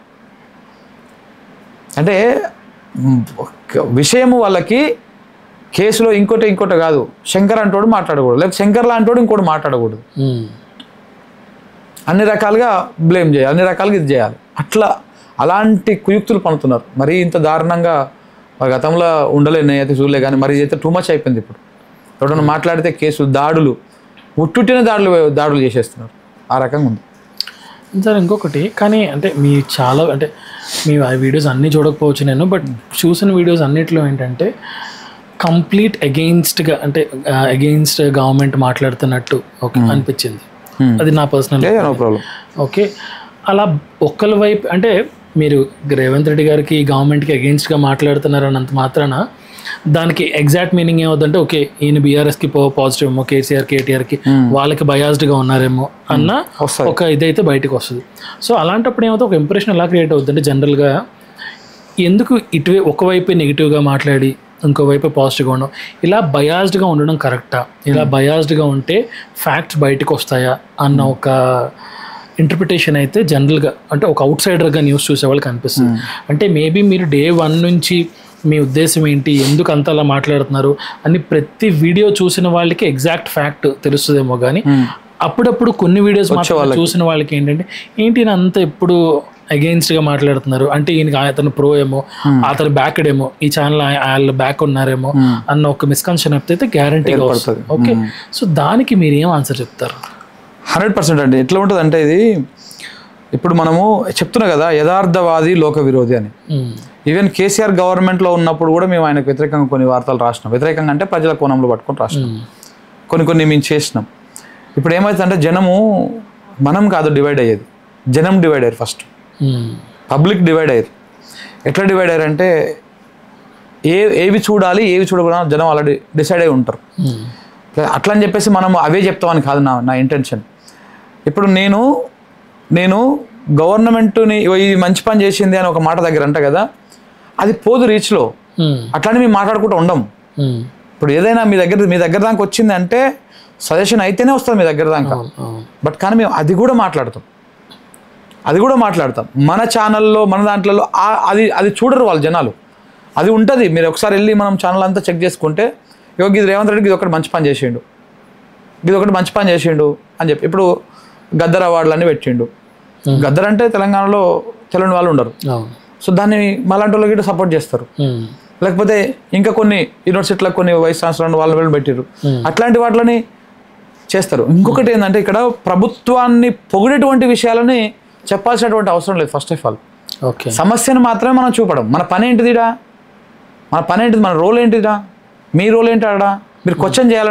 అంటే విషయము వాళ్ళకి కేసులో ఇంకోటి కాదు, శంకర్ అంటోడు మాట్లాడకూడదు, లేకపోతే శంకర్ లాంటోడు ఇంకోటి మాట్లాడకూడదు, అన్ని రకాలుగా బ్లేమ్ చేయాలి, అన్ని రకాలుగా ఇది చేయాలి. అలాంటి కుయుక్తులు పనుతున్నారు. మరీ ఇంత దారుణంగా గతంలో ఉండలే, నేనైతే చూడలే, కానీ మరి ఇదైతే టూ మచ్ అయిపోయింది. ఇప్పుడు ఎవడన్నా మాట్లాడితే కేసులు, దాడులు, ఉట్టుట్టిన దాడులు చేసేస్తున్నారు. ఆ రకంగా ఉంది సార్. ఇంకొకటి కానీ అంటే మీ చాలా అంటే మీ ఆ వీడియోస్ అన్నీ చూడకపోవచ్చు నేను, బట్ చూసిన వీడియోస్ అన్నిట్లో ఏంటంటే కంప్లీట్ అగెయిన్స్ట్గా, అంటే అగెయిన్స్ట్ గవర్నమెంట్ మాట్లాడుతున్నట్టు అనిపించింది. అది నా పర్సనల్ ప్రాబ్లం. ఓకే, అలా ఒక్కరి వైపు అంటే మీరు రేవంత్ రెడ్డి గారికి గవర్నమెంట్కి అగెయిన్స్ట్గా మాట్లాడుతున్నారన్నంత మాత్రాన దానికి ఎగ్జాక్ట్ మీనింగ్ ఏమవుతుందంటే ఓకే ఈయన బీఆర్ఎస్కి పాజిటివ్ ఏమో, కేసీఆర్ కేటీఆర్కి వాళ్ళకి బయాస్డ్గా ఉన్నారేమో అన్న ఒక ఇదైతే బయటకు వస్తుంది. సో అలాంటప్పుడు ఏమవుతుంది, ఒక ఇంప్రెషన్ ఎలా క్రియేట్ అవుతుందంటే జనరల్గా ఎందుకు ఒకవైపు నెగిటివ్గా మాట్లాడి ఇంకోవైపు పాజిటివ్గా ఉండడం, ఇలా బయాస్డ్గా ఉండడం కరెక్టా, ఇలా బయాస్డ్గా ఉంటే ఫ్యాక్ట్స్ బయటకు వస్తాయా అన్న ఒక ఇంటర్ప్రిటేషన్ అయితే జనరల్గా అంటే ఒక అవుట్ సైడర్గా న్యూస్ చూసే వాళ్ళకి అనిపిస్తుంది. అంటే మేబీ మీరు Day 1 నుంచి మీ ఉద్దేశం ఏంటి, ఎందుకు అంత అలా మాట్లాడుతున్నారు అని ప్రతి వీడియో చూసిన వాళ్ళకి ఎగ్జాక్ట్ ఫ్యాక్ట్ తెలుస్తుందేమో, కానీ అప్పుడప్పుడు కొన్ని వీడియోస్ మాత్రం చూసిన వాళ్ళకి ఏంటి అంత ఎప్పుడు అగెయిన్స్ట్గా మాట్లాడుతున్నారు అంటే ఈయనకి అతను ప్రో ఏమో, అతను బ్యాక్డ్ ఏమో, ఈ ఛానల్ వాళ్ళు బ్యాక్ ఉన్నారేమో అన్న ఒక మిస్కన్సెప్షన్ అయితే గ్యారంటీగా వస్తుంది. ఓకే, సో దానికి మీరు ఏం ఆన్సర్ చెప్తారు? 100% అండి. ఎట్లా ఉంటుంది అంటే ఇది ఇప్పుడు మనము చెప్తున్నా కదా యథార్థవాది లోక విరోధి అని. ఈవెన్ కేసీఆర్ గవర్నమెంట్లో ఉన్నప్పుడు కూడా మేము ఆయనకు వ్యతిరేకంగా కొన్ని వార్తలు రాసినాం. వ్యతిరేకంగా అంటే ప్రజల కోణంలో పట్టుకొని రాసినాం, కొన్ని మేము చేసినాం. ఇప్పుడు ఏమవుతుందంటే జనము మనం కాదు డివైడ్ అయ్యేది, జనం డివైడ్ అయ్యారు. ఫస్ట్ పబ్లిక్ డివైడ్ అయ్యారు. ఎట్లా డివైడ్ అయ్యారు అంటే ఏవి చూడాలి ఏవి చూడకూడదు జనం ఆల్రెడీ డిసైడ్ అయి ఉంటారు. అట్లా అని చెప్పేసి మనం అవే చెప్తామని కాదు నా ఇంటెన్షన్. ఇప్పుడు నేను గవర్నమెంట్ని ఇది మంచి పని చేసింది అని ఒక మాట దగ్గర అంట కదా, అది పోదు రీచ్లో. అట్లానే మేము మాట్లాడుకుంటూ ఉండం. ఇప్పుడు ఏదైనా మీ దగ్గర దాకా వచ్చింది అంటే సజెషన్ అయితేనే వస్తుంది మీ దగ్గర దాకా. బట్ కానీ మేము అది కూడా మాట్లాడతాం మన ఛానల్లో, మన దాంట్లో. అది చూడరు వాళ్ళు జనాలు, అది ఉంటుంది. మీరు ఒకసారి వెళ్ళి మనం ఛానల్ అంతా చెక్ చేసుకుంటే ఇది రేవంత్ రెడ్డికి ఇది ఒకటి మంచి పని చేసిండు అని చెప్పి ఇప్పుడు గద్దర్ అవార్డులన్నీ పెట్టిండు. గద్దర్ అంటే తెలంగాణలో తెలియని వాళ్ళు ఉండరు. సో దాన్ని మాలాంటి వాళ్ళకి కూడా సపోర్ట్ చేస్తారు. లేకపోతే ఇంకా కొన్ని యూనివర్సిటీలకు కొన్ని వైస్ ఛాన్సలర్ వాళ్ళని పెట్టిరు, అట్లాంటి వాటిని చేస్తారు. ఇంకొకటి ఏంటంటే ఇక్కడ ప్రభుత్వాన్ని పొగిడేటువంటి విషయాలని చెప్పాల్సినటువంటి అవసరం లేదు. ఫస్ట్ ఆఫ్ ఆల్ సమస్యను మాత్రమే మనం చూపడం. మన పని ఏంటిది, మన రోల్ ఏంటిదా, మీ రోల్ ఏంటి ఆడ మీరు క్వశ్చన్ చేయాలి,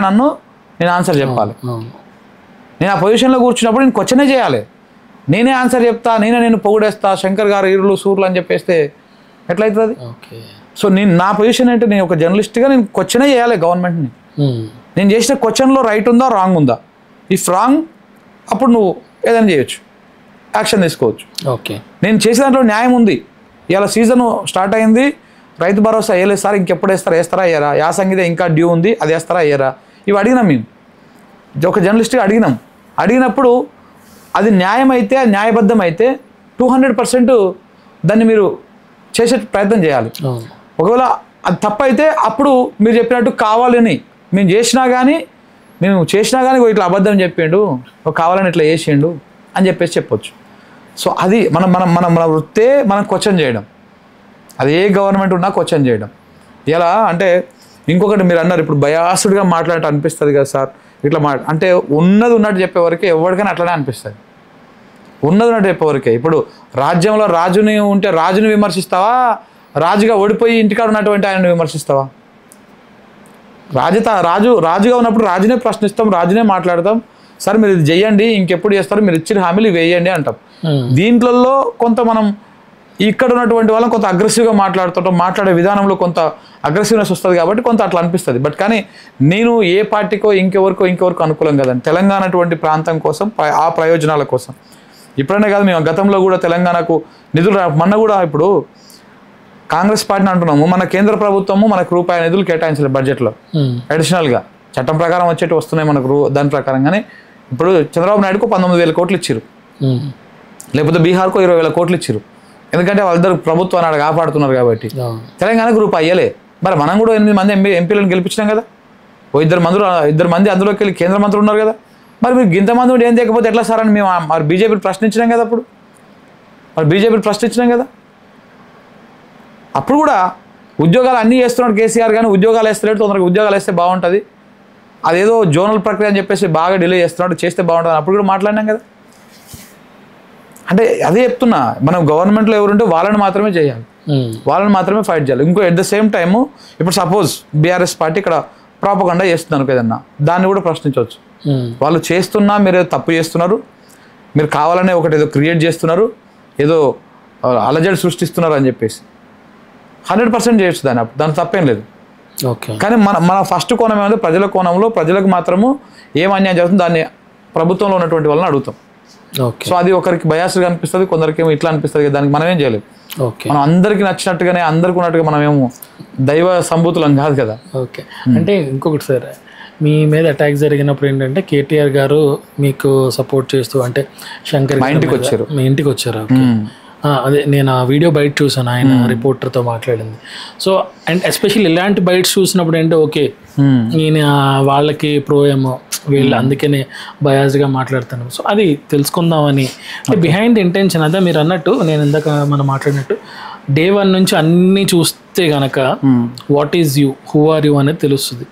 నేను ఆన్సర్ చెప్పాలి. నేను ఆ పొజిషన్లో కూర్చున్నప్పుడు నేను క్వశ్చనే చేయాలి, నేనే ఆన్సర్ చెప్తా, నేను పొగిడేస్తా, శంకర్ గారు ఇరులు సూర్లు అని చెప్పేస్తే ఎట్లయితుంది? సో నా పొజిషన్ ఏంటి, నేను ఒక జర్నలిస్ట్గా నేను క్వశ్చనే చేయాలి గవర్నమెంట్ని. నేను చేసిన క్వశ్చన్లో రైట్ ఉందా రాంగ్ ఉందా, ఇఫ్ రాంగ్ అప్పుడు నువ్వు ఏదైనా చేయొచ్చు, యాక్షన్ తీసుకోవచ్చు. నేను చేసే దాంట్లో న్యాయం ఉంది. ఇవాళ సీజన్ స్టార్ట్ అయింది, రైతు భరోసా వేయలేదు సార్, ఇంకెప్పుడు వేస్తారా అయ్యారా, యాసంగిదే ఇంకా డ్యూ ఉంది, అది వేస్తారా అయ్యారా, ఇవి అడిగినాం. మేము ఒక జర్నలిస్ట్గా అడిగినప్పుడు అది న్యాయం అయితే, న్యాయబద్ధం అయితే 200% దాన్ని మీరు చేసే ప్రయత్నం చేయాలి. ఒకవేళ అది తప్పైతే అప్పుడు మీరు చెప్పినట్టు కావాలని మేము చేసినా కానీ ఇట్లా అబద్ధం చెప్పిండు, కావాలని ఇట్లా చేసిండు అని చెప్పేసి చెప్పొచ్చు. సో అది మన వృత్తే మనం క్వశ్చన్ చేయడం, అది ఏ గవర్నమెంట్ ఉన్నా క్వశ్చన్ చేయడం. ఎలా అంటే ఇంకొకటి మీరు అన్నారు, ఇప్పుడు బయాసుడ్గా మాట్లాడటం అనిపిస్తుంది కదా సార్, ఇట్లా అంటే ఉన్నది ఉన్నట్టు చెప్పేవరకే ఎవరికైనా అట్లనే అనిపిస్తుంది. ఉన్నది ఉన్నట్టు చెప్పేవరకే. ఇప్పుడు రాజ్యంలో రాజుని ఉంటే రాజుని విమర్శిస్తావా, రాజుగా ఓడిపోయి ఇంటికాడ ఉన్నటువంటి ఆయనను విమర్శిస్తావా? రాజుగా ఉన్నప్పుడు రాజునే ప్రశ్నిస్తాం, రాజునే మాట్లాడతాం. సార్ మీరు ఇది చెయ్యండి, ఇంకెప్పుడు చేస్తారు, మీరు ఇచ్చిన హామీలు వేయండి అంటాం. దీంట్లో కొంత మనం ఇక్కడ ఉన్నటువంటి వాళ్ళని కొంత అగ్రెసివ్గా మాట్లాడుతుంటాం, మాట్లాడే విధానంలో కొంత అగ్రెసివ్నెస్ వస్తుంది కాబట్టి కొంత అట్లా అనిపిస్తుంది. బట్ కానీ నేను ఏ పార్టీకో ఇంకెవరికో అనుకూలం కదండి. తెలంగాణ అటువంటి ప్రాంతం కోసం, ఆ ప్రయోజనాల కోసం ఇప్పుడనే కాదు, మేము గతంలో కూడా తెలంగాణకు నిధులు మొన్న కూడా ఇప్పుడు కాంగ్రెస్ పార్టీని అంటున్నాము, మన కేంద్ర ప్రభుత్వము మనకు రూపాయి నిధులు కేటాయించలేదు బడ్జెట్లో అడిషనల్గా. చట్టం ప్రకారం వచ్చేటి వస్తున్నాయి మనకు దాని ప్రకారంగానే. ఇప్పుడు చంద్రబాబు నాయుడుకు 19,000 కోట్లు ఇచ్చారు, లేకపోతే బీహార్కు 20,000 కోట్లు ఇచ్చారు. ఎందుకంటే వాళ్ళిద్దరు ప్రభుత్వాన్ని ఆడ కాపాడుతున్నారు కాబట్టి. తెలంగాణకు రూపాయి అయ్యలే. మరి మనం కూడా 8 మంది ఎంపీలను గెలిపించినాం కదా, ఇద్దరు మంది అందులోకి వెళ్ళి కేంద్ర మంత్రులు ఉన్నారు కదా. మరి మీరు ఇంతమంది ఉండి ఏం చేయకపోతే ఎట్లా సార్ అని మేము మరి బీజేపీని ప్రశ్నించినాం కదా. అప్పుడు కూడా ఉద్యోగాలు అన్నీ చేస్తున్నాడు కేసీఆర్, కానీ ఉద్యోగాలు వేస్తలేడు. తొందరగా ఉద్యోగాలు వేస్తే బాగుంటుంది, అదేదో జోనల్ ప్రక్రియ అని చెప్పేసి బాగా డిలే చేస్తున్నాడు, చేస్తే బాగుంటుంది అప్పుడు కూడా మాట్లాడినాం కదా. అంటే అదే చెప్తున్నా, మనం గవర్నమెంట్లో ఎవరుంటే వాళ్ళని మాత్రమే చేయాలి, వాళ్ళని మాత్రమే ఫైట్ చేయాలి. ఇంకో ఎట్ ద సేమ్ టైము ఇప్పుడు సపోజ్ బీఆర్ఎస్ పార్టీ ఇక్కడ ప్రాపగండా చేస్తున్నారు ఏదన్నా, దాన్ని కూడా ప్రశ్నించవచ్చు. వాళ్ళు చేస్తున్నా మీరు ఏదో తప్పు చేస్తున్నారు, మీరు కావాలనే ఒకటి ఏదో క్రియేట్ చేస్తున్నారు, ఏదో అలజడి సృష్టిస్తున్నారు అని చెప్పేసి 100% చేయొచ్చు దాని తప్పేం లేదు. కానీ మన ఫస్ట్ కోణం ఏమంటే ప్రజల కోణంలో ప్రజలకు మాత్రము ఏం అన్యాయం జరుగుతుంది దాన్ని ప్రభుత్వంలో ఉన్నటువంటి వాళ్ళని అడుగుతాం. సో అది ఒకరికి బయాస్గా అనిపిస్తుంది, కొందరికి ఏమో ఇట్లా అనిపిస్తుంది, దానికి మనం ఏం చేయలేదు. మనం అందరికి నచ్చినట్టుగానే అందరికి ఉన్నట్టుగా మనం ఏమో దైవ సంభూతులం కాదు కదా. ఓకే, అంటే ఇంకొకటి సార్, మీ మీద అటాక్ జరిగినప్పుడు ఏంటంటే కేటీఆర్ గారు మీకు సపోర్ట్ చేస్తూ అంటే శంకర్ మీ ఇంటికి వచ్చారు. అదే నేను ఆ వీడియో బయట చూసాను, ఆయన రిపోర్టర్తో మాట్లాడింది. సో అండ్ ఎస్పెషల్లీ ఇలాంటి బయట చూసినప్పుడు అంటే ఓకే నేను వాళ్ళకి ప్రో ఏమో వీళ్ళు అందుకనే బయాస్గా మాట్లాడుతాను. సో అది తెలుసుకుందామని, బిహైండ్ ది ఇంటెన్షన్ అదే మీరు అన్నట్టు, నేను ఇందాక మనం మాట్లాడినట్టు డే 1 నుంచి అన్నీ చూస్తే గనక what is you, who are you అనేది తెలుస్తుంది.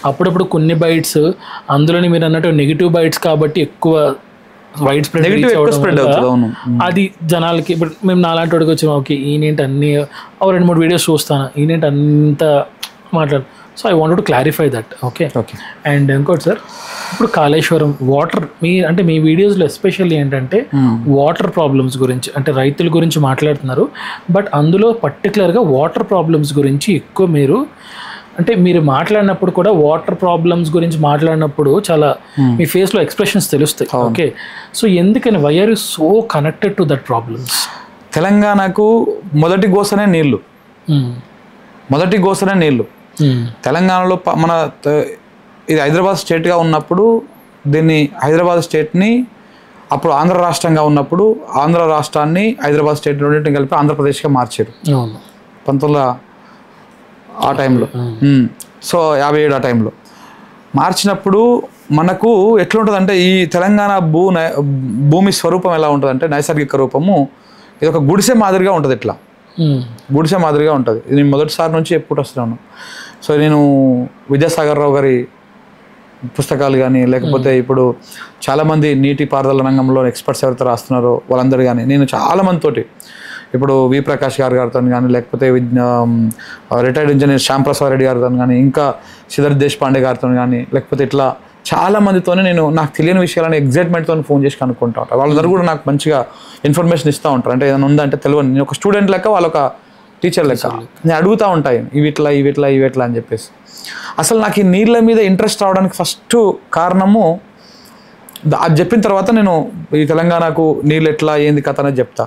అప్పుడప్పుడు కొన్ని బైట్స్ అందులోని మీరు అన్నట్టు నెగిటివ్ బైట్స్ కాబట్టి ఎక్కువ వైడ్ స్ప్రెడ్ అది జనాలకి. ఇప్పుడు మేము నాలాంటి వాడికి వచ్చాము, ఓకే ఈయనేంటి అన్ని 2-3 వీడియోస్ చూస్తాను, ఈయనేంటి అంత మాట్లాడు. So I want to clarify that. Okay. And ఇంకోటి సార్, ఇప్పుడు కాళేశ్వరం వాటర్ మీ వీడియోస్లో ఎస్పెషల్లీ ఏంటంటే వాటర్ ప్రాబ్లమ్స్ గురించి అంటే రైతుల గురించి మాట్లాడుతున్నారు. బట్ అందులో పర్టికులర్గా వాటర్ ప్రాబ్లమ్స్ గురించి ఎక్కువ మీరు మాట్లాడినప్పుడు కూడా వాటర్ ప్రాబ్లమ్స్ గురించి మాట్లాడినప్పుడు చాలా మీ ఫేస్లో ఎక్స్ప్రెషన్స్ తెలుస్తాయి. ఓకే, సో ఎందుకని why are you so connected to that problems? తెలంగాణకు మొదటి గోసనే నీళ్లు. తెలంగాణలో ఇది హైదరాబాద్ స్టేట్గా ఉన్నప్పుడు దీన్ని హైదరాబాద్ స్టేట్ని అప్పుడు ఆంధ్ర రాష్ట్రంగా ఉన్నప్పుడు ఆంధ్ర రాష్ట్రాన్ని హైదరాబాద్ స్టేట్ రెండింటిని కలిపి ఆంధ్రప్రదేశ్గా మార్చారు 1900 ఆ టైంలో. సో 57 ఆ టైంలో మార్చినప్పుడు మనకు ఎట్లుంటుందంటే ఈ తెలంగాణ భూమి స్వరూపం ఎలా ఉంటుందంటే నైసర్గిక రూపము ఇది ఒక గుడిసె మాదిరిగా ఉంటుంది. ఇట్లా గుడిసె మాదిరిగా ఉంటుంది. ఇది మొదటిసారి నుంచి ఎప్పుడు వస్తున్నాను. సో నేను విద్యాసాగర్ రావు గారి పుస్తకాలు కానీ లేకపోతే ఇప్పుడు చాలామంది నీటిపారుదల రంగంలో ఎక్స్పర్ట్స్ ఎవరైతే రాస్తున్నారో వాళ్ళందరూ కానీ నేను చాలామందితోటి ఇప్పుడు వి ప్రకాష్ గారితో కానీ లేకపోతే రిటైర్డ్ ఇంజనీర్ శ్యామ్ ప్రసాద్ రెడ్డి గారితో కానీ ఇంకా సిద్ధార్థ్ దేశపాండే గారితో కానీ లేకపోతే ఇట్లా చాలామందితోనే నేను నాకు తెలియని విషయాలని ఎగ్జైట్మెంట్తో ఫోన్ చేసి కనుక్కుంటా ఉంటాను. వాళ్ళందరూ కూడా నాకు మంచిగా ఇన్ఫర్మేషన్ ఇస్తూ ఉంటారు. అంటే ఏదైనా ఉందంటే తెలియదు, నేను ఒక స్టూడెంట్ లెక్క వాళ్ళొక టీచర్ లెక్క నేను అడుగుతూ ఉంటాను ఇవి ఇట్లా అని చెప్పేసి. అసలు నాకు ఈ నీళ్ళ మీద ఇంట్రెస్ట్ రావడానికి ఫస్ట్ కారణము అది చెప్పిన తర్వాత నేను ఈ తెలంగాణకు నీళ్ళు ఎట్లా ఏంది కథ అనేది చెప్తా.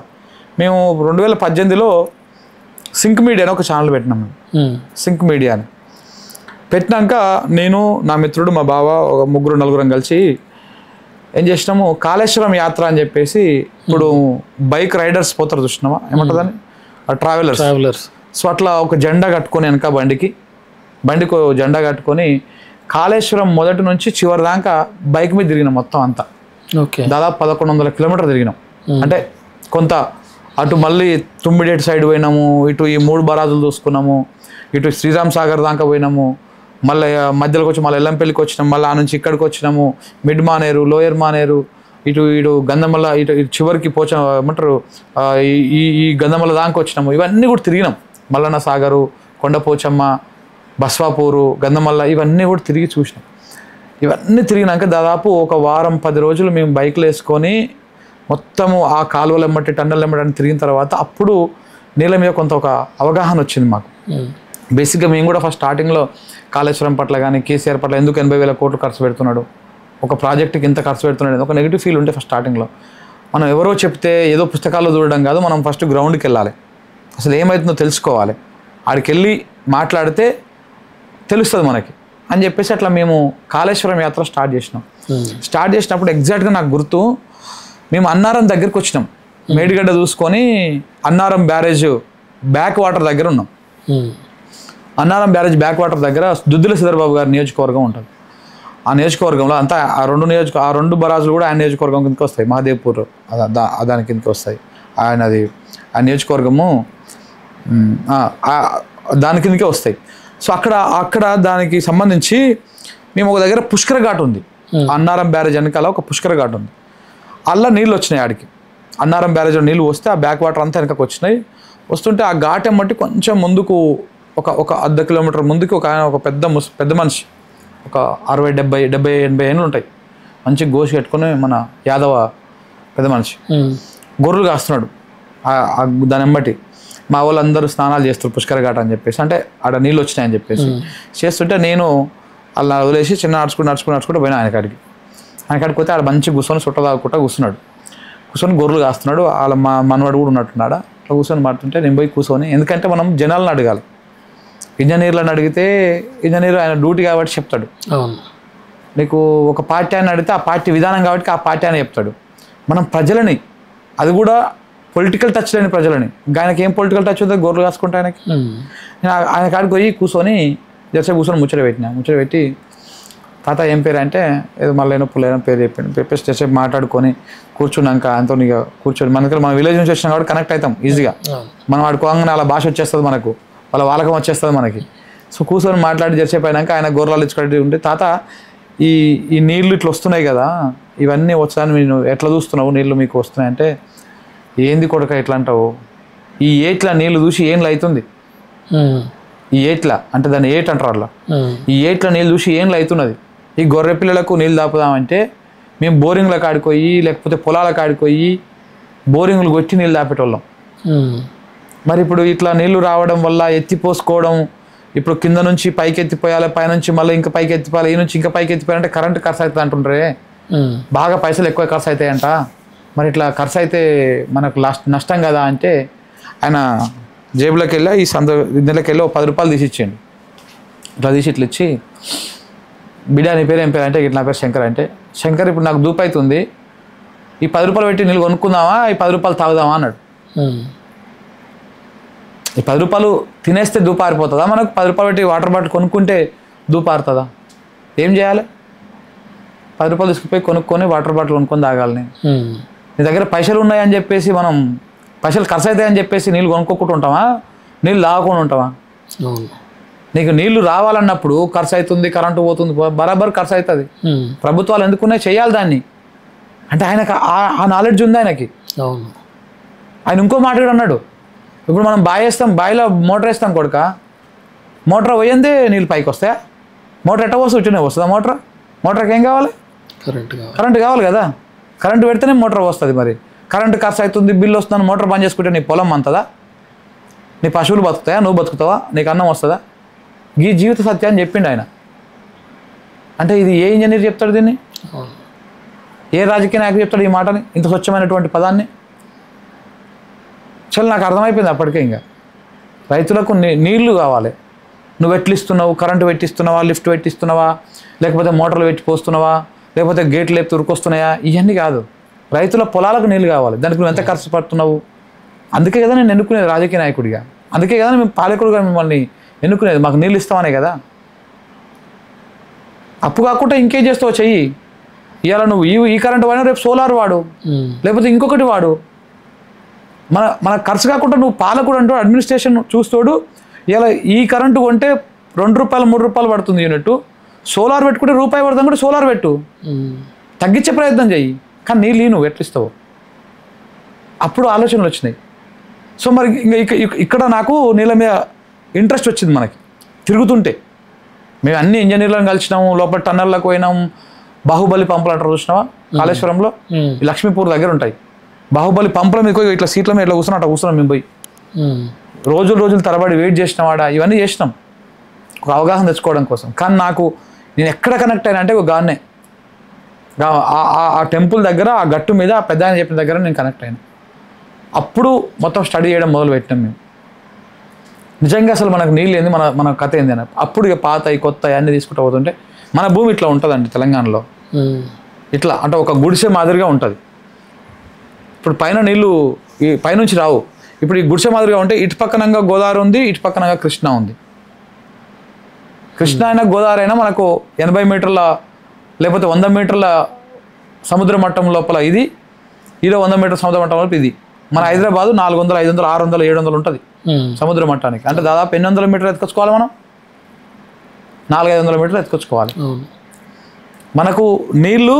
మేము 2018లో సింక్ మీడియా అని ఒక ఛానల్ పెట్టినాం. సింక్ మీడియా అని పెట్టినాక నేను నా మిత్రుడు మా బావ ఒక 3-4 కలిసి ఏం చేసినాము, కాళేశ్వరం యాత్ర అని చెప్పేసి ఇప్పుడు బైక్ రైడర్స్ పోతారు చూసినావా, ఏమంటుందని ట్రావెలర్స్. సో అట్లా ఒక జెండా కట్టుకొని వెనక బండికి జెండా కట్టుకొని కాళేశ్వరం మొదటి నుంచి చివరి దాకా బైక్ మీద తిరిగినాం మొత్తం అంతా. దాదాపు 1100 కిలోమీటర్ తిరిగినాం. అంటే కొంత అటు మళ్ళీ తుమ్మిడేటి సైడ్ పోయినాము, ఇటు ఈ 3 బరాజులు చూసుకున్నాము, ఇటు శ్రీరామ్ సాగర్ దాకా పోయినాము, మళ్ళీ మధ్యలోకి వచ్చి మళ్ళీ ఎల్లంపల్లికి వచ్చినాము, మళ్ళీ ఆ నుంచి ఇక్కడికి వచ్చినాము, మిడ్ మానేరు, లోయర్ మానేరు, ఇటు గంధమల్ల, ఇటు చివరికి ఏమంటారు ఈ గంధమల్ల దాకా వచ్చినాము. ఇవన్నీ కూడా తిరిగినాం. మల్లన్న సాగరు, కొండపోచమ్మ, బస్వాపూరు, గంధమల్ల, ఇవన్నీ కూడా తిరిగి చూసినాం. ఇవన్నీ తిరిగినాక దాదాపు ఒక వారం 10 రోజులు మేము బైక్లు వేసుకొని మొత్తము ఆ కాలువలు ఎమ్మటి టన్నెల్ ఎమ్మటి తిరిగిన తర్వాత అప్పుడు నీళ్ళ మీద కొంత ఒక అవగాహన వచ్చింది మాకు. బేసిక్గా మేము కూడా ఫస్ట్ స్టార్టింగ్లో కాళేశ్వరం పట్ల కానీ కేసీఆర్ పట్ల ఎందుకు 80,000 కోట్లు ఖర్చు పెడుతున్నాడు, ఒక ప్రాజెక్టుకి ఇంత ఖర్చు పెడుతున్నాడు, ఒక నెగిటివ్ ఫీల్ ఉంటే ఫస్ట్ స్టార్టింగ్లో. మనం ఎవరో చెప్తే ఏదో పుస్తకాల్లో చూడడం కాదు, మనం ఫస్ట్ గ్రౌండ్కి వెళ్ళాలి, అసలు ఏమవుతుందో తెలుసుకోవాలి, ఆడికి వెళ్ళి మాట్లాడితే తెలుస్తుంది మనకి అని చెప్పేసి అట్లా మేము కాళేశ్వరం యాత్ర స్టార్ట్ చేసినాం. స్టార్ట్ చేసినప్పుడు ఎగ్జాక్ట్గా నాకు గుర్తు, మేము అన్నారం దగ్గరికి వచ్చినాం, మేడిగడ్డ చూసుకొని అన్నారం బ్యారేజ్ బ్యాక్ వాటర్ దగ్గర ఉన్నాం. అన్నారం బ్యారేజ్ బ్యాక్ వాటర్ దగ్గర దుద్దుల శ్రీధర్బాబు గారి నియోజకవర్గం ఉంటుంది. ఆ నియోజకవర్గంలో అంతా ఆ 2 బరాజులు కూడా ఆయన నియోజకవర్గం కిందకి వస్తాయి, మహదేవ్పూర్ దాని కిందకి వస్తాయి. ఆయనది ఆ నియోజకవర్గము దాని కిందకే వస్తాయి. సో అక్కడ దానికి సంబంధించి మేము ఒక దగ్గర పుష్కర ఘాట్ ఉంది, అన్నారం బ్యారేజ్ వెనకాల ఒక పుష్కర ఘాట్ ఉంది. అలా నీళ్ళు వచ్చినాయి ఆడికి, అన్నారం బ్యారేజ్లో నీళ్ళు వస్తే ఆ బ్యాక్ వాటర్ అంతా వెనకకి వచ్చినాయి. వస్తుంటే ఆ ఘాట్ ఎమ్మటి కొంచెం ముందుకు ఒక 1/2 కిలోమీటర్ ముందుకి ఒక పెద్ద మనిషి, ఒక 60, 70, 80 ఏళ్ళు ఉంటాయి, మంచి గోసి కట్టుకొని మన యాదవ పెద్ద మనిషి గొర్రెలు కాస్తున్నాడు. దాని ఎమ్మటి మా వాళ్ళందరూ స్నానాలు చేస్తారు పుష్కర ఘాట్ అని చెప్పేసి, అంటే ఆడ నీళ్ళు వచ్చినాయని చెప్పేసి చేస్తుంటే నేను అలా వదిలేసి చిన్న నడుచుకుంటూ పోయినా ఆయన కాడికి పోతే ఆడ మంచి కూర్చొని చుట్ట తాగుకుంటా కూర్చొని గొర్రెలు కాస్తున్నాడు. వాళ్ళ మనవాడు కూడా ఉన్నట్టున్నాడు. అట్లా కూర్చొని మాట్లాడుతుంటే నేను పోయి కూర్చొని, ఎందుకంటే మనం జనాలను అడగాలి, ఇంజనీర్లను అడిగితే ఇంజనీర్ ఆయన డ్యూటీ కాబట్టి చెప్తాడు, నీకు ఒక పార్టీ అని అడిగితే ఆ పార్టీ విధానం కాబట్టి ఆ పార్టీ అని చెప్తాడు. మనం ప్రజలని, అది కూడా పొలిటికల్ టచ్ లేని ప్రజలని, ఆయనకి ఏం పొలిటికల్ టచ్ ఉందో గొర్రెలు కాసుకుంటా ఆయనకి. ఆయన కాడికి పోయి కూర్చొని జరసేపు కూర్చొని ముచ్చట పెట్టి తాత ఏం పేరు అంటే ఏదో మళ్ళీ పుల్లైన పేరు చెప్పేసి జరసేపు మాట్లాడుకొని కూర్చున్నాక ఆయనతో ఇక కూర్చొని మన విలేజ్ నుంచి వచ్చినా కాబట్టి కనెక్ట్ అవుతాం ఈజీగా. మనం ఆడుకోగానే అలా భాష వచ్చేస్తుంది మనకు, వాళ్ళ వాలకం వచ్చేస్తుంది మనకి. సో కూర్చొని మాట్లాడి జరసేపు అయినాక ఆయన గొర్రెలు ఇచ్చుకుంటూ ఉంటే, తాత ఈ నీళ్ళు ఇట్లా వస్తున్నాయి కదా, ఇవన్నీ వచ్చాయని మీరు ఎట్లా చూస్తున్నావు, నీళ్ళు మీకు వస్తున్నాయంటే, ఏంది కొడుక ఎట్లా అంటావు, ఈ ఏట్ల నీళ్ళు చూసి ఏండ్లు అవుతుంది, ఈ ఏట్ల అంటే దాన్ని ఏట్ అంటారు అట్లా, ఈ ఏట్ల నీళ్ళు చూసి ఏండ్లు అవుతున్నది, ఈ గొర్రె పిల్లలకు నీళ్ళు దాపుదామంటే మేము బోరింగ్ల కాడిపోయి లేకపోతే పొలాల కాడిపోయి బోరింగ్లు కొట్టి నీళ్ళు దాపేటోళ్ళం. మరి ఇప్పుడు ఇట్లా నీళ్లు రావడం వల్ల ఎత్తిపోసుకోవడం, ఇప్పుడు కింద నుంచి పైకి ఎత్తిపోయాలి, పైనుంచి మళ్ళీ ఇంకా పైకి ఎత్తిపోయాలి, ఈ నుంచి ఇంకా పైకి ఎత్తిపోయాలంటే కరెంట్ ఖర్చు అవుతుంది అంటుండ్రే, బాగా పైసలు ఎక్కువ ఖర్చు అవుతాయంట, మరి ఇట్లా ఖర్చు అయితే మనకు నష్టం కదా అంటే ఆయన జేబులోకి వెళ్ళి ఈ ఇందులోకి వెళ్ళి 10 రూపాయలు తీసి ఇచ్చేయండి. ఇట్లా తీసి ఇట్లా ఇచ్చి, బిడ్డ నీ పేరు ఏం పేరు అంటే, ఇట్లా నా పేరు శంకర్ అంటే, శంకర్ ఇప్పుడు నాకు దూపు అవుతుంది, ఈ 10 రూపాయలు పెట్టి నీళ్ళు కొనుక్కుందామా, ఈ 10 రూపాయలు తాగుదామా అన్నాడు. ఈ 10 రూపాయలు తినేస్తే దూపు ఆరిపోతుందా, మనకు 10 రూపాయలు పెట్టి వాటర్ బాటిల్ కొనుక్కుంటే దూపు ఆరుతుందా, ఏం చేయాలి? 10 రూపాయలు తీసుకుపోయి కొనుక్కొని వాటర్ బాటిల్ కొనుక్కొని తాగాలి. నీ దగ్గర పైసలు ఉన్నాయని చెప్పేసి మనం పైసలు ఖర్చు అవుతాయని చెప్పేసి నీళ్ళు కొనుక్కోకుండా ఉంటావా, నీళ్ళు తాగకుండా ఉంటావా? నీకు నీళ్లు రావాలన్నప్పుడు ఖర్చు అవుతుంది, కరెంటు పోతుంది, బరాబర్ ఖర్చు అవుతుంది. ప్రభుత్వాలు ఎందుకున్నాయి, చేయాలి దాన్ని అంటే ఆయనకు ఆ నాలెడ్జ్ ఉంది ఆయనకి. ఆయన ఇంకో మాట కూడా అన్నాడు, ఇప్పుడు మనం బావి వేస్తాం, బావిలో మోటార్ వేస్తాం కొడుక, మోటార్ పోయిందే నీళ్ళు పైకి వస్తాయా, మోటార్ ఎట్ట వస్తుంది ఇటునే వస్తుందా, మోటార్కి ఏం కావాలి, కరెంటు కావాలి కదా, కరెంటు పెడితేనే మోటార్ వస్తుంది. మరి కరెంటు ఖర్చు అవుతుంది, బిల్లు వస్తుందని మోటార్ బంద్ చేసుకుంటే నీ పొలం అంతదా, నీ పశువులు బతుకుతాయా, నువ్వు బతుకుతావా, నీకు అన్నం వస్తుందా? ఈ జీవిత సత్యాన్ని చెప్పిండు ఆయన. అంటే ఇది ఏ ఇంజనీర్ చెప్తాడు దీన్ని, ఏ రాజకీయ నాయకుడు చెప్తాడు ఈ మాటని, ఇంత స్వచ్ఛమైనటువంటి పదాన్ని? చల్ నాకు అర్థమైపోయింది అప్పటికే. ఇంకా రైతులకు నీళ్లు కావాలి, నువ్వు ఎట్లు ఇస్తున్నావు, కరెంటు పెట్టిస్తున్నావా, లిఫ్ట్ పెట్టిస్తున్నావా, లేకపోతే మోటార్లు పెట్టి పోస్తున్నావా, లేకపోతే గేట్లు లేపు ఉరికొస్తున్నాయా, ఇవన్నీ కాదు. రైతుల పొలాలకు నీళ్ళు కావాలి, దానికి నువ్వు ఎంత ఖర్చు పడుతున్నావు. అందుకే కదా నేను ఎన్నుకునేది రాజకీయ నాయకుడిగా, అందుకే కదా మేము పాలకుడిగా మిమ్మల్ని ఎన్నుకునేది, మాకు నీళ్ళు ఇస్తామనే కదా. అప్పు కాకుండా ఇంకేం చేస్తావు చెయ్యి. ఇవాళ నువ్వు ఈ కరెంట్ వాడినా రేపు సోలార్ వాడు, లేకపోతే ఇంకొకటి వాడు. మన ఖర్చు కాకుండా నువ్వు పాలకుడు అంటూ అడ్మినిస్ట్రేషన్ చూస్తాడు. ఇలా ఈ కరెంటు కొంటే 2 రూపాయలు 3 రూపాయలు పడుతుంది యూనిట్, సోలార్ పెట్టుకుంటే రూపాయి పడుతుంది కూడా సోలార్ పెట్టు, తగ్గించే ప్రయత్నం చెయ్యి. కానీ నీళ్ళు నువ్వు ఎట్లిస్తావు. అప్పుడు ఆలోచనలు వచ్చినాయి. సో మరి ఇక్కడ నాకు నీళ్ళ మీద ఇంట్రెస్ట్ వచ్చింది. మనకి తిరుగుతుంటే మేము అన్ని ఇంజనీర్లను కలిసినాము, లోపల టన్నెల్లకు పోయినాం. బాహుబలి పంపులు అంటారు చూసినావా కాళేశ్వరంలో, లక్ష్మీపూర్ దగ్గర ఉంటాయి. బాహుబలి పంపుల మీద ఇట్లా సీట్ల మీద ఇట్లా కూర్చున్నా అట్లా కూర్చున్నాం మేము పోయి. రోజులు తరబడి వెయిట్ చేసినాం ఆడ, ఇవన్నీ చేసినాం ఒక అవగాహన తెచ్చుకోవడం కోసం. కానీ నాకు నేను ఎక్కడ కనెక్ట్ అయినా అంటే ఒక గాన్నే ఆ టెంపుల్ దగ్గర, ఆ గట్టు మీద ఆ పెద్ద ఆయన చెప్పిన దగ్గర నేను కనెక్ట్ అయినా. అప్పుడు మొత్తం స్టడీ చేయడం మొదలు పెట్టినాం మేము. నిజంగా అసలు మనకు నీళ్ళు ఏంది, మన కథ ఏంది అని. అప్పుడు ఇక పాత కొత్త అన్నీ తీసుకుంటూ పోతుంటే మన భూమి ఇట్లా ఉంటుందండి తెలంగాణలో. ఇట్లా అంటే ఒక గుడిసె మాదిరిగా ఉంటుంది. ఇప్పుడు పైన నీళ్ళు ఈ పైనుంచి రావు. ఇప్పుడు ఈ గుడిసె మాదిరిగా ఉంటే ఇటు పక్కనంగా గోదావరి ఉంది, ఇటు పక్కనంగా కృష్ణ ఉంది. కృష్ణ అయినా గోదావరి అయినా మనకు 80 మీటర్ల లేకపోతే 100 మీటర్ల సముద్ర మట్టం లోపల ఇది, ఇదో 100 మీటర్ల సముద్ర మట్టం లోపల ఇది. మన హైదరాబాద్ 400, 500, 600, 700 ఉంటుంది సముద్ర మట్టానికి. అంటే దాదాపు 800 మీటర్లు ఎత్తుకొచ్చుకోవాలి మనం, 400-500 మీటర్లు ఎత్తుకొచ్చుకోవాలి. మనకు నీళ్లు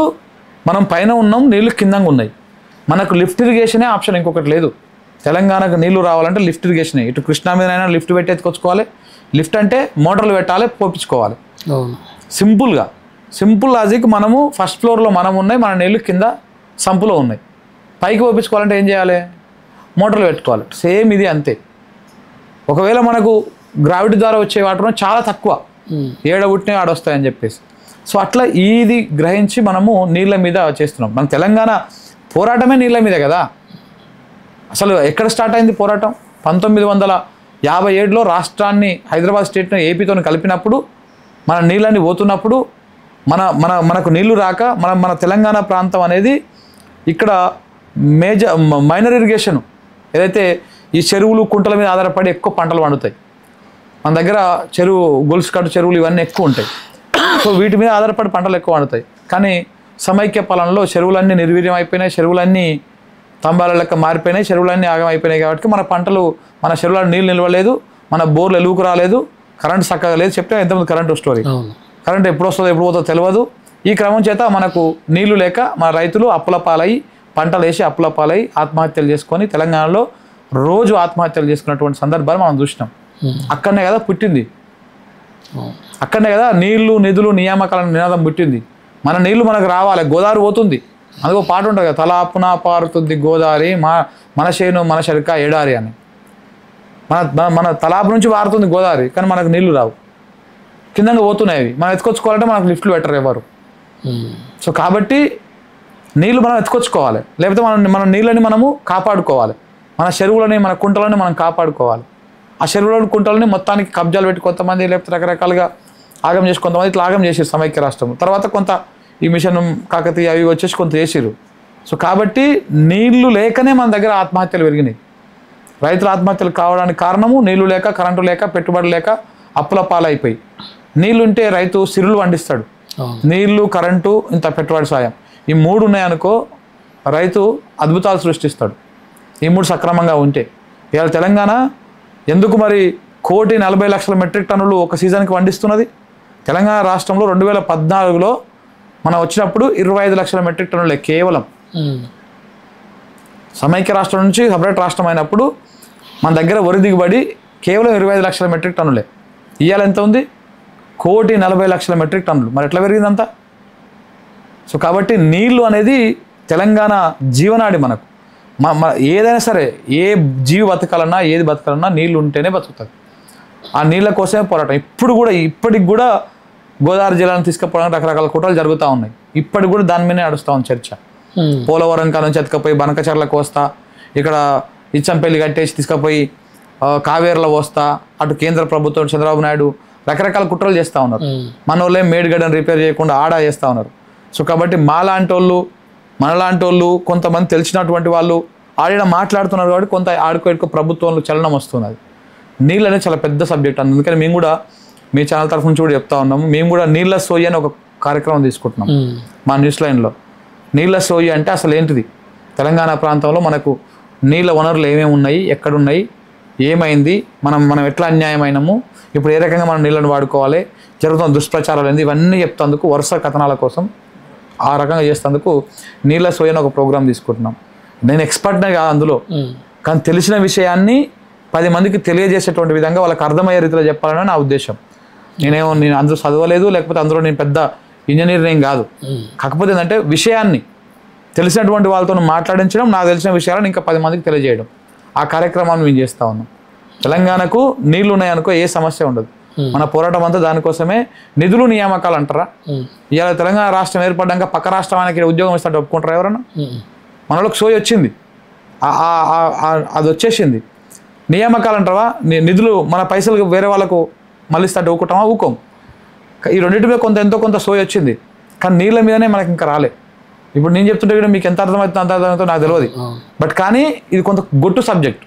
మనం పైన ఉన్నాం, నీళ్లు కిందంగా ఉన్నాయి. మనకు లిఫ్ట్ ఇరిగేషనే ఆప్షన్, ఇంకొకటి లేదు. తెలంగాణకు నీళ్లు రావాలంటే లిఫ్ట్ ఇరిగేషనే. ఇటు కృష్ణా మీదైనా లిఫ్ట్ పెట్టి ఎత్తుకొచ్చుకోవాలి. లిఫ్ట్ అంటే మోటార్లు పెట్టాలి, పోపించుకోవాలి. Simple logic. మనము ఫస్ట్ ఫ్లోర్లో మనం ఉన్నాయి, మన నీళ్ళు కింద సంపులో ఉన్నాయి. పైకి పోపించుకోవాలంటే ఏం చేయాలి, మోటార్లు పెట్టుకోవాలి. సేమ్ ఇది అంతే. ఒకవేళ మనకు గ్రావిటీ ద్వారా వచ్చే వాటర్ చాలా తక్కువ, ఏడబుట్టినే ఆడొస్తాయని చెప్పేసి. సో అట్లా ఇది గ్రహించి మనము నీళ్ళ మీద చేస్తున్నాం. మన తెలంగాణ పోరాటమే నీళ్ళ మీద కదా. అసలు ఎక్కడ స్టార్ట్ అయింది పోరాటం? 1957లో రాష్ట్రాన్ని, హైదరాబాద్ స్టేట్ని ఏపీతో కలిపినప్పుడు, మన నీళ్ళని పోతున్నప్పుడు, మనకు నీళ్లు రాక మన తెలంగాణ ప్రాంతం అనేది ఇక్కడ మైనర్ ఇరిగేషన్ ఏదైతే ఈ చెరువులు కుంటల మీద ఆధారపడి ఎక్కువ పంటలు పండుతాయి. మన దగ్గర గొలుసు కట్టు చెరువులు ఇవన్నీ ఎక్కువ ఉంటాయి. సో వీటి మీద ఆధారపడి పంటలు ఎక్కువ పండుతాయి. కానీ సమైక్య పాలనలో చెరువులన్నీ నిర్వీర్యం అయిపోయినాయి, చెరువులన్నీ తంబాల లెక్క మారిపోయినాయి, చెరువులన్నీ ఆగం అయిపోయినాయి. కాబట్టి మన పంటలు, మన చెరువులలో నీళ్ళు నిలవలేదు, మన బోర్లు ఎలుగుకు రాలేదు, కరెంట్ చక్కగా లేదు. చెప్తే ఎంతమంది కరెంటు స్టోరీ, కరెంట్ ఎప్పుడు వస్తుందో ఎప్పుడు పోతుందో తెలియదు. ఈ క్రమం చేత మనకు నీళ్లు లేక మన రైతులు అప్పుల పాలయ్యి, పంటలు వేసి అప్పుల పాలయ్యి ఆత్మహత్యలు చేసుకొని తెలంగాణలో రోజు ఆత్మహత్యలు చేసుకున్నటువంటి సందర్భాలు మనం చూసినాం. అక్కడనే కదా పుట్టింది, అక్కడనే కదా నీళ్లు నిధులు నియామకాల నినాదం పుట్టింది. మన నీళ్లు మనకు రావాలి. గోదావరి పోతుంది, అందుకో పాట ఉంటుంది కదా, తలాపున పారుతుంది గోదావరి, మన చేను మన చెరక ఎడారి అని. మన తలాపు నుంచి పారుతుంది గోదావరి, కానీ మనకు నీళ్లు రావు, కిందంగా పోతున్నాయి. అవి మనం ఎత్తుకొచ్చుకోవాలంటే మనకు లిఫ్ట్లు పెట్టరు ఎవరు. సో కాబట్టి నీళ్లు మనం ఎత్తుకొచ్చుకోవాలి, లేకపోతే మన నీళ్ళని మనము కాపాడుకోవాలి. మన చెరువులని, మన కుంటలని మనం కాపాడుకోవాలి. ఆ చెరువులని కుంటలని మొత్తానికి కబ్జాలు పెట్టి కొంతమంది, లేకపోతే రకరకాలుగా ఆగం చేసి కొంతమంది ఇట్లా ఆగం చేసారు సమైక్య రాష్ట్రం. తర్వాత కొంత ఈ మిషన్ కాకతీయ అవి వచ్చేసి కొంత చేసిరు. సో కాబట్టి నీళ్లు లేకనే మన దగ్గర ఆత్మహత్యలు పెరిగినాయి. రైతుల ఆత్మహత్యలు కావడానికి కారణము నీళ్లు లేక, కరెంటు లేక, పెట్టుబడి లేక, అప్పుల పాలైపోయి. నీళ్లు ఉంటే రైతు సిరులు పండిస్తాడు. నీళ్లు, కరెంటు, ఇంత పెట్టుబడి సాయం, ఈ 3 ఉన్నాయనుకో రైతు అద్భుతాలు సృష్టిస్తాడు. ఈ 3 సక్రమంగా ఉంటే. ఇవాళ తెలంగాణ ఎందుకు మరి 1,40,00,000 మెట్రిక్ టన్నులు ఒక సీజన్కి పండిస్తున్నది? తెలంగాణ రాష్ట్రంలో 2014లో మనం వచ్చినప్పుడు 25 లక్షల మెట్రిక్ టన్నులే కేవలం. సమైక్య రాష్ట్రం నుంచి సపరేట్ రాష్ట్రం అయినప్పుడు మన దగ్గర వరి దిగుబడి కేవలం 25 లక్షల మెట్రిక్ టన్నులే. ఇవాళ ఎంత ఉంది? 1,40,00,000 మెట్రిక్ టన్నులు. మరి ఎట్లా పెరిగిందంతా? సో కాబట్టి నీళ్లు అనేది తెలంగాణ జీవనాడి. మనకు ఏదైనా సరే, ఏ జీవి బతకాలన్నా, ఏది బతకాలన్నా నీళ్ళు ఉంటేనే బతుకుతుంది. ఆ నీళ్ళ కోసమే పోరాటం. ఇప్పటికి కూడా గోదావరి జిల్లాను తీసుకుపోవడానికి రకరకాల కుట్రలు జరుగుతూ ఉన్నాయి. ఇప్పటికి కూడా దాని మీదనే నడుస్తూ ఉంది చర్చ. పోలవరం కాలం నుంచి ఎత్తుకపోయి బనకచర్ల కోస్తా, ఇక్కడ ఇచ్చంపల్లి కట్టేసి తీసుకుపోయి కావేరులో వస్తా, అటు కేంద్ర ప్రభుత్వం చంద్రబాబు నాయుడు రకరకాల కుట్రలు చేస్తూ ఉన్నారు. మన వాళ్ళే మేడిగడ్డను రిపేర్ చేయకుండా ఆడా చేస్తూ ఉన్నారు. సో కాబట్టి మనలాంటి వాళ్ళు కొంతమంది తెలిసినటువంటి వాళ్ళు ఆడిన మాట్లాడుతున్నారు కాబట్టి కొంత ఆడుకో ప్రభుత్వంలో చలనం వస్తున్నది. నీళ్ళు అనేది చాలా పెద్ద సబ్జెక్ట్. అందుకని మేము కూడా మీ ఛానల్ తరఫు నుంచి కూడా చెప్తా ఉన్నాము. మేము కూడా నీళ్ళ సోయి అని ఒక కార్యక్రమం తీసుకుంటున్నాం మా న్యూస్ లైన్లో. నీళ్ళ సోయి అంటే అసలు ఏంటిది, తెలంగాణ ప్రాంతంలో మనకు నీళ్ళ వనరులు ఏమేమి ఉన్నాయి, ఎక్కడున్నాయి, ఏమైంది, మనం ఎట్లా అన్యాయమైనము, ఇప్పుడు ఏ రకంగా మనం నీళ్ళని వాడుకోవాలి, జరుగుతున్న దుష్ప్రచారాలు ఏంది, ఇవన్నీ చెప్తాందుకు వరుస కథనాల కోసం ఆ రకంగా చేస్తేందుకు నీళ్ళ సోయి అని ఒక ప్రోగ్రామ్ తీసుకుంటున్నాం. నేను ఎక్స్పర్ట్నే కాదు అందులో, కానీ తెలిసిన విషయాన్ని 10 మందికి తెలియజేసేటువంటి విధంగా వాళ్ళకి అర్థమయ్యే రీతిలో చెప్పాలని నా ఉద్దేశం. నేను అందులో చదవలేదు, లేకపోతే అందులో నేను పెద్ద ఇంజనీర్ ఏం కాదు. కాకపోతే ఏంటంటే విషయాన్ని తెలిసినటువంటి వాళ్ళతో మాట్లాడించడం, నాకు తెలిసిన విషయాలను ఇంకా 10 మందికి తెలియజేయడం, ఆ కార్యక్రమాన్ని మేము చేస్తూ ఉన్నాం. తెలంగాణకు నీళ్లు ఉన్నాయనుకో ఏ సమస్య ఉండదు. మన పోరాటం అంతా దానికోసమే. నిధులు నియామకాలు అంటారా, ఇవాళ తెలంగాణ రాష్ట్రం ఏర్పడ్డాక పక్క రాష్ట్రానికి ఉద్యోగం ఇస్తాడు ఒప్పుకుంటారా ఎవరన్నా? మనలోకి సోయి వచ్చింది, అది వచ్చేసింది. నియామకాలు అంటావా, నిధులు మన పైసలు వేరే వాళ్ళకు మళ్ళీ ఇస్తాడు ఊకుంటామా? ఊకోం. ఈ రెండింటి మీద ఎంతో కొంత సోయి వచ్చింది, కానీ నీళ్ళ మీదనే మనకి ఇంకా రాలే. ఇప్పుడు నేను చెప్తుంటే కూడా మీకు ఎంత అర్థమవుతుందో అంత అర్థమవుతుందో నాకు తెలియదు. బట్ కానీ ఇది కొంత గొట్టు సబ్జెక్ట్.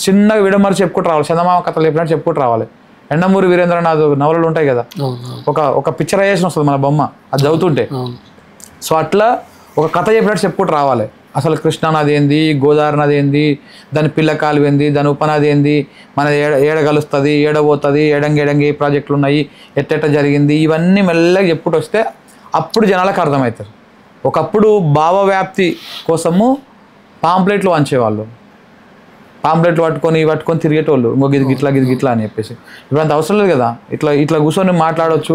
చిన్నగా విడమరి చెప్పుకుంటూ రావాలి, చందమామ కథలు చెప్పినట్టు చెప్పుకుంటూ రావాలి. ఎండమూరి వీరేంద్రనాథ్ నవలలు ఉంటాయి కదా, ఒక పిక్చరైజేషన్ వస్తుంది మన బొమ్మ అది చదువుతుంటే. సో అట్లా ఒక కథ చెప్పినట్టు చెప్పుకుంటూ రావాలి. అసలు కృష్ణా నది ఏంది, గోదావరి నది ఏంది, దాని పిల్ల కాలువ ఏంది, దాని ఉపనది ఏంది, మన ఏడ కలుస్తుంది, ఏడబోతుంది, ఏడంగి ప్రాజెక్టులు ఉన్నాయి, ఎట్టెట్ట జరిగింది, ఇవన్నీ మెల్లగా చెప్పుకుంటూ వస్తే అప్పుడు జనాలకు అర్థమవుతారు. ఒకప్పుడు భావవ్యాప్తి కోసము పాంప్లెట్లు వంచేవాళ్ళు, పాంప్లెట్లు పట్టుకొని తిరిగేటోళ్ళు, ఇంకో గిట్లా అని చెప్పేసి. ఇప్పుడు అంత అవసరం లేదు కదా, ఇట్లా కూర్చొని మాట్లాడవచ్చు,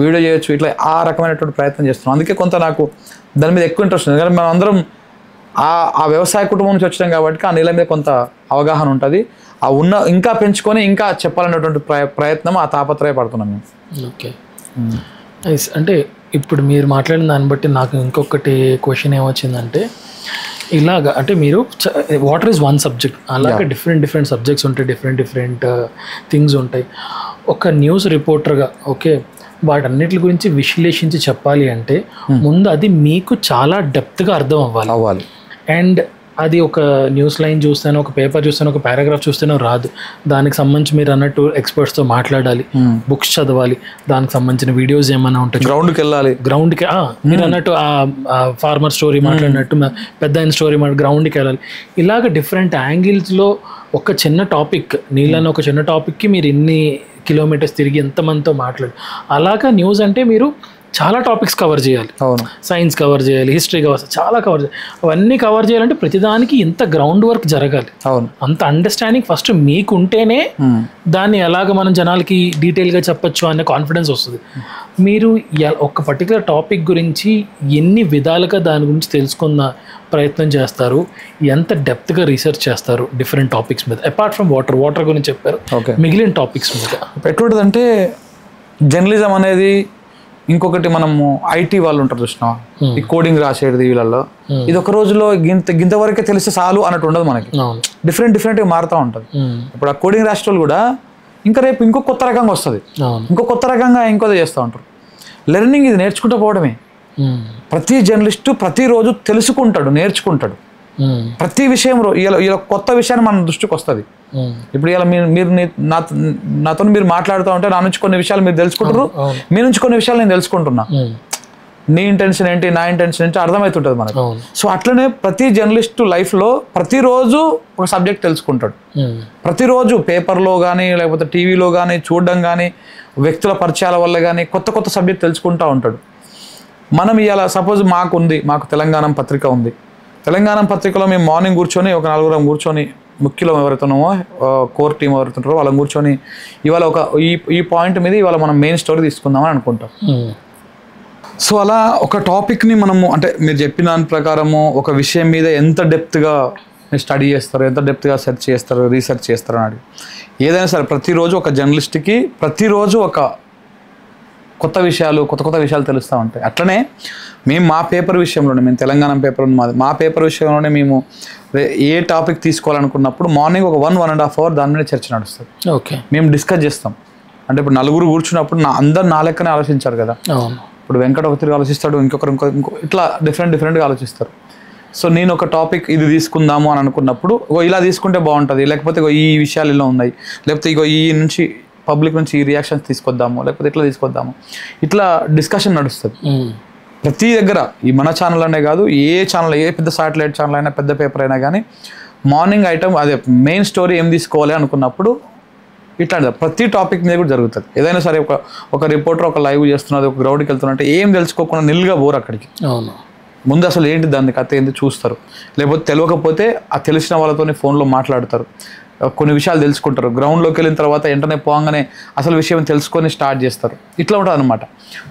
వీడియో చేయొచ్చు, ఇట్లా ఆ రకమైనటువంటి ప్రయత్నం చేస్తున్నాం. అందుకే కొంత నాకు దాని మీద ఎక్కువ ఇంట్రెస్ట్ ఉంది. ఎందుకంటే మనం అందరం ఆ వ్యవసాయ కుటుంబం నుంచి వచ్చాం కాబట్టి ఆ నీళ్ళ మీద కొంత అవగాహన ఉంటుంది. ఆ ఇంకా పెంచుకొని ఇంకా చెప్పాలనేటువంటి ప్రయత్నం, ఆ తాపత్రయపడుతున్నాం మేము. ఓకే, అంటే ఇప్పుడు మీరు మాట్లాడిన దాన్ని బట్టి నాకు ఇంకొకటి క్వశ్చన్ ఏమొచ్చిందంటే, ఇలాగా అంటే మీరు వాటర్ ఈజ్ వన్ సబ్జెక్ట్, అలాగే డిఫరెంట్ సబ్జెక్ట్స్ ఉంటాయి, డిఫరెంట్ థింగ్స్ ఉంటాయి. ఒక న్యూస్ రిపోర్టర్గా ఓకే వాటన్నిటి గురించి విశ్లేషించి చెప్పాలి అంటే ముందు అది మీకు చాలా డెప్త్గా అర్థం అవ్వాలి. అండ్ అది ఒక న్యూస్ లైన్ చూస్తేనో, ఒక పేపర్ చూస్తేనో, ఒక పారాగ్రాఫ్ చూస్తేనో రాదు. దానికి సంబంధించి మీరు అన్నట్టు ఎక్స్పర్ట్స్తో మాట్లాడాలి, బుక్స్ చదవాలి, దానికి సంబంధించిన వీడియోస్ ఏమైనా ఉంటాయి, గ్రౌండ్కి మీరు అన్నట్టు ఆ ఫార్మర్ స్టోరీ మాట్లాడినట్టు పెద్ద ఆయన స్టోరీ గ్రౌండ్కి వెళ్ళాలి. ఇలాగ డిఫరెంట్ యాంగిల్స్లో ఒక చిన్న టాపిక్, నీళ్ళని ఒక చిన్న టాపిక్కి మీరు ఇన్ని కిలోమీటర్స్ తిరిగి ఎంతమందితో మాట్లాడు. అలాగా న్యూస్ అంటే మీరు చాలా టాపిక్స్ కవర్ చేయాలి, సైన్స్ కవర్ చేయాలి, హిస్టరీ చాలా కవర్ చేయాలి. అవన్నీ కవర్ చేయాలంటే ప్రతిదానికి ఇంత గ్రౌండ్ వర్క్ జరగాలి, అంత అండర్స్టాండింగ్ ఫస్ట్ మీకు ఉంటేనే దాన్ని ఎలాగ మనం జనాలకి డీటెయిల్గా చెప్పచ్చు అనే కాన్ఫిడెన్స్ వస్తుంది. మీరు ఒక పర్టికులర్ టాపిక్ గురించి ఎన్ని విధాలుగా దాని గురించి తెలుసుకున్న ప్రయత్నం చేస్తారు, ఎంత డెప్త్గా రీసెర్చ్ చేస్తారు డిఫరెంట్ టాపిక్స్ మీద, అపార్ట్ ఫ్రమ్ వాటర్ గురించి చెప్పారు, మిగిలిన టాపిక్స్ మీద ఎట్లుంటుందంటే జర్నలిజం అనేది ఇంకొకటి మనము ఐటీ వాళ్ళు ఉంటారు చూసినా, ఈ కోడింగ్ రాసేది వీళ్ళల్లో, ఇది ఒక రోజులో గింత వరకే తెలిస్తే చాలు అన్నట్టు ఉండదు. మనకి డిఫరెంట్గా మారుతూ ఉంటుంది. ఇప్పుడు ఆ కోడింగ్ రాసే వాళ్ళు కూడా ఇంకా రేపు ఇంకో కొత్త రకంగా వస్తుంది, ఇంకో కొత్త రకంగా ఇంకోది చేస్తూ ఉంటారు. లెర్నింగ్ ఇది నేర్చుకుంటూ పోవడమే. ప్రతి జర్నలిస్టు ప్రతిరోజు తెలుసుకుంటాడు, నేర్చుకుంటాడు. ప్రతి విషయం ఇలా కొత్త విషయాన్ని మన దృష్టికి వస్తుంది. ఇప్పుడు ఇలా మీరు నాతో మీరు మాట్లాడుతూ ఉంటే నా నుంచి కొన్ని విషయాలు మీరు తెలుసుకుంటారు, మీ నుంచి కొన్ని విషయాలు నేను తెలుసుకుంటున్నా. నీ ఇంటెన్షన్ ఏంటి, నా ఇంటెన్షన్ ఏంటి అర్థమవుతుంటుంది మనకు. సో అట్లనే ప్రతి జర్నలిస్టు లైఫ్లో ప్రతిరోజు ఒక సబ్జెక్ట్ తెలుసుకుంటాడు. ప్రతిరోజు పేపర్లో కానీ లేకపోతే టీవీలో కానీ చూడడం కానీ, వ్యక్తుల పరిచయాల వల్ల కానీ కొత్త సబ్జెక్ట్ తెలుసుకుంటూ ఉంటాడు. మనం ఇవాళ సపోజ్ మాకు తెలంగాణ పత్రిక ఉంది. తెలంగాణ పత్రికలో మేము మార్నింగ్ కూర్చొని ఒక 4 కూర్చొని, ముఖ్యులం ఎవరైతున్నామో కోర్ టీం ఎవరైతుంటారో వాళ్ళని కూర్చొని ఇవాళ ఈ పాయింట్ మీద ఇవాళ మనం మెయిన్ స్టోరీ తీసుకుందామని అనుకుంటాం. సో అలా ఒక టాపిక్ని మనము, అంటే మీరు చెప్పిన దాని ప్రకారము ఒక విషయం మీద ఎంత డెప్త్గా స్టడీ చేస్తారు, ఎంత డెప్త్గా సెర్చ్ చేస్తారు, రీసెర్చ్ చేస్తారు అని అడిగి, ఏదైనా సరే ప్రతిరోజు ఒక జర్నలిస్ట్కి ప్రతిరోజు ఒక కొత్త విషయాలు తెలుస్తూ ఉంటాయి. అట్లనే మేము మా పేపర్ విషయంలోనే, మేము తెలంగాణ పేపర్ ఉంది మా పేపర్ విషయంలోనే మేము ఏ టాపిక్ తీసుకోవాలనుకున్నప్పుడు మార్నింగ్ ఒక 1.5 అవర్ దాని మీద చర్చ నడుస్తుంది. ఓకే, మేము డిస్కస్ చేస్తాం. అంటే ఇప్పుడు 4 కూర్చున్నప్పుడు అందరు నా లెక్కనే ఆలోచించారు కదా. ఇప్పుడు వెంకట ఒక తిరిగి ఆలోచిస్తాడు, ఇంకొకరు ఇంకో ఇట్లా డిఫరెంట్గా ఆలోచిస్తారు. సో నేను ఒక టాపిక్ ఇది తీసుకుందాము అని అనుకున్నప్పుడు ఇలా తీసుకుంటే బాగుంటుంది, లేకపోతే ఈ విషయాలు ఇలా ఉన్నాయి, లేకపోతే ఈ నుంచి పబ్లిక్ నుంచి ఈ రియాక్షన్స్ తీసుకొద్దాము, లేకపోతే ఇట్లా తీసుకొద్దాము, ఇట్లా డిస్కషన్ నడుస్తుంది ప్రతి దగ్గర. ఈ మన ఛానల్ అనే కాదు, ఏ ఛానల్, ఏ పెద్ద సాటిలైట్ ఛానల్ అయినా, పెద్ద పేపర్ అయినా కానీ మార్నింగ్ ఐటమ్ అదే మెయిన్ స్టోరీ ఏం తీసుకోవాలి అనుకున్నప్పుడు ఇట్లాంటిది ప్రతి టాపిక్ మీద కూడా జరుగుతుంది. ఏదైనా సరే ఒక రిపోర్టర్ ఒక లైవ్ చేస్తున్నది, ఒక గ్రౌండ్కి వెళ్తున్నట్టే ఏం తెలుసుకోకుండా నిల్గా పోరు అక్కడికి. అవును, ముందు అసలు ఏంటి దాని కథ ఏంటి చూస్తారు, లేకపోతే తెలియకపోతే ఆ తెలిసిన వాళ్ళతోనే ఫోన్లో మాట్లాడతారు, కొన్ని విషయాలు తెలుసుకుంటారు. గ్రౌండ్లోకి వెళ్ళిన తర్వాత వెంటనే పోగానే అసలు విషయం తెలుసుకొని స్టార్ట్ చేస్తారు. ఇట్లా ఉంటుంది అనమాట.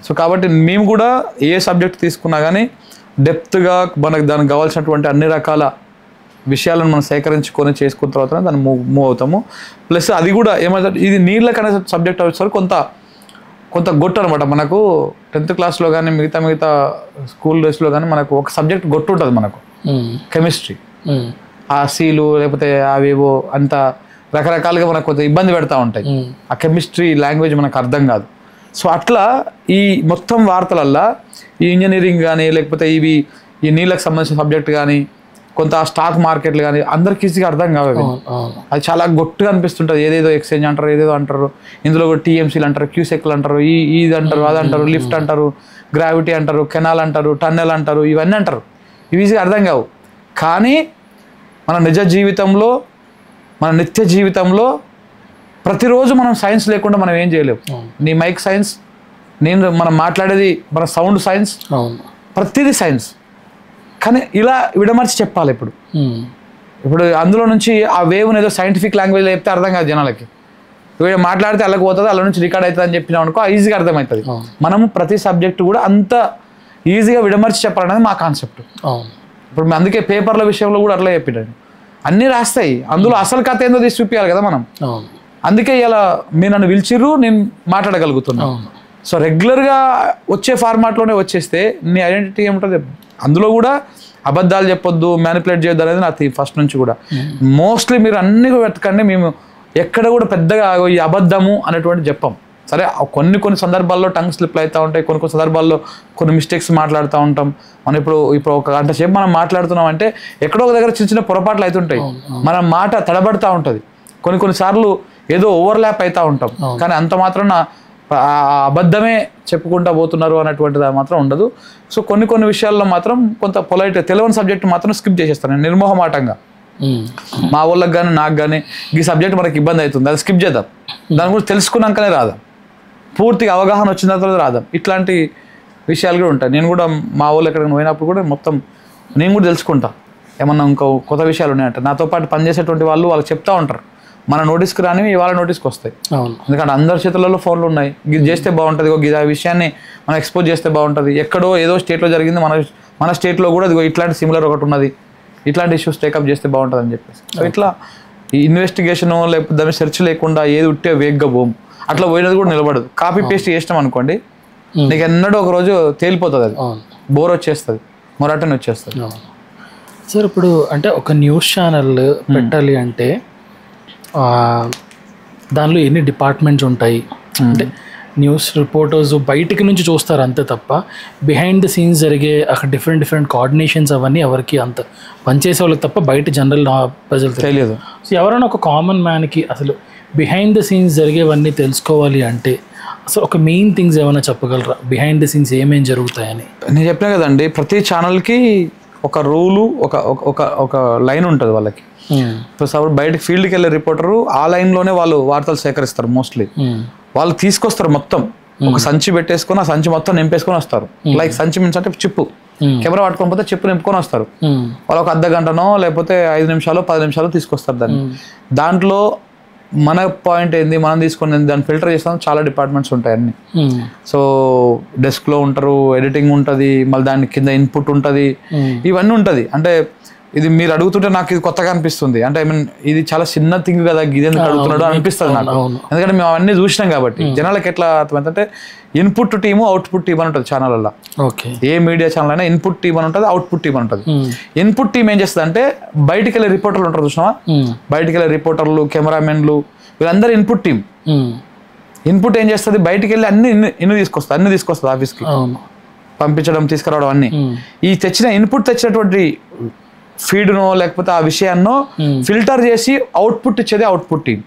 సో కాబట్టి మేము కూడా ఏ సబ్జెక్ట్ తీసుకున్నా కానీ డెప్త్గా మనకు దానికి కావాల్సినటువంటి అన్ని రకాల విషయాలను మనం సేకరించుకొని చేసుకున్న తర్వాత దాన్ని మూవ్ అవుతాము. ప్లస్ అది కూడా ఏమంటారు, ఇది నీళ్ళకనే సబ్జెక్ట్ వచ్చేసరికి కొంత గొట్టు అనమాట. మనకు 10th క్లాస్లో కానీ మిగతా స్కూల్ డేస్లో కానీ మనకు ఒక సబ్జెక్ట్ గొట్టు ఉంటుంది మనకు, కెమిస్ట్రీ. ఆ సీలు లేకపోతే అవేవో అంత రకరకాలుగా మనకు కొంత ఇబ్బంది పెడతా ఉంటాయి. ఆ కెమిస్ట్రీ లాంగ్వేజ్ మనకు అర్థం కాదు. సో అట్లా ఈ మొత్తం వార్తలల్లో ఈ ఇంజనీరింగ్ కానీ లేకపోతే ఈ నీళ్ళకి సంబంధించిన సబ్జెక్ట్ కానీ కొంత స్టాక్ మార్కెట్లు కానీ అందరికి ఈజీగా అర్థం కావాలి. అది చాలా గొట్టుగా అనిపిస్తుంటుంది. ఏదేదో ఎక్స్చేంజ్ అంటారు, ఏదేదో అంటారు, ఇందులో కూడా టీఎంసీలు అంటారు, క్యూసెక్లు అంటారు, ఇది అంటారు, అది అంటారు, లిఫ్ట్ అంటారు, గ్రావిటీ అంటారు, కెనాల్ అంటారు, టన్నెల్ అంటారు, ఇవన్నీ అంటారు. ఇవి ఈజీగా అర్థం కావు. కానీ మన నిజ జీవితంలో, మన నిత్య జీవితంలో ప్రతిరోజు మనం సైన్స్ లేకుండా మనం ఏం చేయలేము. నీ మైక్ సైన్స్, మనం మాట్లాడేది మన సౌండ్ సైన్స్, ప్రతిదీ సైన్స్. కానీ ఇలా విడమర్చి చెప్పాలి. ఇప్పుడు అందులో నుంచి ఆ వేవ్ని ఏదో సైంటిఫిక్ లాంగ్వేజ్లో చెప్తే అర్థం కాదు జనాలకి. వీడు మాట్లాడితే అల్లకి పోతుంది, అల్ల నుంచి రికార్డ్ అవుతుంది అని చెప్పినాం అనుకో ఈజీగా అర్థమవుతుంది. మనము ప్రతి సబ్జెక్టు కూడా అంత ఈజీగా విడమర్చి చెప్పాలనేది మా కాన్సెప్ట్. ఇప్పుడు అందుకే పేపర్ల విషయంలో కూడా అట్లా చెప్పినాను. అన్నీ రాస్తాయి, అందులో అసలు కథ ఏందో తీసి చూపించాలి కదా మనం. అందుకే ఇలా మీరు నన్ను పిలిచిర్రు, నేను మాట్లాడగలుగుతున్నాను. సో రెగ్యులర్గా వచ్చే ఫార్మాట్లోనే వచ్చేస్తే నీ ఐడెంటిటీ ఏముంటుంది. అందులో కూడా అబద్ధాలు చెప్పొద్దు, మ్యానిపులేట్ చేయొద్దు అనేది నా థీమ్ ఫస్ట్ నుంచి కూడా. మోస్ట్లీ మీరు అన్ని వెతకండి, మేము ఎక్కడ కూడా పెద్దగా ఈ అబద్ధము అనేటువంటి చెప్పాం. సరే కొన్ని సందర్భాల్లో టంగ్ స్లిప్లు అవుతూ ఉంటాయి, కొన్ని సందర్భాల్లో కొన్ని మిస్టేక్స్ మాట్లాడుతూ ఉంటాం. మనం ఇప్పుడు ఒక గంట సేపు మనం మాట్లాడుతున్నాం అంటే ఎక్కడో ఒక దగ్గర చిన్న పొరపాట్లు అవుతుంటాయి, మన మాట తడబడుతూ ఉంటుంది. కొన్నిసార్లు ఏదో ఓవర్లాప్ అవుతూ ఉంటాం. కానీ అంత మాత్రాన అబద్ధమే చెప్పుకుంటా పోతున్నారు అనేటువంటిది మాత్రం ఉండదు. సో కొన్ని విషయాల్లో మాత్రం కొంత పొలైట్ తెలియని సబ్జెక్ట్ మాత్రం స్కిప్ చేసేస్తాను నేను నిర్మోహమాటంగా. మా వాళ్ళకి కానీ నాకు కానీ ఈ సబ్జెక్ట్ మనకి ఇబ్బంది అవుతుంది, అది స్కిప్ చేద్దాం, దాని గురించి తెలుసుకున్నాకనే రాదాం, పూర్తిగా అవగాహన వచ్చిన తర్వాత రాదాం. ఇట్లాంటి విషయాలు కూడా ఉంటాయి. నేను కూడా మా వాళ్ళు ఎక్కడికి పోయినప్పుడు కూడా మొత్తం నేను కూడా తెలుసుకుంటా, ఏమన్నా ఇంకో కొత్త విషయాలు ఉన్నాయంటే నాతో పాటు పనిచేసేటువంటి వాళ్ళకి చెప్తా ఉంటారు. మన నోటీస్కి రానివి ఇవాళ నోటీస్కి వస్తాయి. ఎందుకంటే అందరి చేతులలో ఫోన్లు ఉన్నాయి. ఇది చేస్తే బాగుంటుంది, ఆ విషయాన్ని మనం ఎక్స్పోజ్ చేస్తే బాగుంటుంది. ఎక్కడో ఏదో స్టేట్లో జరిగింది, మన స్టేట్లో కూడా ఇదిగో ఇట్లాంటి సిమిలర్ ఒకటి ఉన్నది, ఇట్లాంటి ఇష్యూస్ టేకప్ చేస్తే బాగుంటుంది అని చెప్పేసి. సో ఇట్లా ఈ ఇన్వెస్టిగేషను లేకపోతే దాన్ని సెర్చ్ లేకుండా ఏది ఉట్టే వేగ్గా పోము, అట్లా పోయినది కూడా నిలబడదు. కాపీ పేస్ట్ చేసినాం అనుకోండి, నీకు ఎన్నడో ఒక రోజు తేలిపోతుంది, అది బోర్ వచ్చేస్తుంది, మొరాటన్ వచ్చేస్తుంది. సార్ ఇప్పుడు అంటే ఒక న్యూస్ ఛానల్ పెట్టాలి అంటే దానిలో ఎన్ని డిపార్ట్మెంట్స్ ఉంటాయి అంటే న్యూస్ రిపోర్టర్స్ బయటికి నుంచి చూస్తారు అంతే తప్ప బిహైండ్ ద సీన్స్ జరిగే అక్కడ డిఫరెంట్ కోఆర్డినేషన్స్ అవన్నీ ఎవరికి అంత పనిచేసే వాళ్ళకి తప్ప బయట జనరల్ ప్రజలు తెలియదు. సో ఎవరైనా ఒక కామన్ మ్యాన్కి అసలు బిహైండ్ ద సీన్స్ జరిగేవన్నీ తెలుసుకోవాలి అంటే అసలు ఒక మెయిన్ థింగ్స్ ఏమైనా చెప్పగలరా, బిహైండ్ ద సీన్స్ ఏమేమి జరుగుతాయని? నేను చెప్పినా కదండి, ప్రతి ఛానల్కి ఒక రూలు ఒక లైన్ ఉంటుంది వాళ్ళకి. ఇప్పుడు బయటకి ఫీల్డ్కి వెళ్ళే రిపోర్టరు ఆ లైన్లోనే వాళ్ళు వార్తలు సేకరిస్తారు. మోస్ట్లీ వాళ్ళు తీసుకొస్తారు మొత్తం ఒక సంచి పెట్టేసుకొని ఆ సంచి మొత్తం నింపేసుకొని వస్తారు. లైక్ సంచి మీన్స్ అంటే చిప్పు, కెమెరా పట్టుకొని పోతే చిప్పు నింపుకొని వస్తారు. వాళ్ళు ఒక అర్ధ గంటనో లేకపోతే 5 నిమిషాలు 10 నిమిషాలు తీసుకొస్తారు దాన్ని. దాంట్లో మన పాయింట్ ఏంది, మనం తీసుకుని దాన్ని ఫిల్టర్ చేస్తాం. చాలా డిపార్ట్మెంట్స్ ఉంటాయి అన్ని. సో డెస్క్లో ఉంటారు, ఎడిటింగ్ ఉంటుంది, మళ్ళీ దాని కింద ఇన్పుట్ ఉంటుంది, ఇవన్నీ ఉంటుంది. అంటే ఇది మీరు అడుగుతుంటే నాకు ఇది కొత్తగా అనిపిస్తుంది. అంటే ఐ మీన్ ఇది చాలా చిన్న థింగ్ కదా, ఇది ఎందుకు అడుగుతున్నాడు అనిపిస్తుంది నాకు. ఎందుకంటే మేము అవన్నీ చూసినాం కాబట్టి. జనాలకి ఎట్లా అర్థమైందంటే ఇన్పుట్ టీము అవుట్పుట్ టీమ్ అని ఉంటుంది ఛానళ్ళల్లో. ఏ మీడియా ఛానల్ అయినా ఇన్పుట్ టీమ్ అని ఉంటుంది, అవుట్పుట్ టీమ్ అని ఉంటుంది. ఇన్పుట్ టీమ్ ఏం చేస్తుంది అంటే బయటికి వెళ్ళే రిపోర్టర్లు ఉంటారు చూసినావా, బయటికి వెళ్ళే రిపోర్టర్లు, కెమెరామెన్లు, వీళ్ళందరూ ఇన్పుట్ టీమ్. ఇన్పుట్ ఏం చేస్తుంది, బయటికి వెళ్ళి అన్ని తీసుకొస్తుంది ఆఫీస్కి. పంపించడం తీసుకురావడం అన్ని ఈ తెచ్చినటువంటి ఫీడ్నో లేకపోతే ఆ విషయాన్నో ఫిల్టర్ చేసి అవుట్పుట్ ఇచ్చేది అవుట్పుట్ టీం.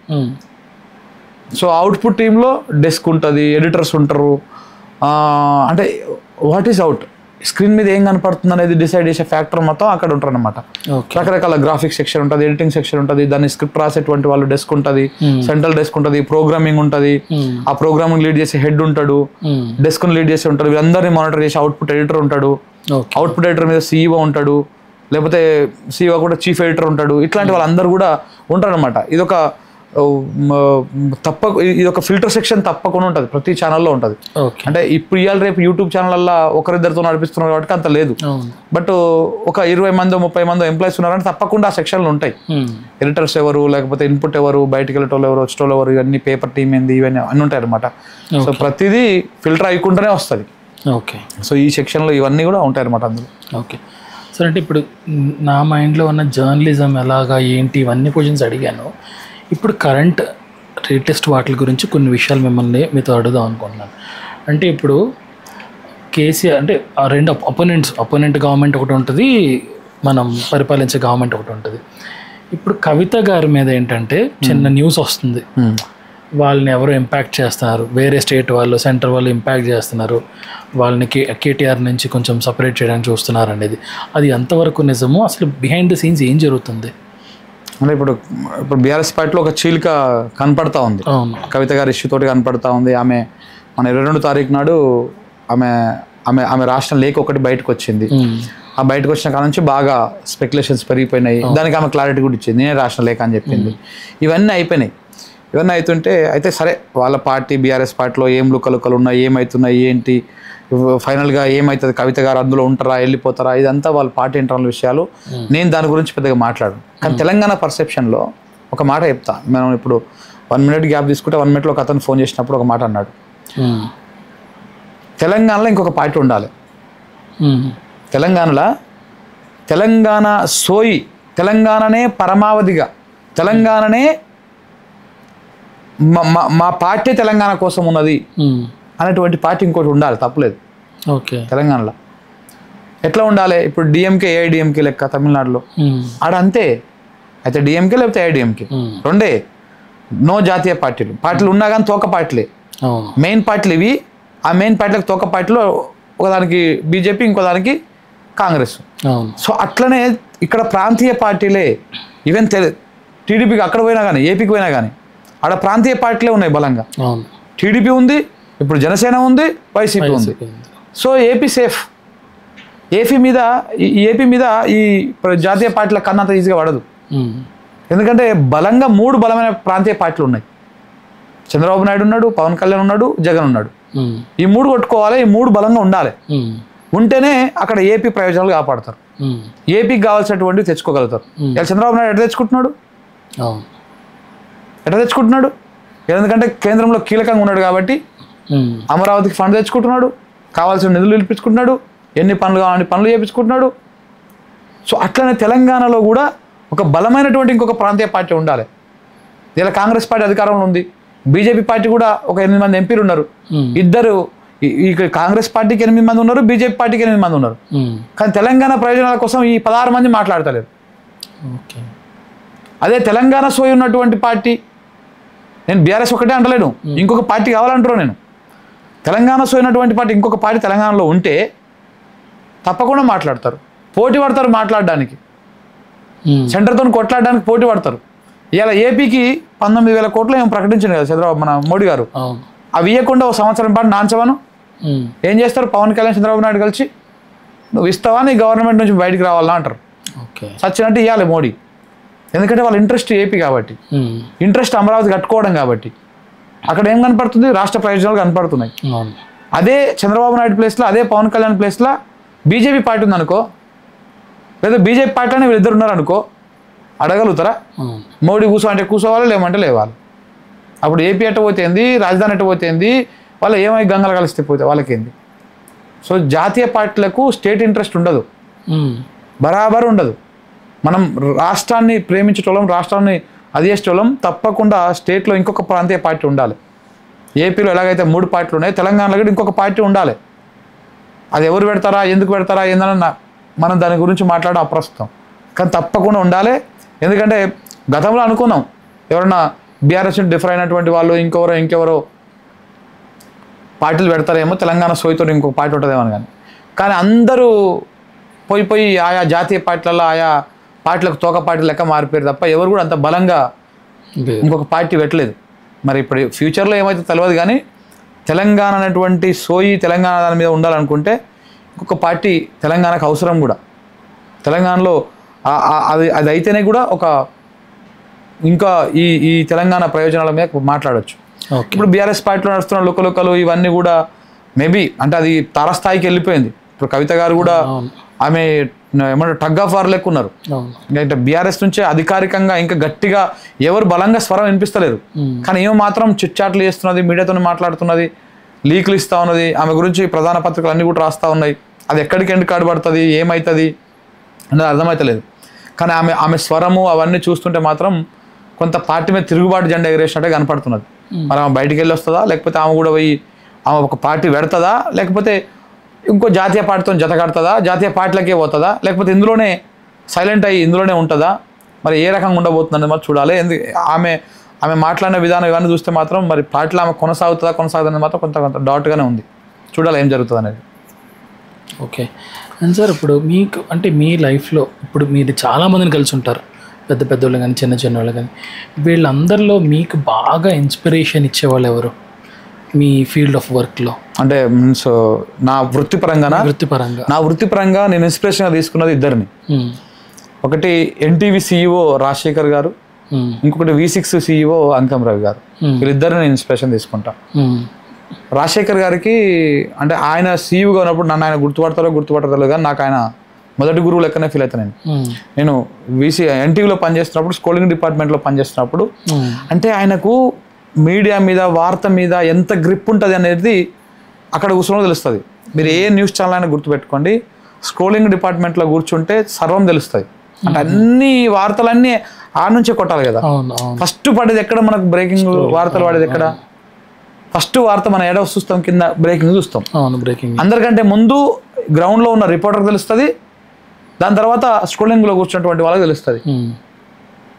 సో అవుట్పుట్ టీంలో డెస్క్ ఉంటుంది, ఎడిటర్స్ ఉంటారు. అంటే వాట్ ఈస్ అవుట్, స్క్రీన్ మీద ఏం కనపడుతుంది అనేది డిసైడ్ చేసే ఫ్యాక్టర్ మొత్తం అక్కడ ఉంటారు అనమాట. రకరకాల గ్రాఫిక్స్ సెక్షన్ ఉంటుంది, ఎడిటింగ్ సెక్షన్ ఉంటుంది, దాన్ని స్క్రిప్ట్ రాసేటువంటి వాళ్ళు డెస్క్ ఉంటుంది, సెంట్రల్ డెస్క్ ఉంటుంది, ప్రోగ్రామింగ్ ఉంటుంది, ఆ ప్రోగ్రామింగ్ లీడ్ చేసే హెడ్ ఉంటాడు, డెస్క్ లీడ్ చేసి ఉంటాడు, వీళ్ళందరినీ మానిటర్ చేసే అవుట్పుట్ ఎడిటర్ ఉంటాడు, అవుట్పుట్ ఎడిటర్ మీద CEO ఉంటాడు, లేకపోతే CEO కూడా చీఫ్ ఎడిటర్ ఉంటాడు. ఇట్లాంటి వాళ్ళందరూ కూడా ఉంటారు అనమాట. ఇదొక ఫిల్టర్ సెక్షన్ తప్పకుండా ఉంటుంది, ప్రతి ఛానల్లో ఉంటుంది. అంటే ఇప్పుడు ఇవాళ రేపు యూట్యూబ్ ఛానల్లో ఒకరిద్దరితో నడిపిస్తున్నారు కాబట్టి అంత లేదు. బట్ ఒక 20 మందో 30 మందో ఎంప్లాయీస్ ఉన్నారంటే తప్పకుండా ఆ సెక్షన్లు ఉంటాయి. ఎడిటర్స్ ఎవరు, లేకపోతే ఇన్పుట్ ఎవరు, బయటకు వెళ్ళేటోళ్ళు ఎవరు, వచ్చేటోళ్ళు ఎవరు, ఇవన్నీ పేపర్ టీమ్ ఏంది, ఇవన్నీ అన్నీ ఉంటాయి అనమాట. సో ప్రతిదీ ఫిల్టర్ అయ్యకుండానే వస్తుంది. ఓకే. సో ఈ సెక్షన్లో ఇవన్నీ కూడా ఉంటాయి అనమాట అందులో. Okay sir. అంటే ఇప్పుడు నా మైండ్లో ఉన్న జర్నలిజం ఎలాగా ఏంటి ఇవన్నీ క్వశ్చన్స్ అడిగాను. ఇప్పుడు కరెంట్ లేటెస్ట్ వాటి గురించి కొన్ని విషయాలు మీతో అడుగుదాం అనుకుంటున్నాను. అంటే ఇప్పుడు కేసీఆర్ అంటే ఆ రెండు అపోనెంట్ గవర్నమెంట్ ఒకటి ఉంటుంది, మనం పరిపాలించే గవర్నమెంట్ ఒకటి ఉంటుంది. ఇప్పుడు కవిత గారి మీద ఏంటంటే చిన్న న్యూస్ వస్తుంది, వాళ్ళని ఎవరో ఇంపాక్ట్ చేస్తున్నారు, వేరే స్టేట్ వాళ్ళు సెంటర్ వాళ్ళు ఇంపాక్ట్ చేస్తున్నారు, వాళ్ళని KTR నుంచి కొంచెం సపరేట్ చేయడానికి చూస్తున్నారు అనేది, అది ఎంతవరకు నిజమో, అసలు బిహైండ్ ద సీన్స్ ఏం జరుగుతుంది? అంటే ఇప్పుడు బీఆర్ఎస్ పార్టీలో ఒక చీలిక కనపడతా ఉంది, కవిత గారి ఇష్యూ తోటి కనపడతా ఉంది. ఆమె మన 22 తారీఖు నాడు ఆమె రాష్ట్రం లేఖ ఒకటి బయటకు వచ్చింది. ఆ బయటకు వచ్చిన కాడ నుంచి బాగా స్పెక్యులేషన్స్ పెరిగిపోయినాయి. దానికి ఆమె క్లారిటీ కూడా ఇచ్చింది, నేనే రాష్ట్రం లేఖ అని చెప్పింది. ఇవన్నీ అయిపోయినాయి. ఇవన్నీ అవుతుంటే అయితే సరే, వాళ్ళ పార్టీ బీఆర్ఎస్ పార్టీలో ఏం లుకలుకలు ఉన్నాయి, ఏమవుతున్నాయి, ఏంటి, ఫైనల్గా ఏమవుతుంది, కవిత గారు అందులో ఉంటారా, వెళ్ళిపోతారా, ఇదంతా వాళ్ళ పార్టీ ఇంటర్నల్ విషయాలు. నేను దాని గురించి పెద్దగా మాట్లాడను. కానీ తెలంగాణ పర్సెప్షన్లో ఒక మాట చెప్తా. మనం ఇప్పుడు 1 minute గ్యాప్ తీసుకుంటే 1 minute ఒక అతను ఫోన్ చేసినప్పుడు ఒక మాట అన్నాడు, తెలంగాణలో ఇంకొక పార్టీ ఉండాలి. తెలంగాణ సోయి, తెలంగాణనే పరమావధిగా, తెలంగాణనే మా పార్టీ తెలంగాణ కోసం ఉన్నది అనేటువంటి పార్టీ ఇంకోటి ఉండాలి, తప్పులేదు. ఓకే. తెలంగాణలో ఎట్లా ఉండాలి? ఇప్పుడు DMK AIDMK లెక్క తమిళనాడులో ఆడ అంతే. అయితే DMK లేకపోతే AIDMK రెండే, నో జాతీయ పార్టీలు ఉన్నా కానీ తోక పార్టీలే మెయిన్ పార్టీలు ఇవి. ఆ మెయిన్ పార్టీలకు తోక పార్టీలో ఒకదానికి BJP, ఇంకోదానికి కాంగ్రెస్. సో అట్లనే ఇక్కడ ప్రాంతీయ పార్టీలే, ఈవెన్ TDPకి అక్కడ పోయినా కానీ, ఏపీకి పోయినా కానీ ఆడ ప్రాంతీయ పార్టీలే ఉన్నాయి బలంగా. TDP ఉంది, ఇప్పుడు జనసేన ఉంది, వైసీపీ ఉంది. So AP safe. ఏపీ మీద ఈ జాతీయ పార్టీల కన్నా అంత ఈజీగా పడదు. ఎందుకంటే బలంగా 3 బలమైన ప్రాంతీయ పార్టీలు ఉన్నాయి. చంద్రబాబు నాయుడు ఉన్నాడు, పవన్ కళ్యాణ్ ఉన్నాడు, జగన్ ఉన్నాడు. ఈ 3 కొట్టుకోవాలి, ఈ 3 బలంగా ఉండాలి. ఉంటేనే అక్కడ ఏపీ ప్రయోజనాలు కాపాడతారు, ఏపీకి కావాల్సినటువంటివి తెచ్చుకోగలుగుతారు. ఇలా చంద్రబాబు నాయుడు ఎట్లా తెచ్చుకుంటున్నాడు? ఎందుకంటే కేంద్రంలో కీలకంగా ఉన్నాడు కాబట్టి అమరావతికి ఫండ్ తెచ్చుకుంటున్నాడు, కావాల్సిన నిధులు నిలిపించుకుంటున్నాడు, ఎన్ని పనులు కావాలని పనులు చేయించుకుంటున్నాడు. సో అట్లనే తెలంగాణలో కూడా ఒక బలమైనటువంటి ఇంకొక ప్రాంతీయ పార్టీ ఉండాలి. ఇలా కాంగ్రెస్ పార్టీ అధికారంలో ఉంది, BJP పార్టీ కూడా ఒక 8 మంది ఎంపీలు ఉన్నారు. ఇద్దరు, ఇక్కడ కాంగ్రెస్ పార్టీకి 8 మంది ఉన్నారు, BJP పార్టీకి 8 మంది ఉన్నారు. కానీ తెలంగాణ ప్రయోజనాల కోసం ఈ 16 మంది మాట్లాడతలేరు. అదే తెలంగాణ సోయి ఉన్నటువంటి పార్టీ, నేను బీఆర్ఎస్ ఒకటే అంటలేను, ఇంకొక పార్టీ కావాలంటారు. నేను తెలంగాణ సోయినటువంటి పార్టీ ఇంకొక పార్టీ తెలంగాణలో ఉంటే తప్పకుండా మాట్లాడతారు, పోటీ పడతారు మాట్లాడడానికి, సెంటర్తో కొట్లాడడానికి పోటీ పడతారు. ఇలా ఏపీకి 19,000 కోట్లు ఏమో ప్రకటించింది కదా చంద్రబాబు, మన మోడీ గారు. అవి ఇవ్వకుండా 1 సంవత్సరం పాటు నాంచవను ఏం చేస్తారు? పవన్ కళ్యాణ్, చంద్రబాబు నాయుడు కలిసి నువ్వు ఇస్తావా, నీ గవర్నమెంట్ నుంచి బయటికి రావాలా అంటారు. సచ్చినట్టు ఇవ్వాలి మోడీ. ఎందుకంటే వాళ్ళ ఇంట్రెస్ట్ ఏపీ కాబట్టి, ఇంట్రెస్ట్ అమరావతి కట్టుకోవడం కాబట్టి అక్కడ ఏం కనపడుతుంది? రాష్ట్ర ప్రయోజనాలు కనపడుతున్నాయి. అదే చంద్రబాబు నాయుడు ప్లేస్లో, అదే పవన్ కళ్యాణ్ ప్లేస్లో BJP పార్టీ ఉందనుకో, లేదా BJP పార్టీలోనే వీళ్ళిద్దరు ఉన్నారనుకో, అడగలుగుతారా? మోడీ అంటే కూర్చోవాలి, లేమంటే లేవాలి. అప్పుడు ఏపీ ఎట్ట పోతేంది, రాజధాని ఎట్ట పోతేంది, వాళ్ళు ఏమై గంగలు కలిస్తే పోతే వాళ్ళకేంది? సో జాతీయ పార్టీలకు స్టేట్ ఇంట్రెస్ట్ ఉండదు, బరాబర్ ఉండదు. మనం రాష్ట్రాన్ని ప్రేమించేటోళ్ళం, రాష్ట్రాన్ని అధిచేసేటోళ్ళం, తప్పకుండా స్టేట్లో ఇంకొక ప్రాంతీయ పార్టీ ఉండాలి. ఏపీలో ఎలాగైతే 3 పార్టీలు ఉన్నాయి, తెలంగాణలో కూడా ఇంకొక పార్టీ ఉండాలి. అది ఎవరు పెడతారా, ఎందుకు పెడతారా ఏందని మనం దాని గురించి మాట్లాడడం అప్రస్తుతం. కానీ తప్పకుండా ఉండాలి. ఎందుకంటే గతంలో అనుకున్నాం ఎవరన్నా బీఆర్ఎస్ డిఫర్ అయినటువంటి వాళ్ళు ఇంకెవరో పార్టీలు పెడతారేమో, తెలంగాణ సోయితో ఇంకొక పార్టీ ఉంటుందేమో కానీ అందరూ పోయి ఆయా జాతీయ పార్టీలలో ఆయా పార్టీలకు తోక పార్టీ లెక్క మారిపోయారు తప్ప ఎవరు కూడా అంత బలంగా ఇంకొక పార్టీ పెట్టలేదు. మరి ఇప్పుడు ఫ్యూచర్లో ఏమైతే తెలియదు కానీ తెలంగాణ అనేటువంటి సోయి తెలంగాణ దాని మీద ఉండాలనుకుంటే ఇంకొక పార్టీ తెలంగాణకు అవసరం కూడా. తెలంగాణలో అది అయితేనే కూడా ఇంకా ఈ తెలంగాణ ప్రయోజనాల మీద మాట్లాడవచ్చు. ఇప్పుడు బీఆర్ఎస్ పార్టీలో నడుస్తున్న లుకలుకలు ఇవన్నీ కూడా మేబీ అంటే అది తారస్థాయికి వెళ్ళిపోయింది. ఇప్పుడు కవిత గారు కూడా ఆమె ఏమంటారు టగ్ ఆఫ్ వార్ లెక్క ఉన్నారు. అంటే బీఆర్ఎస్ నుంచే అధికారికంగా ఇంకా గట్టిగా ఎవరు బలంగా స్వరం వినిపిస్తలేరు. కానీ ఏమో మాత్రం చిట్చాట్లు చేస్తున్నది, మీడియాతో మాట్లాడుతున్నది, లీకులు ఇస్తూ ఉన్నది. ఆమె గురించి ప్రధాన పత్రికలు అన్నీ కూడా రాస్తూ ఉన్నాయి. అది ఎక్కడికి ఎండ్ కార్డు పడుతుంది, ఏమవుతుంది అనేది అర్థమవుతలేదు. కానీ ఆమె స్వరము అవన్నీ చూస్తుంటే మాత్రం కొంత పార్టీ మీద తిరుగుబాటు జెండా ఎగరేసినట్టే కనపడుతున్నది. మరి ఆమె బయటికి వెళ్ళి వస్తుందా, లేకపోతే ఆమె కూడా పోయి ఆమె ఒక పార్టీ పెడుతుందా, లేకపోతే ఇంకో జాతీయ పార్టీతో జత కడుతుందా, జాతీయ పార్టీలకే పోతుందా, లేకపోతే ఇందులోనే సైలెంట్ అయ్యి ఇందులోనే ఉంటుందా, మరి ఏ రకంగా ఉండబోతుందని మరి చూడాలి. ఆమె మాట్లాడిన విధానం ఇవన్నీ చూస్తే మాత్రం మరి పార్టీలో ఆమె కొనసాగుతుందని మాత్రం కొంత డౌట్గానే ఉంది. చూడాలి ఏం జరుగుతుంది అనేది. ఓకే. అండ్ సార్ ఇప్పుడు మీకు అంటే మీ లైఫ్లో ఇప్పుడు మీరు చాలామందిని కలిసి ఉంటారు, పెద్ద పెద్దవాళ్ళు కానీ చిన్న వాళ్ళు కానీ. వీళ్ళందరిలో మీకు బాగా ఇన్స్పిరేషన్ ఇచ్చేవాళ్ళు ఎవరు మీ ఫీల్డ్ ఆఫ్ వర్క్లో? అంటే సో నా వృత్తిపరంగా నేను ఇన్స్పిరేషన్గా తీసుకున్నది ఇద్దరిని. ఒకటి ఎన్టీవీ CEO రాజశేఖర్ గారు, ఇంకొకటి V6 CEO అంకం రవి గారు. వీళ్ళిద్దరు నేను ఇన్స్పిరేషన్ తీసుకుంటా. రాజశేఖర్ గారికి అంటే ఆయన CEO ఉన్నప్పుడు నన్ను ఆయన గుర్తుపడతారో కానీ నాకు ఆయన మొదటి గురువు లెక్కనే ఫీల్ అవుతాను. నేను ఎన్టీవీలో పనిచేస్తున్నప్పుడు, స్కూలింగ్ డిపార్ట్మెంట్లో పనిచేస్తున్నప్పుడు అంటే ఆయనకు మీడియా మీద, వార్త మీద ఎంత గ్రిప్ ఉంటుంది అనేది అక్కడ కూర్చొని తెలుస్తుంది. మీరు ఏ న్యూస్ ఛానల్ అయినా గుర్తుపెట్టుకోండి, స్క్రోలింగ్ డిపార్ట్మెంట్లో కూర్చుంటే సర్వం తెలుస్తుంది. అంటే అన్ని వార్తలన్నీ ఆ నుంచే కొట్టాలి కదా. ఫస్ట్ పడేది ఎక్కడ మనకు బ్రేకింగ్ వార్తలు పడేది ఎక్కడ? ఫస్ట్ వార్త మన ఏడవ చూస్తాం, కింద బ్రేకింగ్ చూస్తాం. అందరికంటే ముందు గ్రౌండ్లో ఉన్న రిపోర్టర్కి తెలుస్తుంది, దాని తర్వాత స్క్రోలింగ్లో కూర్చున్నటువంటి వాళ్ళకి తెలుస్తుంది.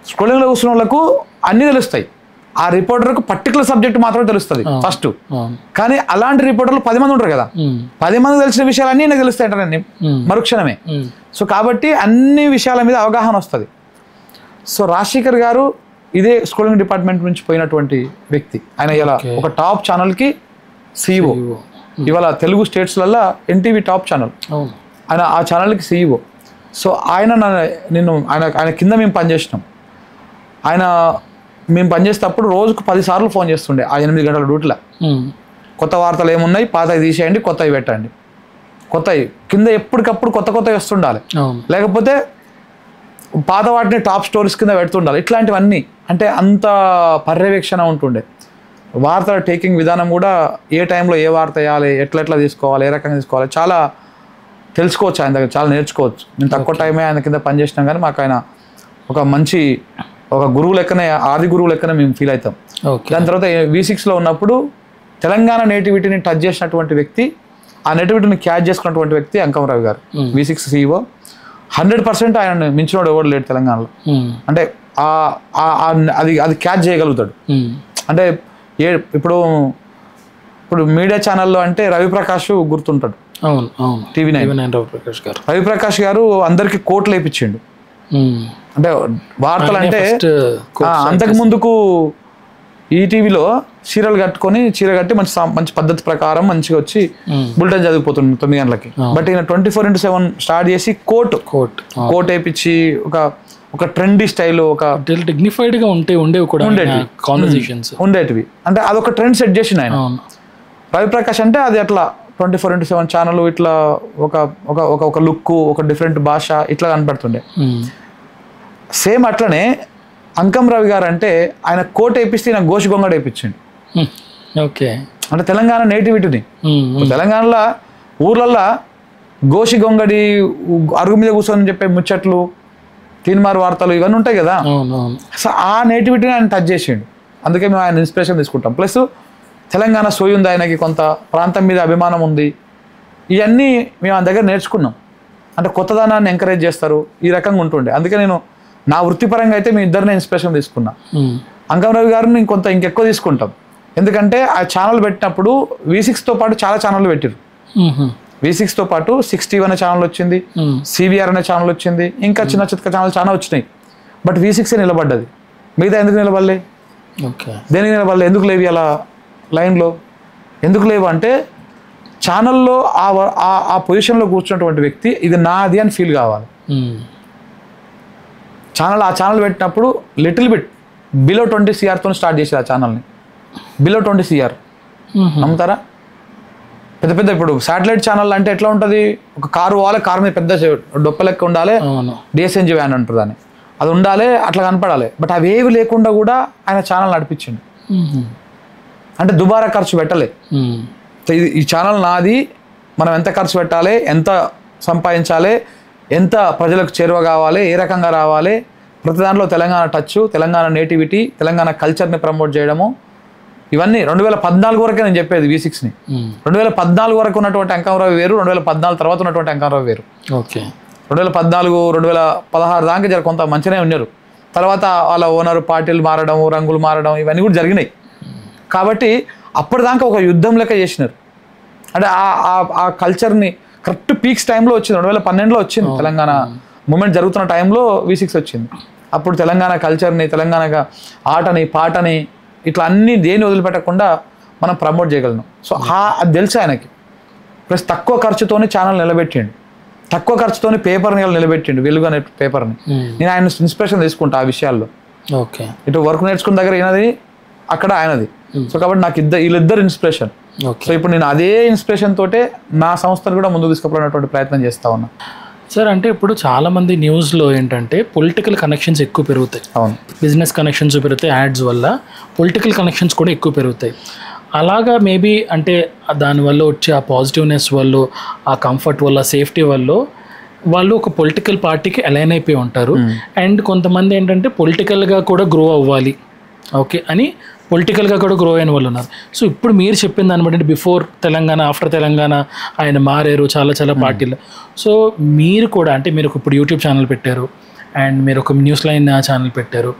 స్క్రోలింగ్లో కూర్చున్న వాళ్ళకు అన్నీ తెలుస్తాయి, ఆ రిపోర్టర్కు పర్టికులర్ సబ్జెక్ట్ మాత్రమే తెలుస్తుంది ఫస్ట్. కానీ అలాంటి రిపోర్టర్లు 10 మంది ఉంటారు కదా, 10 మంది తెలిసిన విషయాలన్నీ నాకు తెలుస్తాయి అంటారండి మరుక్షణమే. సో కాబట్టి అన్ని విషయాల మీద అవగాహన వస్తుంది. సో రాజశేఖర్ గారు ఇదే స్కూలింగ్ డిపార్ట్మెంట్ నుంచి పోయినటువంటి వ్యక్తి. ఆయన ఇలా ఒక టాప్ ఛానల్కి CEO. ఇవాళ తెలుగు స్టేట్స్లలో NTV టాప్ ఛానల్, ఆయన ఆ ఛానల్కి CEO. సో ఆయన కింద మేము పనిచేసినాం. మేము పనిచేసేటప్పుడు రోజుకు 10 సార్లు ఫోన్ చేస్తుండే ఆ 8 గంటల డ్యూటీలో. కొత్త వార్తలు ఏమున్నాయి, పాతవి తీసేయండి, కొత్తవి పెట్టండి, కొత్తవి కింద ఎప్పటికప్పుడు కొత్తవి వస్తుండాలి, లేకపోతే పాత వాటిని టాప్ స్టోరీస్ కింద పెడుతుండాలి. ఇట్లాంటివన్నీ అంటే అంత పర్యవేక్షణ ఉంటుండే. వార్తల టేకింగ్ విధానం కూడా ఏ టైంలో ఏ వార్త వేయాలి, ఎట్లా తీసుకోవాలి, ఏ రకంగా తీసుకోవాలి చాలా తెలుసుకోవచ్చు. ఆయన దగ్గర చాలా నేర్చుకోవచ్చు. నేను తక్కువ టైమే ఆయన కింద పనిచేసినాం కానీ మాకు ఆయన ఒక గురువు లెక్కనే, ఆది గురువు లెక్కనే మేము ఫీల్ అవుతాం. దాని తర్వాత V6లో ఉన్నప్పుడు తెలంగాణ నేటివిటీని టచ్ చేసినటువంటి వ్యక్తి, ఆ నేటివిటీని క్యాచ్ చేసుకున్నటువంటి వ్యక్తి అంకం రవి గారు, V6 CEO. 100% ఆయన మించినోడు ఎవరు లేడు తెలంగాణలో. అంటే అది క్యాచ్ చేయగలుగుతాడు. అంటే ఇప్పుడు మీడియా ఛానల్లో అంటే రవిప్రకాష్ గుర్తుంటాడు, TV9 రవిప్రకాష్ గారు అందరికి కోట్లు వేయించిండు. అంటే వార్తలు అంటే అంతకు ముందుకు ఈటీవీలో చీర కట్టి మంచి పద్ధతి ప్రకారం మంచిగా వచ్చి బులెటిన్ చదివిపోతుంది 9 గంటలకి. బట్ ఈయన 24/7 స్టార్ట్ చేసి కోట్ వేయించి ఒక ట్రెండీ స్టైల్, ఒక డిగ్నిఫైడ్ గా ఉండేటివి. అంటే అదొక ట్రెండ్ సెట్ చేసింది ఆయన. రవిప్రకాష్ అంటే అది అట్లా 24/7 ఛానల్, ఇట్లా ఒక లుక్, ఒక డిఫరెంట్ భాష ఇట్లా కనపడుతుండే. సేమ్ అట్లనే అంకం రవి గారు అంటే ఆయన కోట్ వేపిస్తే ఈయన గోషి గొంగడ వేయించండి. ఓకే. అంటే తెలంగాణ నేటివిటీని, తెలంగాణలో ఊర్లల్లో గోషి గొంగడి, అరుగు మీద కూర్చొని చెప్పే ముచ్చట్లు, తీన్మార్ వార్తలు ఇవన్నీ ఉంటాయి కదా. సో ఆ నేటివిటీని ఆయన టచ్ చేసిండు. అందుకే మేము ఆయన ఇన్స్పిరేషన్ తీసుకుంటాం. ప్లస్ తెలంగాణ సోయి ఉంది ఆయనకి, కొంత ప్రాంతం మీద అభిమానం ఉంది. ఇవన్నీ మేము ఆ దగ్గర నేర్చుకున్నాం. అంటే కొత్తదనాన్ని ఎంకరేజ్ చేస్తారు, ఈ రకంగా ఉంటుండే. అందుకే నేను నా వృత్తిపరంగా అయితే మీ ఇద్దరిని ఇన్స్పిరేషన్ తీసుకున్నా. అంకం రవి గారిని ఇంకెక్కువ తీసుకుంటాం. ఎందుకంటే ఆ ఛానల్ పెట్టినప్పుడు V6తో పాటు చాలా ఛానళ్ళు పెట్టారు. V6తో పాటు 60 అనే ఛానల్ వచ్చింది, CVR అనే ఛానల్ వచ్చింది, ఇంకా చిన్న చిత్క ఛానల్ చాలా వచ్చినాయి. But V6 నిలబడ్డది. మిగతా ఎందుకు నిలబడలే? దేనికి నిలబడలే? ఎందుకు లేవు అలా లైన్లో? ఎందుకు లేవు అంటే ఛానల్లో ఆ పొజిషన్లో కూర్చున్నటువంటి వ్యక్తి ఇది నాది అని ఫీల్ కావాలి. ఆ ఛానల్ పెట్టినప్పుడు లిటిల్ బిట్ బిలో 20 CRతో స్టార్ట్ చేసి ఆ ఛానల్ని బిలో 20 CR నమ్ముతారా? పెద్ద ఇప్పుడు శాటిలైట్ ఛానల్ అంటే ఎట్లా ఉంటుంది? ఒక కారు పోవాలి, కారు మీద పెద్ద డొప్ప లెక్క ఉండాలి, DSNG వ్యాన్ అంటారు దాన్ని, అది ఉండాలి, అట్లా కనపడాలి. బట్ అవేవి లేకుండా కూడా ఆయన ఛానల్ నడిపించిండు. అంటే దుబారా ఖర్చు పెట్టలే. ఈ ఛానల్ నాది, మనం ఎంత ఖర్చు పెట్టాలి, ఎంత సంపాదించాలి, ఎంత ప్రజలకు చేరువ కావాలి, ఏ రకంగా రావాలి, ప్రతి దాంట్లో తెలంగాణ టచ్, తెలంగాణ నేటివిటీ, తెలంగాణ కల్చర్ని ప్రమోట్ చేయడము, ఇవన్నీ 2014 వరకే నేను చెప్పేది. V6ని 2014 వరకు ఉన్నటువంటి అంకంరావు వేరు, 2014 తర్వాత ఉన్నటువంటి అంకంరావు వేరు. 2014, 2016 దాకా జర కొంత మంచిగానే ఉన్నారు. తర్వాత వాళ్ళ ఓనర్ పార్టీలు మారడం, రంగులు మారడం, ఇవన్నీ కూడా జరిగినాయి. కాబట్టి అప్పటిదాకా ఒక యుద్ధం లెక్క చేసినారు. అంటే ఆ కల్చర్ని కరెక్ట్ పీక్స్ టైంలో వచ్చింది. 2012లో వచ్చింది తెలంగాణ మూమెంట్ జరుగుతున్న టైంలో V6 వచ్చింది. అప్పుడు తెలంగాణ కల్చర్ని, తెలంగాణ ఆటని, పాటని, ఇట్లా అన్నీ దేన్ని వదిలిపెట్టకుండా మనం ప్రమోట్ చేయగలను. సో అది తెలుసు ఆయనకి. ప్లస్ తక్కువ ఖర్చుతోనే ఛానల్ నిలబెట్టిండు, తక్కువ ఖర్చుతోనే పేపర్ని నిలబెట్టిండు, వెలుగు అనే పేపర్ని. నేను ఆయన ఇన్స్పిరేషన్ తీసుకుంటా ఆ విషయాల్లో. ఇటు వర్క్ నేర్చుకున్న దగ్గర ఈయనది, అక్కడ ఆయనది. సో కాబట్టి నాకు వీళ్ళిద్దరు ఇన్స్పిరేషన్. సో ఇప్పుడు నేను అదే ఇన్స్పిరేషన్ తోటే నా సంస్థను కూడా ముందుకు తీసుకుపోయినటువంటి ప్రయత్నం చేస్తా ఉన్నా. సార్ అంటే ఇప్పుడు చాలామంది న్యూస్లో ఏంటంటే పొలిటికల్ కనెక్షన్స్ ఎక్కువ పెరుగుతాయి. అవును, బిజినెస్ కనెక్షన్స్ పెరుగుతాయి, యాడ్స్ వల్ల పొలిటికల్ కనెక్షన్స్ కూడా ఎక్కువ పెరుగుతాయి. అలాగా మేబీ అంటే దానివల్ల వచ్చే ఆ పాజిటివ్నెస్ వల్ల, ఆ కంఫర్ట్ వల్ల, సేఫ్టీ వల్ల వాళ్ళు ఒక పొలిటికల్ పార్టీకి అలైన్ అయిపోయి ఉంటారు. అండ్ కొంతమంది ఏంటంటే పొలిటికల్గా కూడా గ్రో అవ్వాలి అని పొలిటికల్గా కూడా గ్రో అయిన వాళ్ళు ఉన్నారు. సో ఇప్పుడు మీరు చెప్పిన దాన్ని బట్టి బిఫోర్ తెలంగాణ, ఆఫ్టర్ తెలంగాణ ఆయన మారారు చాలా పార్టీలు. సో మీరు కూడా అంటే మీరు ఇప్పుడు యూట్యూబ్ ఛానల్ పెట్టారు, అండ్ మీరు ఒక న్యూస్ లైన్ ఛానల్ పెట్టారు,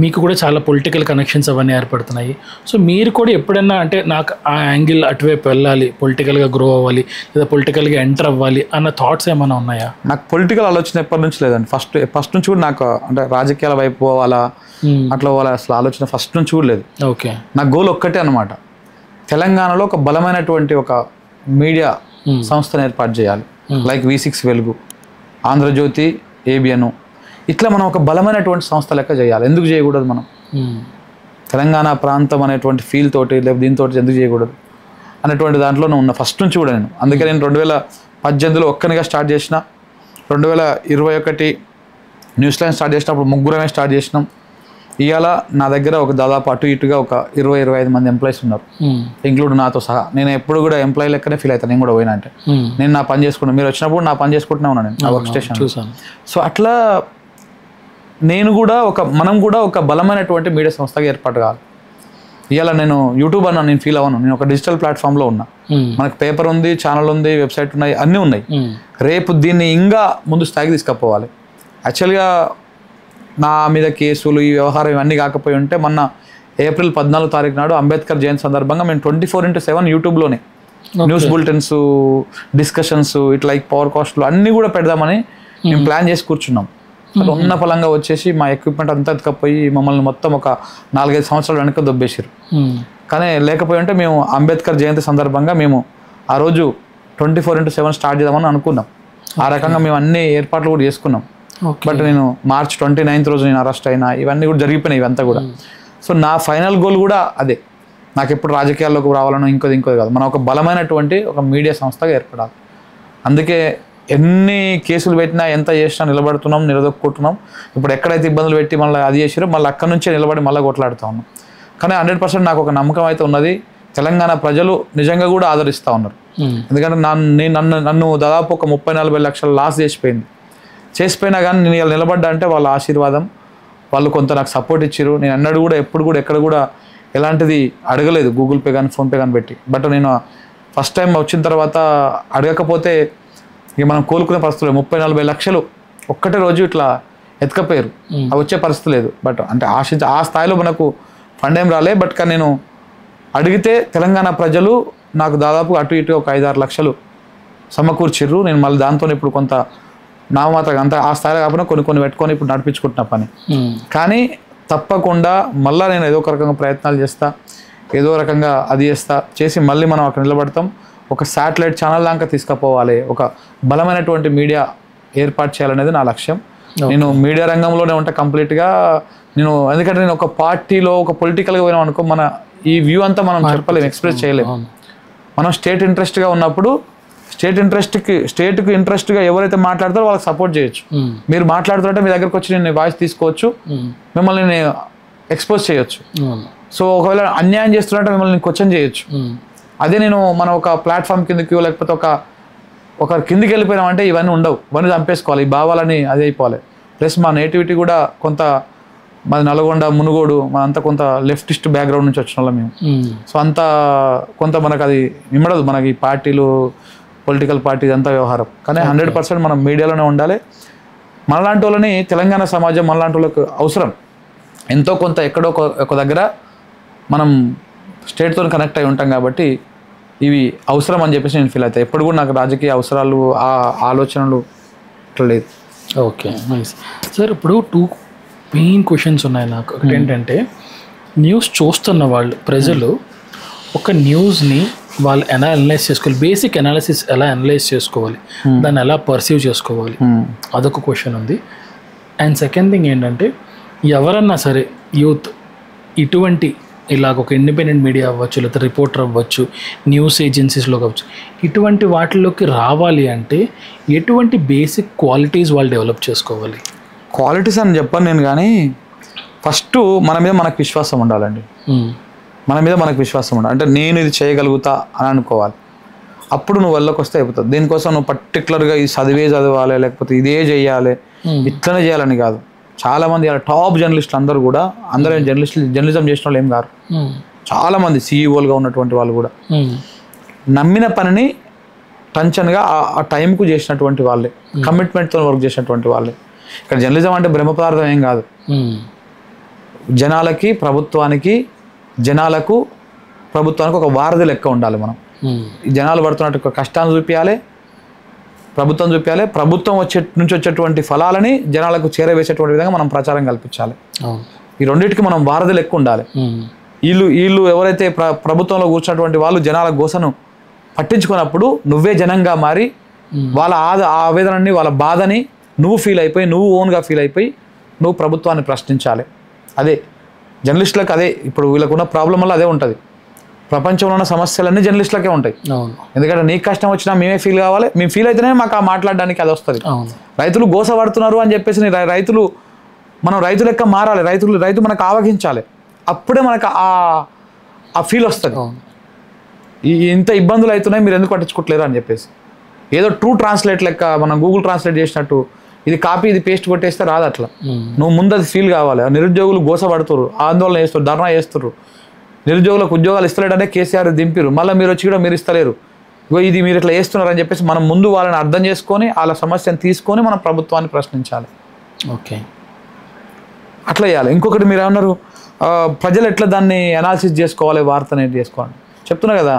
మీకు కూడా చాలా పొలిటికల్ కనెక్షన్స్ అవన్నీ ఏర్పడుతున్నాయి. సో మీరు కూడా ఎప్పుడైనా అంటే నాకు ఆ యాంగిల్ అటువైపు వెళ్ళాలి, పొలిటికల్గా గ్రో అవ్వాలి, లేదా పొలిటికల్గా ఎంటర్ అవ్వాలి అన్న థాట్స్ ఏమైనా ఉన్నాయా? నాకు పొలిటికల్ ఆలోచన ఎప్పటి నుంచి లేదండి. ఫస్ట్ నుంచి కూడా నాకు అంటే రాజకీయాల వైపు పోవాలా, అట్లా పోవాలా అసలు ఆలోచన ఫస్ట్ నుంచి కూడా లేదు. నా గోల్ ఒక్కటే అనమాట, తెలంగాణలో ఒక బలమైనటువంటి ఒక మీడియా సంస్థను ఏర్పాటు చేయాలి. లైక్ V6 వెలుగు, ఆంధ్రజ్యోతి, ABN, ఇట్లా మనం ఒక బలమైనటువంటి సంస్థ లెక్క చేయాలి. ఎందుకు చేయకూడదు? మనం తెలంగాణ ప్రాంతం అనేటువంటి ఫీల్ తోటి, లేదా దీంతో ఎందుకు చేయకూడదు అనేటువంటి దాంట్లోనే ఉన్న ఫస్ట్ నుంచి కూడా నేను. అందుకే నేను 2018లో ఒక్కనిగా స్టార్ట్ చేసిన, 2021 న్యూస్ లైన్ స్టార్ట్ చేసినప్పుడు ముగ్గురమే స్టార్ట్ చేసినాం. ఇవాళ నా దగ్గర ఒక దాదాపు అటు ఇటుగా ఒక 20-25 మంది ఎంప్లాయీస్ ఉన్నారు, ఇంక్లూడ్ నాతో సహా. నేను ఎప్పుడు కూడా ఎంప్లాయీ లెక్కనే ఫీల్ అవుతాను. నేను కూడా పోయినా అంటే నేను నా పని చేసుకున్నాను, మీరు వచ్చినప్పుడు నా పని చేసుకుంటూనే ఉన్నాను నేను, నా వర్క్ స్టేషన్. సో అట్లా మనం కూడా ఒక బలమైనటువంటి మీడియా సంస్థగా ఏర్పాటు కావాలి. ఇవాళ నేను యూట్యూబ్ అన్నా నేను ఫీల్ అవ్వను, నేను ఒక డిజిటల్ ప్లాట్ఫామ్లో ఉన్నా. మనకు పేపర్ ఉంది, ఛానల్ ఉంది, వెబ్సైట్ ఉన్నాయి, అన్నీ ఉన్నాయి. రేపు దీన్ని ఇంకా ముందు స్థాయికి తీసుకుపోవాలి. యాక్చువల్గా నా మీద కేసులు, ఈ వ్యవహారం ఇవన్నీ కాకపోయి ఉంటే మొన్న ఏప్రిల్ 14 తారీఖు నాడు అంబేద్కర్ జయంతి సందర్భంగా మేము 24/7 యూట్యూబ్లోనే న్యూస్ బులెటిన్స్, డిస్కషన్స్, ఇట్లా లైక్ పవర్ కాస్ట్లు అన్నీ కూడా పెడదామని మేము ప్లాన్ చేసి కూర్చున్నాం. ఉన్న ఫలంగా వచ్చేసి మా ఎక్విప్మెంట్ అంతా ఎత్తుకపోయి మమ్మల్ని మొత్తం ఒక 4-5 సంవత్సరాలు వెనక దొబ్బేసారు. కానీ లేకపోయి ఉంటే మేము అంబేద్కర్ జయంతి సందర్భంగా మేము ఆ రోజు 24/7 స్టార్ట్ చేద్దామని అనుకున్నాం. ఆ రకంగా మేము అన్ని ఏర్పాట్లు కూడా చేసుకున్నాం. బట్ నేను March 29 రోజు నేను అరెస్ట్ అయినా, ఇవన్నీ కూడా జరిగిపోయినాయి ఇవంతా కూడా. సో నా ఫైనల్ గోల్ కూడా అదే, నాకు ఎప్పుడు రాజకీయాల్లోకి రావాలనో ఇంకోది కాదు, మనం ఒక బలమైనటువంటి ఒక మీడియా సంస్థగా ఏర్పడాలి. అందుకే ఎన్ని కేసులు పెట్టినా, ఎంత చేసినా నిలబడుతున్నాం, నిలదొక్కుంటున్నాం. ఇప్పుడు ఎక్కడైతే ఇబ్బందులు పెట్టి మళ్ళీ అది చేసారో మళ్ళీ అక్కడి నుంచే నిలబడి మళ్ళీ కొట్లాడుతూ ఉన్నాం. కానీ 100% నాకు ఒక నమ్మకం అయితే ఉన్నది, తెలంగాణ ప్రజలు నిజంగా కూడా ఆదరిస్తూ ఉన్నారు. ఎందుకంటే నన్ను దాదాపు ఒక 30-40 లక్షల లాస్ చేసిపోయినా కానీ నేను ఇలా నిలబడ్డా అంటే వాళ్ళ ఆశీర్వాదం, వాళ్ళు కొంత నాకు సపోర్ట్ ఇచ్చారు. నేను ఎన్నడూ కూడా ఎప్పుడు కూడా ఎక్కడ కూడా ఎలాంటిది అడగలేదు, గూగుల్ పే కానీ ఫోన్పే కానీ పెట్టి. బట్ నేను ఫస్ట్ టైం వచ్చిన తర్వాత అడగకపోతే ఇక మనం కోలుకునే పరిస్థితులు 30-40 లక్షలు ఒక్కటే రోజు ఇట్లా ఎత్తుకపోయారు. అవి వచ్చే పరిస్థితి లేదు. బట్ అంటే ఆ స్థాయిలో మనకు ఫండ్ ఏం రాలే. బట్ కానీ నేను అడిగితే తెలంగాణ ప్రజలు నాకు దాదాపు అటు ఇటు ఒక 5-6 లక్షలు సమకూర్చిర్రు. నేను మళ్ళీ దాంతో ఇప్పుడు కొంత నామమాత్రం అంత ఆ స్థాయిలో కాకుండా కొన్ని పెట్టుకొని ఇప్పుడు నడిపించుకుంటున్న పని. కానీ తప్పకుండా మళ్ళీ నేను ఏదో ఒక రకంగా ప్రయత్నాలు చేస్తా, ఏదో రకంగా అది చేసి మళ్ళీ మనం అక్కడ నిలబడతాం. ఒక శాటిలైట్ ఛానల్ దాకా తీసుకుపోవాలి, ఒక బలమైనటువంటి మీడియా ఏర్పాటు చేయాలనేది నా లక్ష్యం. నేను మీడియా రంగంలోనే ఉంటా కంప్లీట్గా. ఎందుకంటే నేను ఒక పార్టీలో ఒక పొలిటికల్గా పోయినాం అనుకో, మన ఈ వ్యూ అంతా మనం చెప్పలేము, ఎక్స్ప్రెస్ చేయలేము. మనం స్టేట్ ఇంట్రెస్ట్గా ఉన్నప్పుడు స్టేట్కి ఇంట్రెస్ట్గా ఎవరైతే మాట్లాడతారో వాళ్ళకి సపోర్ట్ చేయొచ్చు. మీరు మాట్లాడుతుంటే మీ దగ్గరకు వచ్చి నేను వాయిస్ తీసుకోవచ్చు, మిమ్మల్ని నేను ఎక్స్పోజ్ చేయొచ్చు. సో ఒకవేళ అన్యాయం చేస్తున్నట్టే మిమ్మల్ని క్వశ్చన్ చేయొచ్చు. అదే మనం ఒక ప్లాట్ఫామ్ కిందకి లేకపోతే ఒక కిందికి వెళ్ళిపోయినామంటే ఇవన్నీ ఉండవు, ఇవన్నీ చంపేసుకోవాలి, ఈ భావాలని అది అయిపోవాలి. ప్లస్ మా నేటివిటీ కూడా కొంత మాది నల్గొండ, మునుగోడు, అంతా కొంత లెఫ్టిస్ట్ బ్యాక్గ్రౌండ్ నుంచి వచ్చిన వాళ్ళం మేము. సో అంతా కొంత మనకు అది ఇమ్మడదు, మనకి పార్టీలు పొలిటికల్ పార్టీ అంతా వ్యవహారం. కానీ 100% మనం మీడియాలోనే ఉండాలి. మనలాంటి వాళ్ళని తెలంగాణ సమాజం మనలాంటి వాళ్ళకి అవసరం. ఎంతో కొంత ఎక్కడో ఒక దగ్గర మనం స్టేట్తో కనెక్ట్ అయి ఉంటాం కాబట్టి ఇవి అవసరం అని చెప్పేసి నేను ఫీల్ అవుతాను. ఎప్పుడు కూడా నాకు రాజకీయ అవసరాలు ఆ ఆలోచనలు ఇట్లా లేదు. Okay, nice sir. ఇప్పుడు 2 మెయిన్ క్వశ్చన్స్ ఉన్నాయి నాకు. ఒకటి ఏంటంటే, న్యూస్ చూస్తున్న వాళ్ళు ప్రజలు ఒక న్యూస్ని వాళ్ళు ఎలా అనలైజ్ చేసుకోవాలి, బేసిక్ అనాలిసిస్ ఎలా అనలైజ్ చేసుకోవాలి, దాన్ని ఎలా పర్సీవ్ చేసుకోవాలి, అదొక క్వశ్చన్ ఉంది. అండ్ సెకండ్ థింగ్ ఏంటంటే, ఎవరన్నా సరే యూత్ ఇటువంటి ఇలాగ ఒక ఇండిపెండెంట్ మీడియా అవ్వచ్చు, లేకపోతే రిపోర్టర్ అవ్వచ్చు, న్యూస్ ఏజెన్సీస్లో కావచ్చు, ఇటువంటి వాటిలోకి రావాలి అంటే ఎటువంటి బేసిక్ క్వాలిటీస్ వాళ్ళు డెవలప్ చేసుకోవాలి? క్వాలిటీస్ అని చెప్పాను నేను, కానీ ఫస్ట్ మన మీద మనకు విశ్వాసం ఉండాలండి. మన మీద మనకు విశ్వాసం ఉండాలి. అంటే నేను ఇది చేయగలుగుతా అని అనుకోవాలి. అప్పుడు నువ్వు వెళ్ళకి వస్తే అయిపోతుంది. దీనికోసం నువ్వు పర్టికులర్గా ఈ చదవాలి, లేకపోతే ఇదే చేయాలి, ఇట్లనే చేయాలని కాదు. చాలామంది టాప్ జర్నలిస్టులు అందరూ కూడా, అందరూ జర్నలిజం చేసిన వాళ్ళు ఏం కాదు. చాలామంది సీఈఓలుగా ఉన్నటువంటి వాళ్ళు కూడా నమ్మిన పనిని టెన్షన్గా ఆ టైంకు చేసినటువంటి వాళ్ళే, కమిట్మెంట్తో వర్క్ చేసినటువంటి వాళ్ళే. ఇక్కడ జర్నలిజం అంటే బ్రహ్మ పదార్థం ఏం కాదు. జనాలకు ప్రభుత్వానికి ఒక వారధి లెక్క ఉండాలి. మనం జనాలు పడుతున్నట్టు కష్టాన్ని చూపించాలి, ప్రభుత్వం చూపించాలి, ప్రభుత్వం నుంచి వచ్చేటువంటి ఫలాలని జనాలకు చేరవేసేటువంటి విధంగా మనం ప్రచారం కల్పించాలి. ఈ రెండింటికి మనం వారధి లెక్క ఉండాలి. వీళ్ళు ఎవరైతే ప్రభుత్వంలో కూర్చున్నటువంటి వాళ్ళు జనాల గోసను పట్టించుకున్నప్పుడు నువ్వే జనంగా మారి వాళ్ళ ఆవేదనని, వాళ్ళ బాధని నువ్వు నువ్వు ఓన్గా ఫీల్ అయిపోయి నువ్వు ప్రభుత్వాన్ని ప్రశ్నించాలి. అదే జర్నలిస్టులకు, అదే ఇప్పుడు వీళ్ళకున్న ప్రాబ్లం వల్ల అదే ఉంటుంది. ప్రపంచంలో ఉన్న సమస్యలన్నీ జర్నలిస్టులకే ఉంటాయి. ఎందుకంటే నీకు కష్టం వచ్చినా మేమే ఫీల్ కావాలి, మేము ఫీల్ అయితేనే మాకు ఆ మాట్లాడడానికి అది వస్తుంది. రైతులు గోసపడుతున్నారు అని చెప్పేసి మనం రైతు లెక్క మారాలి, రైతు మనకు ఆవగించాలి, అప్పుడే మనకు ఆ ఫీల్ వస్తుంది. ఇంత ఇబ్బందులు అవుతున్నాయి, మీరు ఎందుకు పట్టించుకోవట్లేరు అని చెప్పేసి. ఏదో ట్రూ ట్రాన్స్లేట్ లెక్క మనం గూగుల్ ట్రాన్స్లేట్ చేసినట్టు ఇది కాపీ ఇది పేస్ట్ కొట్టేస్తే రాదు. అట్లా నువ్వు ముందు అది ఫీల్ కావాలి. నిరుద్యోగులు గోసపడుతున్నారు, ఆందోళన చేస్తారు, ధర్నా చేస్తున్నారు, నిరుద్యోగులకు ఉద్యోగాలు ఇస్తలేడనే కేసీఆర్ దింపిరు, మళ్ళీ మీరు వచ్చి కూడా మీరు ఇస్తలేరు, ఇది మీరు ఇట్లా చేస్తున్నారు అని చెప్పేసి మనం ముందు వాళ్ళని అర్థం చేసుకొని వాళ్ళ సమస్యను తీసుకొని మనం ప్రభుత్వాన్ని ప్రశ్నించాలి. ఓకే, అట్లా చేయాలి. ఇంకొకటి మీరు ఏమన్నారు, ప్రజలు ఎట్లా దాన్ని అనాలిసిస్ చేసుకోవాలి, వార్త అనేది చేసుకోవాలి. చెప్తున్నా కదా,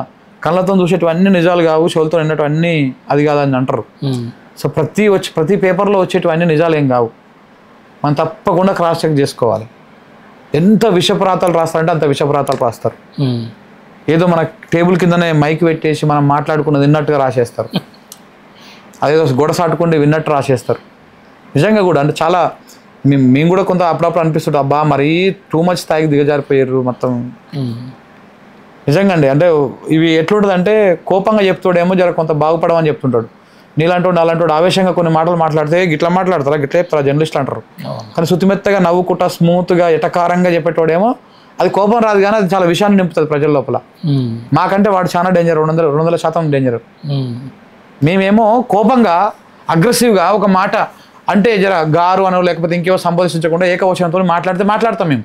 కళ్ళతో చూసేటివన్నీ నిజాలు కావు, చెవులతో విన్నటివన్నీ అది కాదని అంటారు. సో ప్రతి పేపర్లో వచ్చేటివన్నీ నిజాలు ఏం కావు. మనం తప్పకుండా క్రాస్ చెక్ చేసుకోవాలి. ఎంత విషప్రాతాలు రాస్తారంటే అంత విషప్రాతాలు రాస్తారు. ఏదో మన టేబుల్ కిందనే మైక్ పెట్టేసి మనం మాట్లాడుకున్నది విన్నట్టుగా రాసేస్తారు, అదేదో గొడసాటుకుంటే విన్నట్టు రాసేస్తారు. నిజంగా కూడా అంటే చాలా మేము కూడా కొంత అప్పుడప్పుడు అనిపిస్తుంది, అబ్బా మరీ టూ మచ్ స్థాయికి దిగజారిపోయారు మొత్తం. నిజంగా అండి, అంటే ఇవి ఎట్లుంటుంది అంటే కోపంగా చెప్తాడేమో జర కొంత బాగుపడమని చెప్తుంటాడు. అలాంటి ఆవేశంగా కొన్ని మాటలు మాట్లాడితే గిట్లా మాట్లాడతారా, గిట్లా చెప్తారా జర్నలిస్టులు అంటారు. కానీ శుతిమెత్తగా నవ్వుకుంటా స్మూత్గా ఎటకారంగా చెప్పేటోడేమో అది కోపం రాదు, కానీ అది చాలా విషయాన్ని నింపుతుంది ప్రజల లోపల. మాకంటే వాడు చాలా డేంజర్, 200% డేంజర్. మేమేమో కోపంగా అగ్రెసివ్గా ఒక మాట అంటే జర గారు అనో లేకపోతే ఇంకేవో సంబోధించకుండా ఏకవచనంతో మాట్లాడతాం మేము.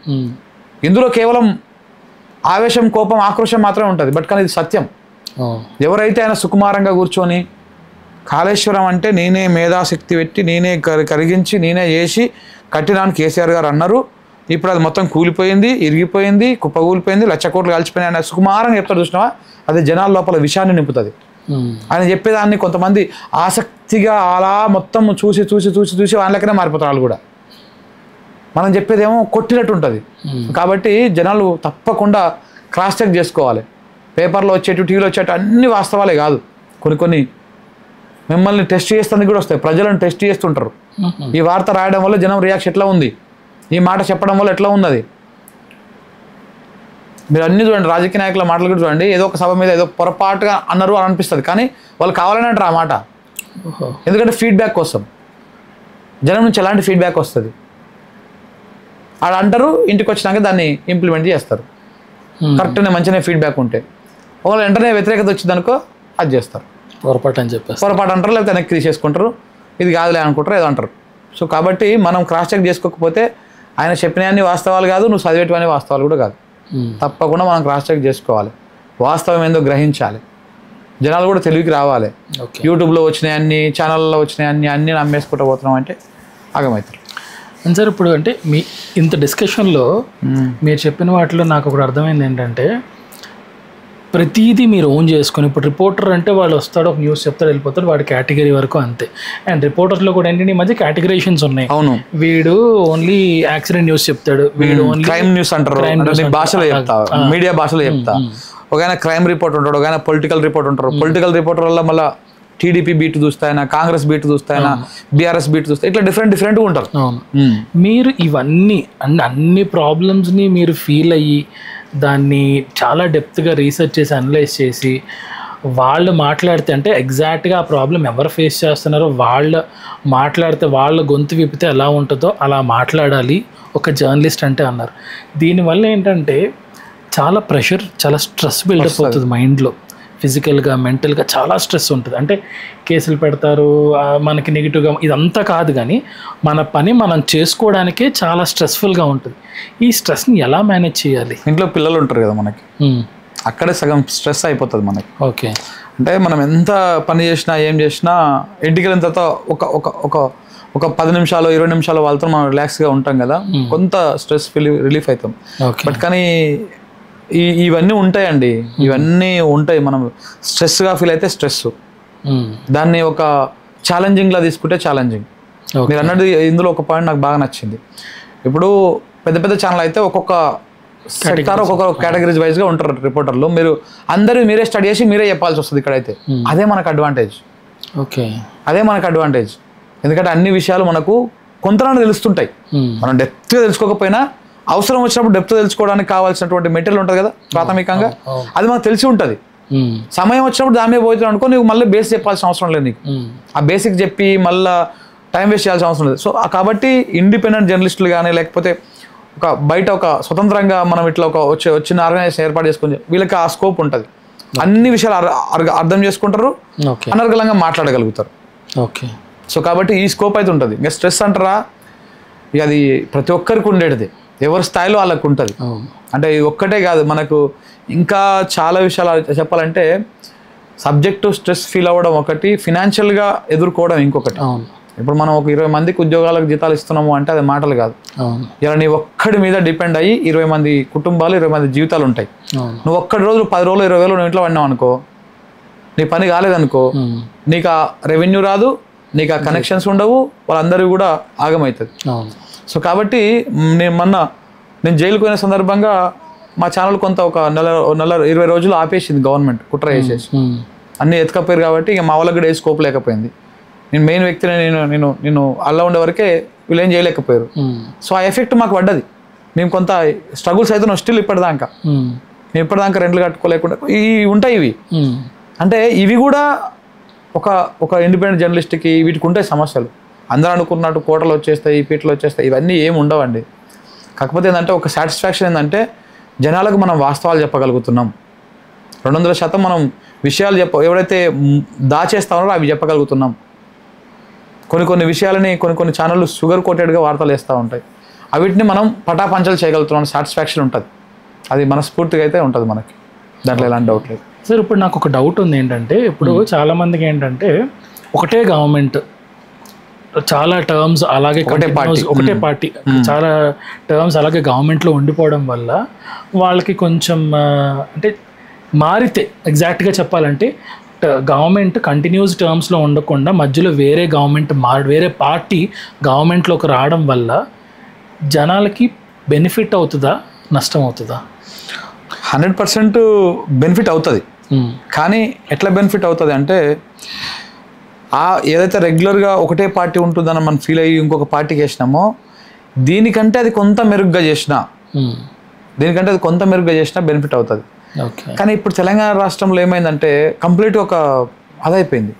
ఇందులో కేవలం ఆవేశం, కోపం, ఆక్రోశం మాత్రమే ఉంటుంది. బట్ కానీ ఇది సత్యం. ఎవరైతే ఆయన సుకుమారంగా కూర్చొని కాళేశ్వరం అంటే నేనే మేధాశక్తి పెట్టి నేనే కరిగించి నేనే చేసి కట్టినాను కేసీఆర్ గారు అన్నారు, ఇప్పుడు అది మొత్తం కూలిపోయింది, ఇరిగిపోయింది, కుప్పకూలిపోయింది, 1,00,000 కోట్లు కాల్చిపోయినాయి ఆయన సుకుమారంగా చెప్తాడు చూసినావా, అది జనాల లోపల విషయాన్ని నింపుతుంది. ఆయన చెప్పేదాన్ని కొంతమంది ఆసక్తిగా అలా మొత్తం చూసి చూసి చూసి చూసి వాళ్ళకనే మారిపోతారు వాళ్ళు కూడా. మనం చెప్పేదేమో కొట్టినట్టు ఉంటుంది. కాబట్టి జనాలు తప్పకుండా క్రాస్ చెక్ చేసుకోవాలి. పేపర్లో వచ్చేటు టీవీలో వచ్చేటు అన్ని వాస్తవాలే కాదు, కొన్ని మిమ్మల్ని టెస్ట్ చేస్తుంది కూడా వస్తాయి, ప్రజలను టెస్ట్ చేస్తుంటారు. ఈ వార్త రాయడం వల్ల జనం రియాక్షన్ ఎట్లా ఉంది, ఈ మాట చెప్పడం వల్ల ఎట్లా ఉన్నది, మీరు అన్నీ చూడండి. రాజకీయ నాయకుల మాటలు కూడా చూడండి, ఏదో ఒక సభ మీద ఏదో పొరపాటుగా అన్నారు అని అనిపిస్తుంది, కానీ వాళ్ళు కావాలని అంటారు ఆ మాట. ఎందుకంటే ఫీడ్బ్యాక్ కోసం, జనం నుంచి ఎలాంటి ఫీడ్బ్యాక్ వస్తుంది ఆడ అంటారు, ఇంటికి వచ్చినాక దాన్ని ఇంప్లిమెంట్ చేస్తారు. కరెక్ట్గా మంచిగా ఫీడ్బ్యాక్ ఉంటే. ఒకవేళ వెంటనే వ్యతిరేకత వచ్చింది అనుకో అది చేస్తారు, పొరపాటు అని చెప్పేసి పొరపాటు అంటారు, లేకపోతే వెనక్కి తీసేసుకుంటారు, ఇది కాదులే అనుకుంటారు, ఏదో అంటారు. సో కాబట్టి మనం క్రాస్ చెక్ చేసుకోకపోతే ఆయన చెప్పినవన్నీ వాస్తవాలు కాదు, నువ్వు చదివేటివన్నీ వాస్తవాలు కూడా కాదు. తప్పకుండా మనం క్రాస్ చెక్ చేసుకోవాలి, వాస్తవం ఏందో గ్రహించాలి, జనాలు కూడా తెలివికి రావాలి. యూట్యూబ్లో వచ్చినాయి అన్ని, ఛానల్లో వచ్చినాయి అన్ని నమ్మేసుకుంటూ పోతున్నాం అంటే ఆగమవుతారు. అండ్ సార్ ఇప్పుడు అంటే మీ ఇంత డిస్కషన్లో మీరు చెప్పిన వాటిలో నాకు ఒకటి అర్థమైంది ఏంటంటే, ప్రతిదీ మీరు ఓన్ చేసుకొని, ఇప్పుడు రిపోర్టర్ అంటే వాళ్ళు వస్తాడు, ఒక న్యూస్ చెప్తాడు, వెళ్ళిపోతాడు, వాడి కేటగిరీ వరకు అంతే. అండ్ రిపోర్టర్స్లో కూడా ఏంటంటే ఈ మధ్య కేటగిరేషన్స్ ఉన్నాయి. అవును, వీడు ఓన్లీ యాక్సిడెంట్ న్యూస్ చెప్తాడు, వీడు ఓన్లీ క్రైమ్ న్యూస్ అంటారు, భాషలో చెప్తా, మీడియా భాషలో చెప్తా. ఒక ఆయన క్రైమ్ రిపోర్ట్ ఉంటాడు, ఒక ఆయన పొలిటికల్ రిపోర్ట్ ఉంటారు. పొలిటికల్ రిపోర్టర్ వల్ల మళ్ళీ టీడీపీ బీట్ చూస్తాయన, కాంగ్రెస్ బీట్ చూస్తాయన, బీఆర్ఎస్ బీట్ చూస్తాయి, ఇట్లా డిఫరెంట్గా ఉంటారు. మీరు ఇవన్నీ అన్ని ప్రాబ్లమ్స్ని మీరు ఫీల్ అయ్యి దాన్ని చాలా డెప్త్గా రీసెర్చ్ చేసి అనలైజ్ చేసి వాళ్ళు మాట్లాడితే, అంటే ఎగ్జాక్ట్గా ఆ ప్రాబ్లం ఎవరు ఫేస్ చేస్తున్నారో వాళ్ళు మాట్లాడితే, వాళ్ళ గొంతు విప్పితే ఎలా ఉంటుందో అలా మాట్లాడాలి ఒక జర్నలిస్ట్ అంటే అన్నారు. దీనివల్ల ఏంటంటే చాలా ప్రెషర్, చాలా స్ట్రెస్ బిల్డప్ అవుతుంది మైండ్లో, ఫిజికల్గా మెంటల్గా చాలా స్ట్రెస్ ఉంటుంది. అంటే కేసులు పెడతారు, మనకి నెగిటివ్గా, ఇదంతా కాదు కానీ మన పని మనం చేసుకోవడానికే చాలా స్ట్రెస్ఫుల్గా ఉంటుంది. ఈ స్ట్రెస్ని ఎలా మేనేజ్ చేయాలి? ఇంట్లో పిల్లలు ఉంటారు కదా మనకి, అక్కడే సగం స్ట్రెస్ అయిపోతుంది మనకి. ఓకే, అంటే మనం ఎంత పని చేసినా ఏం చేసినా ఇంటికి వెళ్ళిన తర్వాత ఒక 10 నిమిషాలు 20 నిమిషాలు వాళ్ళతో మనం రిలాక్స్గా ఉంటాం కదా, కొంత స్ట్రెస్ రిలీఫ్ అవుతాం. బట్ కానీ ఇవన్నీ ఉంటాయండి, ఇవన్నీ ఉంటాయి. మనం స్ట్రెస్గా ఫీల్ అయితే స్ట్రెస్, దాన్ని ఒక ఛాలెంజింగ్లా తీసుకుంటే ఛాలెంజింగ్. మీరు అన్నది ఇందులో ఒక పాయింట్ నాకు బాగా నచ్చింది. ఇప్పుడు పెద్ద ఛానల్ అయితే ఒక్కొక్క సెక్టార్ ఒక్కొక్క కేటగిరీస్ వైజ్గా ఉంటారు రిపోర్టర్లు. మీరు అందరూ మీరే స్టడీ చేసి మీరే చెప్పాల్సి వస్తుంది ఇక్కడైతే. అదే మనకు అడ్వాంటేజ్. ఓకే, అదే మనకు అడ్వాంటేజ్. ఎందుకంటే అన్ని విషయాలు మనకు కొంతనాడు తెలుస్తుంటాయి. మనం డెప్త్గా తెలుసుకోకపోయినా అవసరం వచ్చినప్పుడు డెప్త్ తెలుసుకోవడానికి కావాల్సినటువంటి మెటీరియల్ ఉంటుంది కదా ప్రాథమికంగా, అది మనకు తెలిసి ఉంటుంది. సమయం వచ్చినప్పుడు దాని మీద పోతున్నావు అనుకో, నీకు మళ్ళీ బేసిక్ చెప్పాల్సిన అవసరం లేదు. నీకు ఆ బేసిక్ చెప్పి మళ్ళీ టైం వేస్ట్ చేయాల్సిన అవసరం లేదు. సో కాబట్టి ఇండిపెండెంట్ జర్నలిస్టులు కానీ, లేకపోతే ఒక బయట ఒక స్వతంత్రంగా మనం ఇట్లా ఒక వచ్చిన ఆర్గనైజేషన్ ఏర్పాటు చేసుకుని వీళ్ళకి ఆ స్కోప్ ఉంటుంది. అన్ని విషయాలు అర్థం చేసుకుంటారు, అనర్గళంగా మాట్లాడగలుగుతారు. ఓకే, సో కాబట్టి ఈ స్కోప్ అయితే ఉంటుంది. ఇంకా స్ట్రెస్ అంటారా, ఇక అది ప్రతి ఒక్కరికి ఉండేది, ఎవరి స్థాయిలో వాళ్ళకు ఉంటుంది. అంటే ఇది ఒక్కటే కాదు, మనకు ఇంకా చాలా విషయాలు చెప్పాలంటే సబ్జెక్టు స్ట్రెస్ ఫీల్ అవ్వడం ఒకటి, ఫినాన్షియల్గా ఎదుర్కోవడం ఇంకొకటి. ఇప్పుడు మనం ఒక 20 మందికి ఉద్యోగాలకు జీతాలు ఇస్తున్నాము అంటే అది మాటలు కాదు. ఇలా నీ ఒక్కడి మీద డిపెండ్ అయ్యి 20 మంది కుటుంబాలు, 20 మంది జీవితాలు ఉంటాయి. నువ్వు ఒక్కడి రోజు 10 రోజులు 20 వేలు నువ్వు ఇంట్లో పడినావు అనుకో, నీ పని కాలేదనుకో, నీకు ఆ రెవెన్యూ రాదు, నీకు ఆ కనెక్షన్స్ ఉండవు, వాళ్ళందరూ కూడా ఆగమవుతుంది. సో కాబట్టి నేను జైలుకు పోయిన సందర్భంగా మా ఛానల్ కొంత ఒక నెల 20 రోజులు ఆపేసింది గవర్నమెంట్, కుట్ర వేసేసి అన్నీ ఎత్తుకపోయారు. కాబట్టి ఇక మా వాళ్ళకి కూడా ఏ స్కోప్ లేకపోయింది. నేను మెయిన్ వ్యక్తిని నేను అలా ఉండే వరకే వీళ్ళు ఏం చేయలేకపోయారు. సో ఆ ఎఫెక్ట్ మాకు పడ్డది. మేము కొంత స్ట్రగుల్స్ అయితే స్టిల్ ఇప్పటిదాకా రెంట్లు కట్టుకోలేకుండా ఇవి ఉంటాయి. ఇవి అంటే ఇవి కూడా ఒక ఇండిపెండెంట్ జర్నలిస్ట్కి వీటికి ఉంటాయి సమస్యలు. అందరూ అనుకున్నట్టు కోటలు వచ్చేస్తాయి, పీటలు వచ్చేస్తాయి, ఇవన్నీ ఏమి ఉండవండి. కాకపోతే ఏంటంటే ఒక సాటిస్ఫాక్షన్ ఏంటంటే జనాలకు మనం వాస్తవాలు చెప్పగలుగుతున్నాం. 200% మనం విషయాలు ఎవరైతే దాచేస్తామో అవి చెప్పగలుగుతున్నాం. కొన్ని విషయాలని కొన్ని ఛానళ్ళు షుగర్ కోటెడ్గా వార్తలు వేస్తూ ఉంటాయి. వీటిని మనం పటాపంచలు చేయగలుగుతున్నాం, సాటిస్ఫాక్షన్ ఉంటుంది. అది మనస్ఫూర్తిగా అయితే ఉంటుంది మనకి, దాంట్లో ఎలాంటి డౌట్ లేదు. సార్ ఇప్పుడు నాకు ఒక డౌట్ ఉంది ఏంటంటే, ఇప్పుడు చాలా మందికి ఏంటంటే ఒకటే గవర్నమెంట్ చాలా టర్మ్స్ అలాగే ఒకటే పార్టీ చాలా టర్మ్స్ అలాగే గవర్నమెంట్లో ఉండిపోవడం వల్ల వాళ్ళకి కొంచెం అంటే మారితే ఎగ్జాక్ట్గా చెప్పాలంటే గవర్నమెంట్ కంటిన్యూస్ టర్మ్స్లో ఉండకుండా మధ్యలో వేరే గవర్నమెంట్ వేరే పార్టీ గవర్నమెంట్లోకి రావడం వల్ల జనాలకి బెనిఫిట్ అవుతుందా నష్టం అవుతుందా? 100% బెనిఫిట్ అవుతుంది. కానీ ఎట్లా బెనిఫిట్ అవుతుంది అంటే, ఏదైతే రెగ్యులర్గా ఒకటే పార్టీ ఉంటుందని మనం ఫీల్ అయ్యి ఇంకొక పార్టీకి వేసినామో దీనికంటే అది కొంత మెరుగ్గా చేసినా బెనిఫిట్ అవుతుంది. కానీ ఇప్పుడు తెలంగాణ రాష్ట్రంలో ఏమైందంటే కంప్లీట్గా ఒక అదైపోయింది.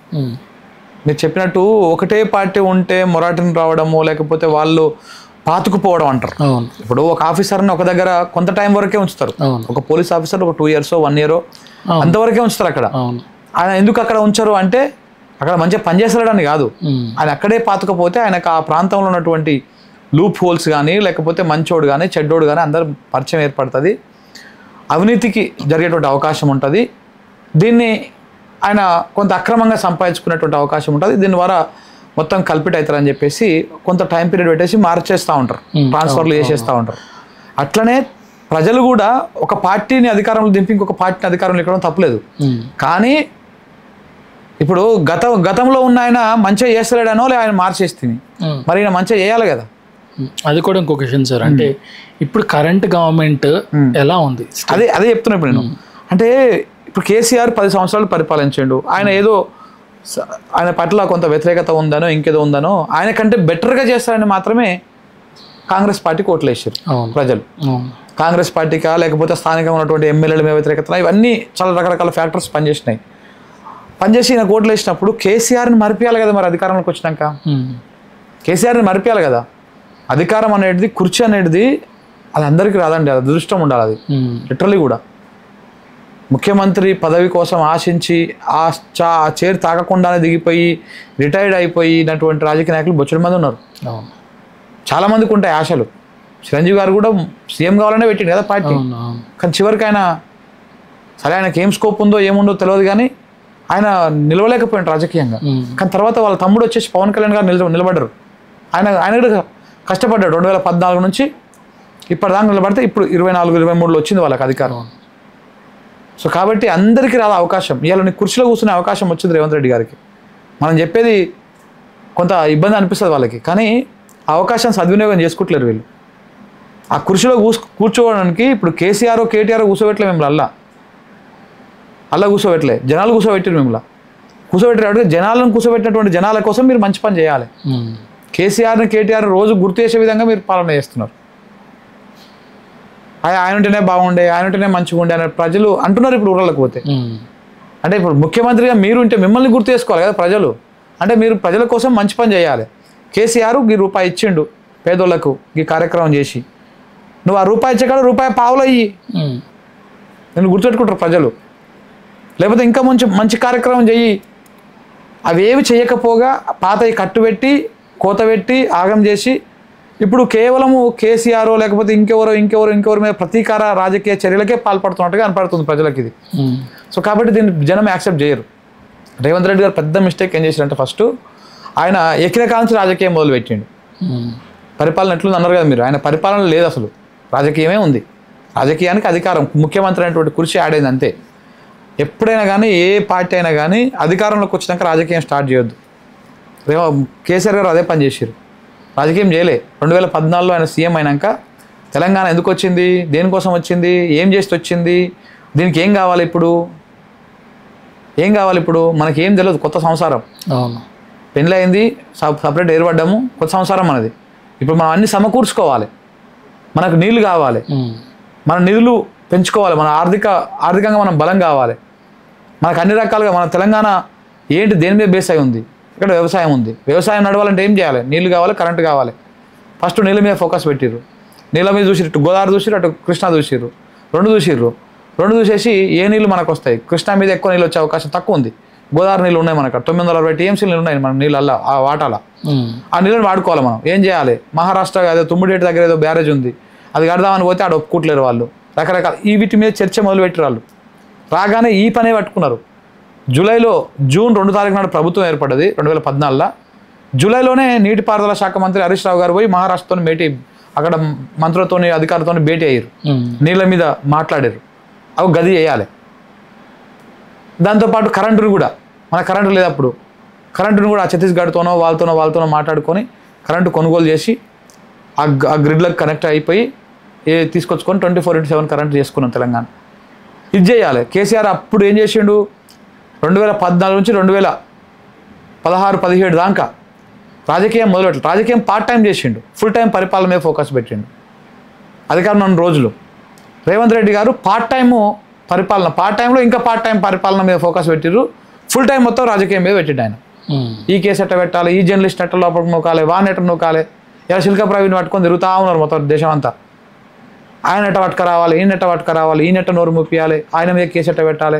మీరు చెప్పినట్టు ఒకటే పార్టీ ఉంటే మొరాటిని రావడము, లేకపోతే వాళ్ళు పాతుకుపోవడం అంటారు. ఇప్పుడు ఒక ఆఫీసర్ని ఒక దగ్గర కొంత టైం వరకే ఉంచుతారు. ఒక పోలీస్ ఆఫీసర్ ఒక 2 years 1 year అంతవరకే ఉంచుతారు అక్కడ. ఆయన ఎందుకు అక్కడ ఉంచరు అంటే అక్కడ మంచిగా పనిచేస్తాడని కాదు, ఆయన అక్కడే పాతుకపోతే ఆయనకు ఆ ప్రాంతంలో ఉన్నటువంటి లూప్ హోల్స్ కానీ లేకపోతే మంచోడు కానీ చెడ్డోడు కానీ అందరు పరిచయం ఏర్పడుతుంది, అవినీతికి జరిగేటువంటి అవకాశం ఉంటుంది, దీన్ని ఆయన కొంత అక్రమంగా సంపాదించుకునేటువంటి అవకాశం ఉంటుంది, దీని ద్వారా మొత్తం కల్పిట్ అవుతారని చెప్పేసి కొంత టైం పీరియడ్ పెట్టేసి మార్చేస్తూ ఉంటారు, ట్రాన్స్ఫర్లు చేసేస్తూ ఉంటారు. అట్లనే ప్రజలు కూడా ఒక పార్టీని అధికారంలో దింపి ఇంకొక పార్టీని అధికారంలో ఎక్కడం తప్పలేదు. కానీ ఇప్పుడు గతంలో ఉన్న ఆయన మంచిగా చేస్తలేడనో లే ఆయన మార్చేస్తుంది, మరి ఆయన మంచిగా చేయాలి కదా. అది కూడా ఇంకో క్వశ్చన్ సార్. అంటే ఇప్పుడు కరెంట్ గవర్నమెంట్ ఎలా ఉంది? అదే చెప్తున్నా ఇప్పుడు నేను. అంటే ఇప్పుడు కేసీఆర్ 10 సంవత్సరాలు పరిపాలించాడు. ఆయన పట్ల కొంత వ్యతిరేకత ఉందనో ఇంకేదో ఉందనో ఆయన కంటే బెటర్గా చేస్తారని మాత్రమే కాంగ్రెస్ పార్టీకి ఓట్లు వేసారు ప్రజలు. కాంగ్రెస్ పార్టీకా లేకపోతే స్థానికంగా ఉన్నటువంటి ఎమ్మెల్యేల మీద వ్యతిరేకత, ఇవన్నీ చాలా రకరకాల ఫ్యాక్టర్స్ పనిచేసి ఈయన ఓట్లు వేసినప్పుడు కేసీఆర్ని మరిపియాలి కదా. మరి అధికారంలోకి వచ్చినాక కేసీఆర్ని మరిపియాలి కదా. అధికారం అనేది, కుర్చీ అనేది అది అందరికీ రాదండి, అది అదృష్టం ఉండాలి. అది లిటరలీ కూడా ముఖ్యమంత్రి పదవి కోసం ఆశించి ఆ చైర్ తాకకుండానే దిగిపోయి రిటైర్డ్ అయిపోయినటువంటి రాజకీయ నాయకులు బొచ్చడి మంది ఉన్నారు. చాలా మందికి ఉంటాయి ఆశలు. చిరంజీవి గారు కూడా సీఎం కావాలనే పెట్టిండు కదా పార్టీ. కానీ చివరికి ఆయన సరే ఆయనకి ఏం స్కోప్ ఉందో ఏముందో తెలియదు, కానీ ఆయన నిలవలేకపోయాడు రాజకీయంగా. కానీ తర్వాత వాళ్ళ తమ్ముడు వచ్చేసి పవన్ కళ్యాణ్ గారు నిలబడ్డారు. ఆయన కూడా కష్టపడ్డాడు. 2014 నుంచి ఇప్పటిదాకా నిలబడితే ఇప్పుడు 24-23లో వచ్చింది వాళ్ళకి అధికారం. సో కాబట్టి అందరికీ రాదు అవకాశం. ఇవాళ నీ కుర్చీలో కూర్చునే అవకాశం వచ్చింది రేవంత్ రెడ్డి గారికి. మనం చెప్పేది కొంత ఇబ్బంది అనిపిస్తుంది వాళ్ళకి, కానీ ఆ అవకాశం సద్వినియోగం చేసుకుంటలేరు వీళ్ళు. ఆ కుర్చీలో కూర్చోవడానికి ఇప్పుడు కేసీఆర్ కేటీఆర్ కూర్చోబెట్టలే మిమ్మల్ని, అల్లా కూర్చోబెట్టలే, జనాలు కూర్చోబెట్టారు మిమ్మల్ని. కూర్చోబెట్టారు జనాలను కూర్చోబెట్టినటువంటి జనాల కోసం మీరు మంచి పని చేయాలి. కేసీఆర్ని కేటీఆర్ రోజు గుర్తు చేసే విధంగా మీరు పాలన చేస్తున్నారు. ఆయన ఉంటేనే బాగుండే, ఆయన ఉంటేనే మంచిగా ఉండే అని ప్రజలు అంటున్నారు ఇప్పుడు ఊళ్ళకి పోతే. అంటే ఇప్పుడు ముఖ్యమంత్రిగా మీరు ఉంటే మిమ్మల్ని గుర్తు చేసుకోవాలి కదా ప్రజలు. అంటే మీరు ప్రజల కోసం మంచి పని చేయాలి. కేసీఆర్ ఈ రూపాయి ఇచ్చిండు పేదోళ్లకు ఈ కార్యక్రమం చేసి, నువ్వు ఆ రూపాయి ఇచ్చే కాడ రూపాయి పావులు అయ్యి నేను గుర్తుపెట్టుకుంటారు ప్రజలు. లేకపోతే ఇంకా మంచి కార్యక్రమం చెయ్యి. అవేవి చేయకపోగా పాతవి కట్టుబెట్టి కోతబెట్టి ఆగం చేసి ఇప్పుడు కేవలము కేసీఆర్ లేకపోతే ఇంకెవరు మీద ప్రతీకార రాజకీయ చర్యలకే పాల్పడుతున్నట్టుగా కనపడుతుంది ప్రజలకు ఇది. సో కాబట్టి దీన్ని జనం యాక్సెప్ట్ చేయరు. రేవంత్ రెడ్డి గారు పెద్ద మిస్టేక్ ఏం చేశారంటే, ఫస్ట్ ఆయన ఎక్కిన కాంచి రాజకీయం మొదలుపెట్టిండు. పరిపాలన ఎట్లుంది అన్నారు కదా మీరు, ఆయన పరిపాలన లేదు అసలు, రాజకీయమే ఉంది. రాజకీయానికి అధికారం, ముఖ్యమంత్రి అనేటువంటి కుర్చీ యాడ్ అయింది అంతే. ఎప్పుడైనా కానీ ఏ పార్టీ అయినా కానీ అధికారంలోకి వచ్చినాక రాజకీయం స్టార్ట్ చేయొద్దు. కేసీఆర్ గారు అదే పని చేశారు, రాజకీయం చేయలే. 2014లో ఆయన సీఎం అయినాక తెలంగాణ ఎందుకు వచ్చింది, దేనికోసం వచ్చింది, ఏం చేసి వచ్చింది, దీనికి ఏం కావాలి ఇప్పుడు మనకి ఏం తెలియదు. కొత్త సంసారం, పెళ్ళి అయింది, సపరేట్ ఏర్పడ్డాము, కొత్త సంసారం మనది. ఇప్పుడు మనం అన్ని సమకూర్చుకోవాలి, మనకు నీళ్లు కావాలి, మన నిధులు పెంచుకోవాలి, మన ఆర్థికంగా మనం బలం కావాలి. మనకు అన్ని రకాలుగా మన తెలంగాణ ఏంటి, దేని మీద బేస్ అయి ఉంది, ఇక్కడ వ్యవసాయం ఉంది. వ్యవసాయం నడవాలంటే ఏం చేయాలి, నీళ్ళు కావాలి, కరెంటు కావాలి. ఫస్ట్ నీళ్ళ మీద ఫోకస్ పెట్టిర్రు. నీళ్ళ మీద చూసిరు, ఇటు గోదావరి చూసిరు, అటు కృష్ణా చూసిర్రు, రెండు చూసేసి ఏ నీళ్ళు మనకు వస్తాయి. కృష్ణా మీద ఎక్కువ నీళ్ళు వచ్చే అవకాశం తక్కువ ఉంది. గోదావరి నీళ్ళు ఉన్నాయి మనకు 960 TMC నీళ్ళు ఉన్నాయి మన నీళ్ళల్లో, ఆ వాటాల. ఆ నీళ్ళని వాడుకోవాలి. మనం ఏం చేయాలి, మహారాష్ట్ర ఏదో తుమ్మిడేటి దగ్గర ఏదో బ్యారేజ్ ఉంది, అది కడదామని పోతే ఆడ ఒప్పుకోట్లేరు వాళ్ళు. రకరకాల వీటి మీద చర్చ మొదలుపెట్టారు వాళ్ళు. రాగానే ఈ పనే పట్టుకున్నారు. జూన్ 2 తారీఖు నాడు ప్రభుత్వం ఏర్పడ్డది 2014. జూలైలోనే నీటిపారుదల శాఖ మంత్రి హరీష్ రావు గారు పోయి మహారాష్ట్రతో భేటీ, అక్కడ మంత్రులతోని అధికారులతో భేటీ అయ్యారు, నీళ్ళ మీద మాట్లాడారు. అవి గది వేయాలి. దాంతోపాటు కరెంటును కూడా, మన కరెంటు లేదు అప్పుడు, కరెంటును కూడా ఛత్తీస్గఢ్తోనో వాళ్ళతోనో మాట్లాడుకొని కరెంటు కొనుగోలు చేసి ఆ గ్రిడ్లకు కనెక్ట్ అయిపోయి తీసుకొచ్చుకొని 24/7 కరెంట్ చేసుకున్నాం తెలంగాణ. ఇది చేయాలి. కేసీఆర్ అప్పుడు ఏం చేసిండు, 2014 నుంచి 2016-17 దాకా రాజకీయం మొదలెట్టు, రాజకీయం పార్ట్ టైం చేసిండు, ఫుల్ టైం పరిపాలన మీద ఫోకస్ పెట్టిండు అధికారం ఉన్న రోజులు. రేవంత్ రెడ్డి గారు పార్ట్ టైము పరిపాలన, పార్ట్ టైంలో ఇంకా పార్ట్ టైం పరిపాలన మీద ఫోకస్ పెట్టిర్రు, ఫుల్ టైం మొత్తం రాజకీయం మీద పెట్టిండు ఆయన. ఈ కేసు ఎట్ట పెట్టాలి, ఈ జర్నలిస్ట్ ఎట్ట లోపలికి నూకాలి, వాన్ ఎట్ట నూకాలి, ఇలా శిల్కా ప్రవీణ్ పట్టుకొని తిరుగుతూ ఉన్నారు మొత్తం దేశం అంతా. ఆయన ఎట్ట పట్టుకురావాలి, ఈయన ఎట్ట పట్టుకురావాలి, ఈయన ఎట్ట నోరు ముప్పియాలి, ఆయన మీద కేసు ఎట్ట పెట్టాలి,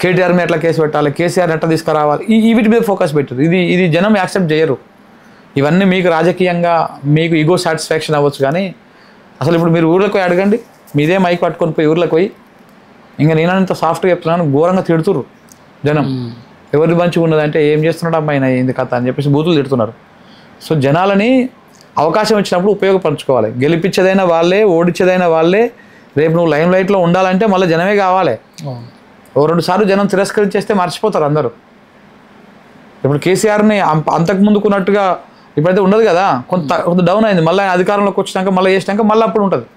కేటీఆర్ మీద ఎట్లా కేసు పెట్టాలి, కేసీఆర్ ఎట్లా తీసుకురావాలి, వీటి మీద ఫోకస్ పెట్టారు. ఇది జనం యాక్సెప్ట్ చేయరు. ఇవన్నీ మీకు రాజకీయంగా మీకు ఈగో సాటిస్ఫాక్షన్ అవ్వచ్చు, కానీ అసలు ఇప్పుడు మీరు ఊర్లకు పోయి అడగండి, మీదే మైక్ పట్టుకొని పోయి ఊర్లకు పోయి, ఇంకా నేనంత సాఫ్ట్గా చెప్తున్నాను, ఘోరంగా తిడుతురు జనం. ఎవరి మంచిగా ఉన్నదంటే ఏం చేస్తున్నాడు అమ్మాయి ఏంది కథ అని చెప్పేసి బూతులు తిడుతున్నారు. సో జనాలని అవకాశం ఇచ్చినప్పుడు ఉపయోగపరచుకోవాలి. గెలిపించేదైనా వాళ్ళే, ఓడించేదైనా వాళ్ళే. రేపు నువ్వు లైమ్ లైట్లో ఉండాలంటే మళ్ళీ జనమే కావాలి. 2 సార్లు జనం తిరస్కరించేస్తే మర్చిపోతారు అందరూ. ఇప్పుడు కేసీఆర్ని అంతకుముందుకున్నట్టుగా ఇప్పుడైతే ఉండదు కదా, కొంత డౌన్ అయింది. మళ్ళీ ఆయన అధికారంలోకి వచ్చినాక మళ్ళీ చేసినాక మళ్ళీ అప్పుడు ఉంటుంది.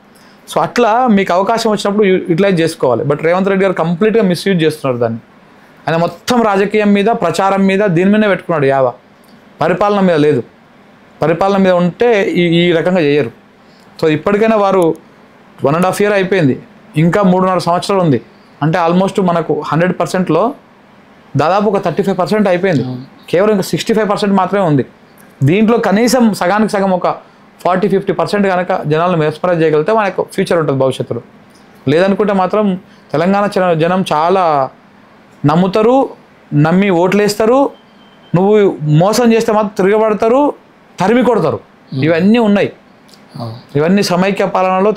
సో అట్లా మీకు అవకాశం వచ్చినప్పుడు యూటిలైజ్ చేసుకోవాలి. బట్ రేవంత్ రెడ్డి గారు కంప్లీట్గా మిస్యూజ్ చేస్తున్నారు దాన్ని. ఆయన మొత్తం రాజకీయం మీద, ప్రచారం మీద, దీని మీదనే పెట్టుకున్నాడు యావ. పరిపాలన మీద లేదు. పరిపాలన మీద ఉంటే ఈ రకంగా చేయరు. సో ఇప్పటికైనా వారు 1.5 year అయిపోయింది, ఇంకా 3.5 సంవత్సరాలు ఉంది. అంటే ఆల్మోస్ట్ మనకు 100%లో దాదాపు ఒక 35% అయిపోయింది. కేవలం ఇంకా 65% మాత్రమే ఉంది. దీంట్లో కనీసం సగానికి సగం ఒక 40-50% కనుక జనాలను మెస్పరైజ్ చేయగలిగితే మనకు ఫ్యూచర్ ఉంటుంది భవిష్యత్తులో. లేదనుకుంటే మాత్రం తెలంగాణ జనం చాలా నమ్ముతారు, నమ్మి ఓట్లేస్తారు. నువ్వు మోసం చేస్తే మాత్రం తిరగబడతారు, తరిమి కొడతారు. ఇవన్నీ ఉన్నాయి. ఇవన్నీ సమైక్య పాలనలో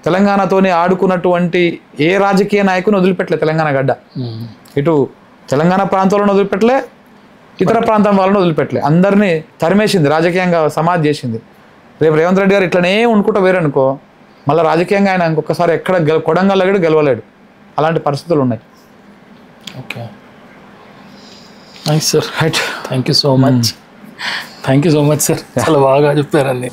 తెలంగాణతోనే ఆడుకున్నటువంటి ఏ రాజకీయ నాయకుని వదిలిపెట్టలే తెలంగాణ గడ్డ. ఇటు తెలంగాణ ప్రాంతంలో వదిలిపెట్టలే, ఇతర ప్రాంతం వాళ్ళని వదిలిపెట్టలే. అందరినీ తరిమేసింది, రాజకీయంగా సమాధి చేసింది. రేపు రేవంత్ రెడ్డి గారు ఇట్లనే ఉండుకుంటూ వేరనుకో, మళ్ళీ రాజకీయంగా ఆయన ఇంకొకసారి ఎక్కడ కొడంగల్లో కూడా గెలవలేడు. అలాంటి పరిస్థితులు ఉన్నాయి. Okay, nice sir. Right, thank you so much. Thank you so much sir, చాలా బాగా చెప్పారండి.